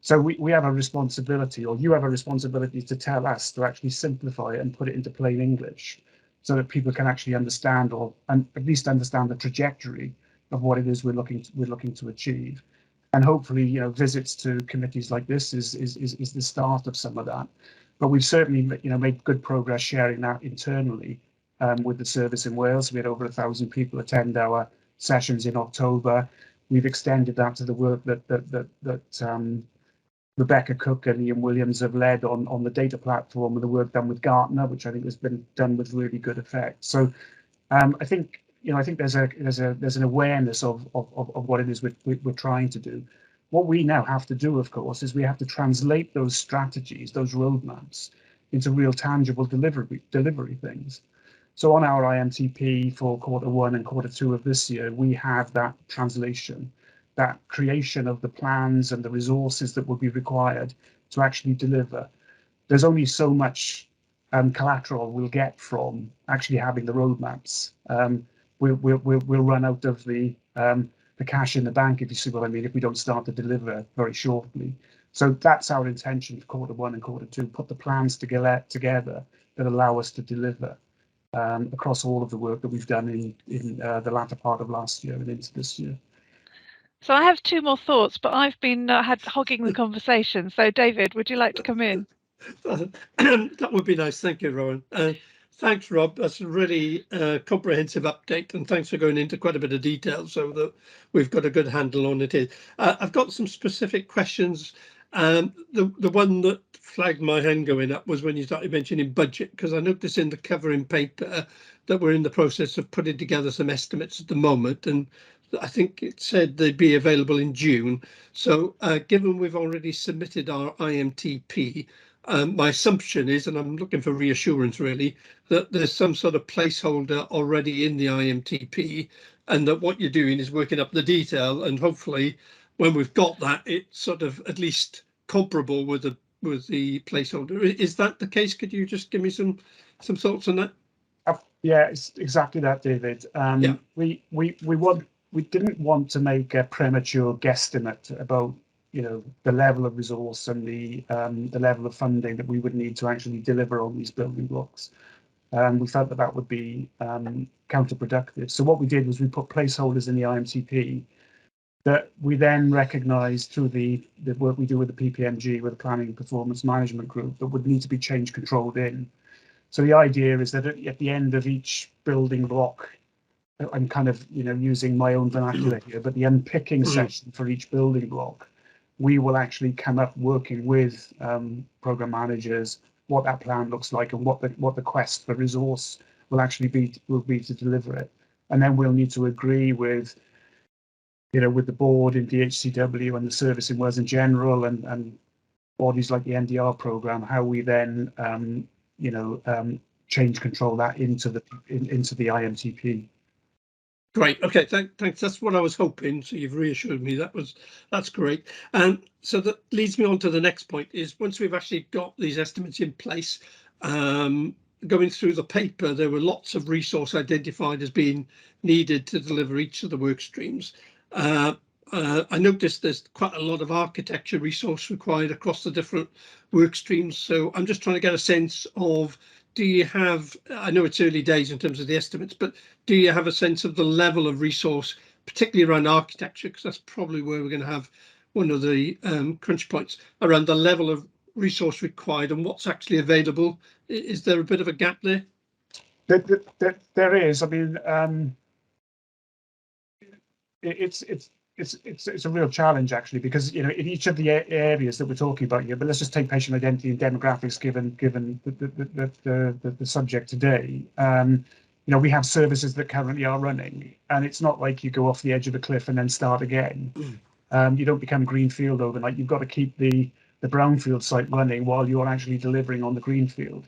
So we have a responsibility, or you have a responsibility, to tell us to actually simplify it and put it into plain English, so that people can actually understand, and at least understand the trajectory of what it is we're looking to achieve. And hopefully, visits to committees like this is the start of some of that. But we've certainly, made good progress sharing that internally with the service in Wales. We had over 1,000 people attend our sessions in October. We've extended that to the work that Rebecca Cook and Ian Williams have led on the data platform, and the work done with Gartner, which I think has been done with really good effect. So I think there's an awareness of what it is we're trying to do. what we now have to do, of course, is we have to translate those strategies, those roadmaps, into real tangible delivery things. So on our IMTP for Q1 and Q2 of this year, we have that translation, that creation of the plans and the resources that will be required to actually deliver. There's only so much collateral we'll get from actually having the roadmaps. We'll run out of the cash in the bank, if you see what I mean, if we don't start to deliver very shortly. So that's our intention for Q1 and Q2, put the plans together that allow us to deliver across all of the work that we've done in the latter part of last year and into this year. So I have two more thoughts, but I've been hogging the conversation. So David, would you like to come in? That would be nice. Thank you, Rowan. Thanks, Rob. That's a really comprehensive update, and thanks for going into quite a bit of detail so that we've got a good handle on it. I've got some specific questions. The one that flagged my hand going up was when you started mentioning budget, because I noticed in the covering paper that we're in the process of putting together some estimates at the moment, and I think it said they'd be available in June. So given we've already submitted our IMTP, my assumption is, and I'm looking for reassurance really, that there's some sort of placeholder already in the IMTP, and that what you're doing is working up the detail, and hopefully when we've got that, it's sort of at least comparable with the placeholder. Is that the case? Could you just give me some thoughts on that? Yeah, it's exactly that, David. Yeah. We didn't want to make a premature guesstimate about the level of resource and the level of funding that we would need to actually deliver on these building blocks. We felt that would be counterproductive. So what we did was we put placeholders in the IMTP that we then recognised through the work we do with the PPMG, with the Planning and Performance Management Group, that would need to be change controlled in. So the idea is that at the end of each building block, I'm kind of using my own vernacular here, but the unpicking session for each building block, we will actually come up working with program managers what that plan looks like and what the quest for resource will actually be to deliver it, and then we'll need to agree with with the board in DHCW and the service in Wales in general and bodies like the NDR program, how we then change control that into the IMTP. Great. Okay. Thanks. That's what I was hoping. So you've reassured me. That's great. So that leads me on to the next point. Is once we've actually got these estimates in place, going through the paper, there were lots of resource identified as being needed to deliver each of the work streams. I noticed there's quite a lot of architecture resource required across the different work streams. So I'm just trying to get a sense of, do you have, I know it's early days in terms of the estimates, but do you have a sense of the level of resource, particularly around architecture? Because that's probably where we're going to have one of the crunch points around the level of resource required and what's actually available. Is there a bit of a gap there? There is. I mean, it's a real challenge actually, because in each of the areas that we're talking about here, but let's just take patient identity and demographics given the subject today. We have services that currently are running, and it's not like you go off the edge of a cliff and then start again. You don't become greenfield overnight. You've got to keep the brownfield site running while you're actually delivering on the greenfield.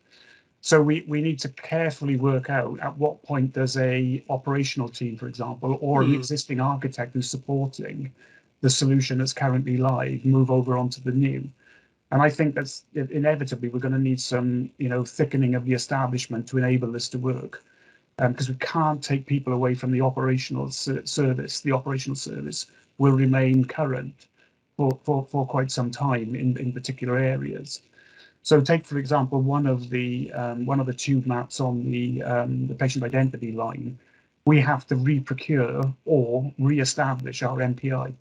So we need to carefully work out at what point does a operational team, for example, or an existing architect who's supporting the solution that's currently live move over onto the new. And I think that's inevitably we're going to need some thickening of the establishment to enable this to work, because we can't take people away from the operational service. The operational service will remain current for quite some time in particular areas. So take, for example, one of the tube maps on the patient identity line. We have to re-procure or re-establish our MPI.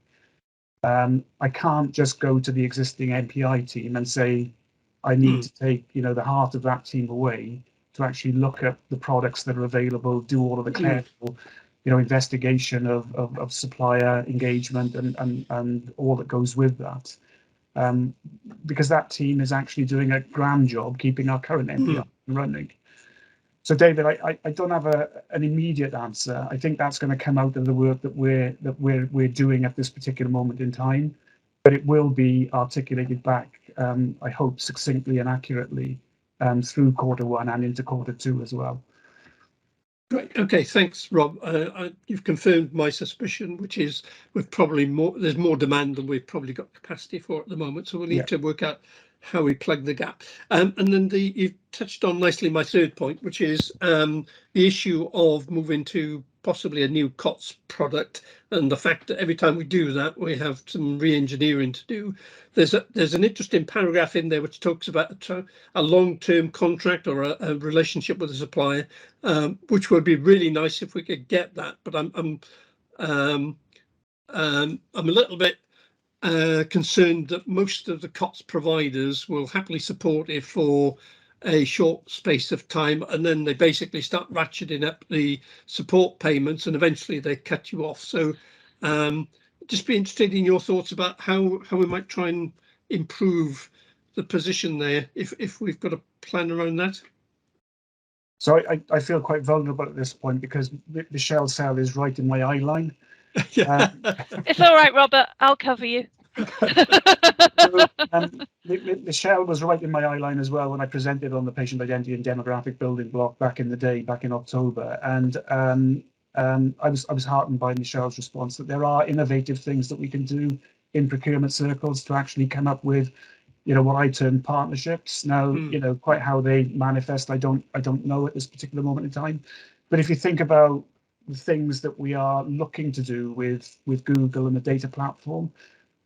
I can't just go to the existing MPI team and say, I need to take the heart of that team away to actually look at the products that are available, do all of the careful investigation of supplier engagement and all that goes with that. Because that team is actually doing a grand job keeping our current MPI running. So, David, I don't have an immediate answer. I think that's going to come out of the work that we're doing at this particular moment in time. but it will be articulated back, I hope, succinctly and accurately through Q1 and into Q2 as well. Great. Okay, thanks, Rob. You've confirmed my suspicion, which is there's more demand than we've probably got capacity for at the moment. So we'll need to work out how we plug the gap. And then you've touched on nicely my third point, which is the issue of moving to possibly a new COTS product, and the fact that every time we do that, we have some re-engineering to do. There's an interesting paragraph in there which talks about a long-term contract or a relationship with a supplier, which would be really nice if we could get that. But I'm a little bit concerned that most of the COTS providers will happily support it for a short space of time, and then they basically start ratcheting up the support payments, and eventually they cut you off. So just be interested in your thoughts about how we might try and improve the position there, if we've got a plan around that. So I feel quite vulnerable at this point because Michelle Sell is right in my eye line. It's all right, Robert, I'll cover you. Michelle was right in my eye line as well when I presented on the patient identity and demographic building block back in the day, back in October, and I was heartened by Michelle's response that there are innovative things that we can do in procurement circles to actually come up with, what I term partnerships. Now, quite how they manifest, I don't know at this particular moment in time, but if you think about the things that we are looking to do with Google and the data platform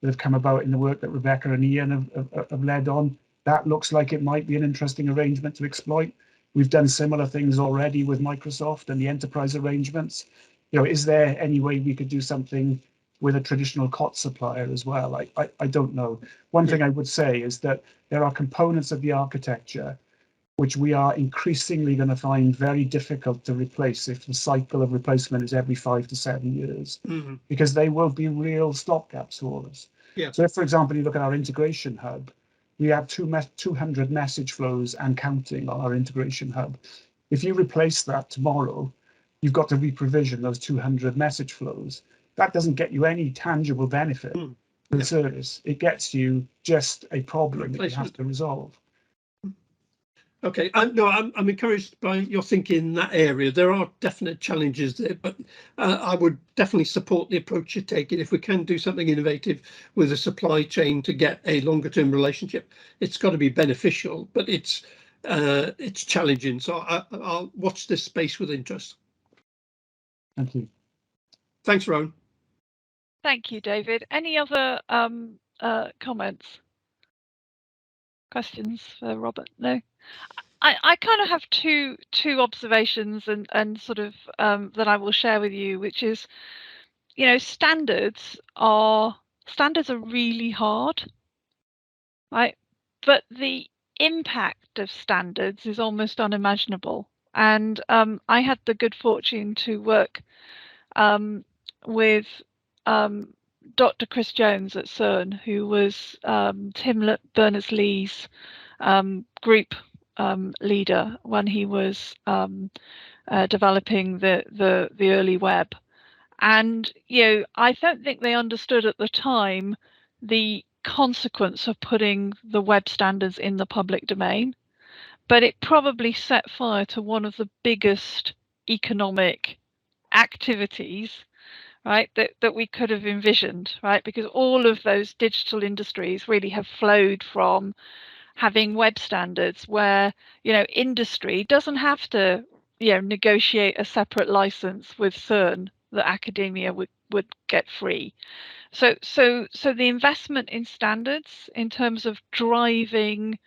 that have come about in the work that Rebecca and Ian have led on, that looks like it might be an interesting arrangement to exploit. We've done similar things already with Microsoft and the enterprise arrangements. Is there any way we could do something with a traditional COTS supplier as well? I don't know. One thing I would say is that there are components of the architecture which we are increasingly going to find very difficult to replace if the cycle of replacement is every 5 to 7 years, because they will be real stopgaps for us. So if, for example, you look at our integration hub, we have 200 message flows and counting on our integration hub. If you replace that tomorrow, you've got to re-provision those 200 message flows. That doesn't get you any tangible benefit to the service. It gets you just a problem that you have to resolve. Okay, I'm encouraged by your thinking in that area. There are definite challenges there, but I would definitely support the approach you're taking. If we can do something innovative with a supply chain to get a longer term relationship, it's got to be beneficial, but it's challenging. So I'll watch this space with interest. Thank you. Thanks, Rowan. Thank you, David. Any other comments? Questions for Robert? No? I kind of have two observations and sort of that I will share with you, which is, standards are really hard, right? But the impact of standards is almost unimaginable. And I had the good fortune to work with Dr. Chris Jones at CERN, who was Tim Berners-Lee's group leader when he was developing the early web. And I don't think they understood at the time the consequence of putting the web standards in the public domain, but it probably set fire to one of the biggest economic activities, right, that we could have envisioned, right? Because all of those digital industries really have flowed from having web standards where, industry doesn't have to, negotiate a separate license with CERN that academia would get free. So the investment in standards in terms of driving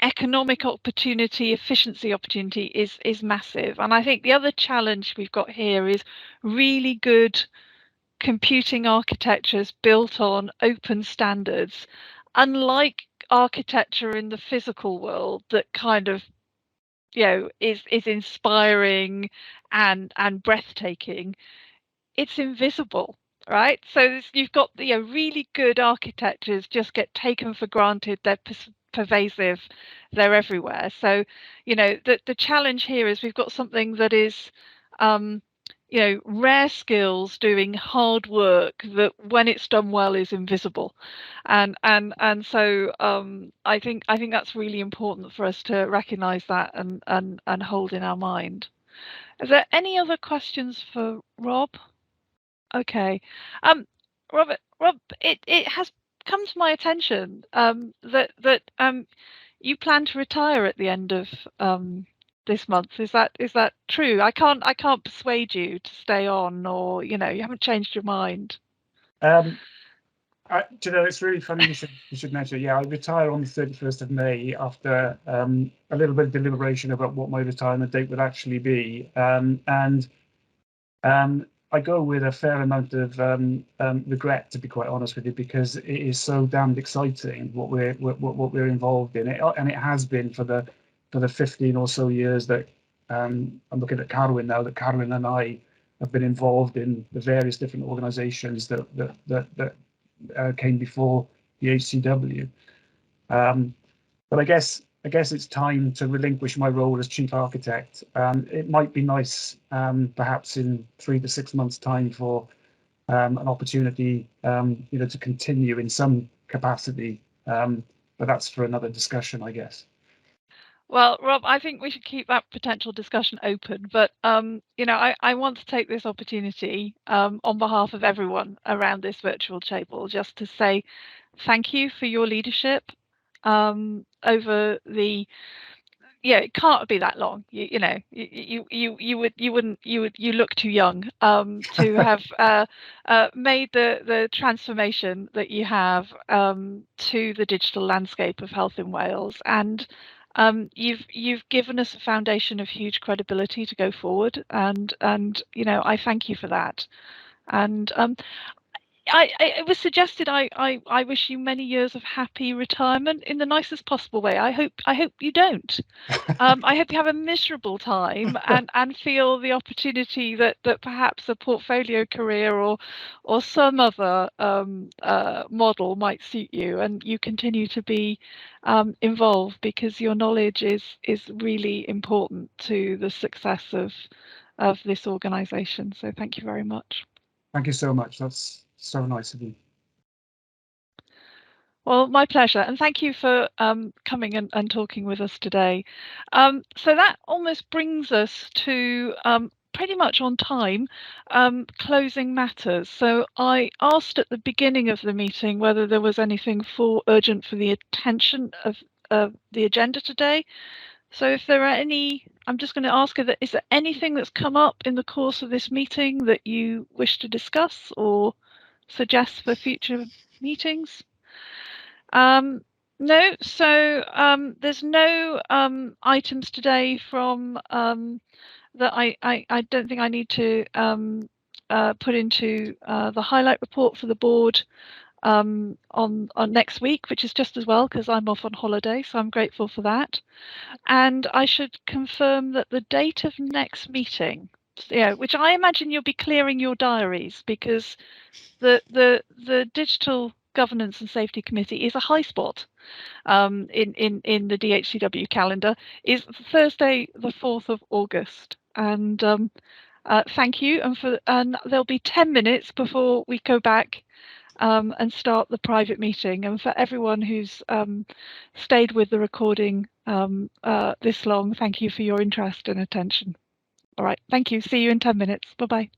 economic opportunity, efficiency opportunity is massive. And I think the other challenge we've got here is really good computing architectures built on open standards, unlike architecture in the physical world that kind of is inspiring and breathtaking. It's invisible, right? So you've got really good architectures just get taken for granted. They're pervasive, they're everywhere. So the challenge here is we've got something that is you know, rare skills doing hard work that when it's done well is invisible. And so I think that's really important for us to recognize that and hold in our mind. Is there any other questions for Rob? Okay. Rob, it has come to my attention that you plan to retire at the end of this month. Is that true? I can't persuade you to stay on, or you haven't changed your mind. It's really funny you should mention. Yeah, I retire on the 31st of May after a little bit of deliberation about what my retirement date would actually be, and I go with a fair amount of regret, to be quite honest with you, because it is so damned exciting what we're involved in, and it has been for the 15 or so years that I'm looking at Carwyn now. That Carwyn and I have been involved in the various different organisations that came before the HCW. But I guess it's time to relinquish my role as chief architect. It might be nice, perhaps in 3 to 6 months' time, for an opportunity, to continue in some capacity. But that's for another discussion, I guess. Well, Rob, I think we should keep that potential discussion open. But I want to take this opportunity on behalf of everyone around this virtual table just to say thank you for your leadership over the. Yeah, it can't be that long. You look too young to have made the transformation that you have to the digital landscape of health in Wales, and you've given us a foundation of huge credibility to go forward, and I thank you for that. And it was suggested I wish you many years of happy retirement in the nicest possible way. I hope you don't. I hope you have a miserable time and feel the opportunity that perhaps a portfolio career or some other model might suit you, and you continue to be involved, because your knowledge is really important to the success of this organisation. So thank you very much. Thank you so much. That's so nice of you. Well, my pleasure, and thank you for coming and talking with us today. So that almost brings us to pretty much on time, closing matters. So I asked at the beginning of the meeting whether there was anything urgent for the attention of the agenda today. So if there are any, I'm just going to ask her, is there anything that's come up in the course of this meeting that you wish to discuss or suggest for future meetings? No, so there's no items today from that I don't think I need to put into the highlight report for the board on next week, which is just as well because I'm off on holiday, so I'm grateful for that. And I should confirm that the date of next meeting, which I imagine you'll be clearing your diaries, because the Digital Governance and Safety Committee is a high spot in the DHCW calendar, is Thursday the 4th of August. And thank you, and there'll be 10 minutes before we go back and start the private meeting. And for everyone who's stayed with the recording this long, thank you for your interest and attention. All right, thank you. See you in 10 minutes. Bye-bye.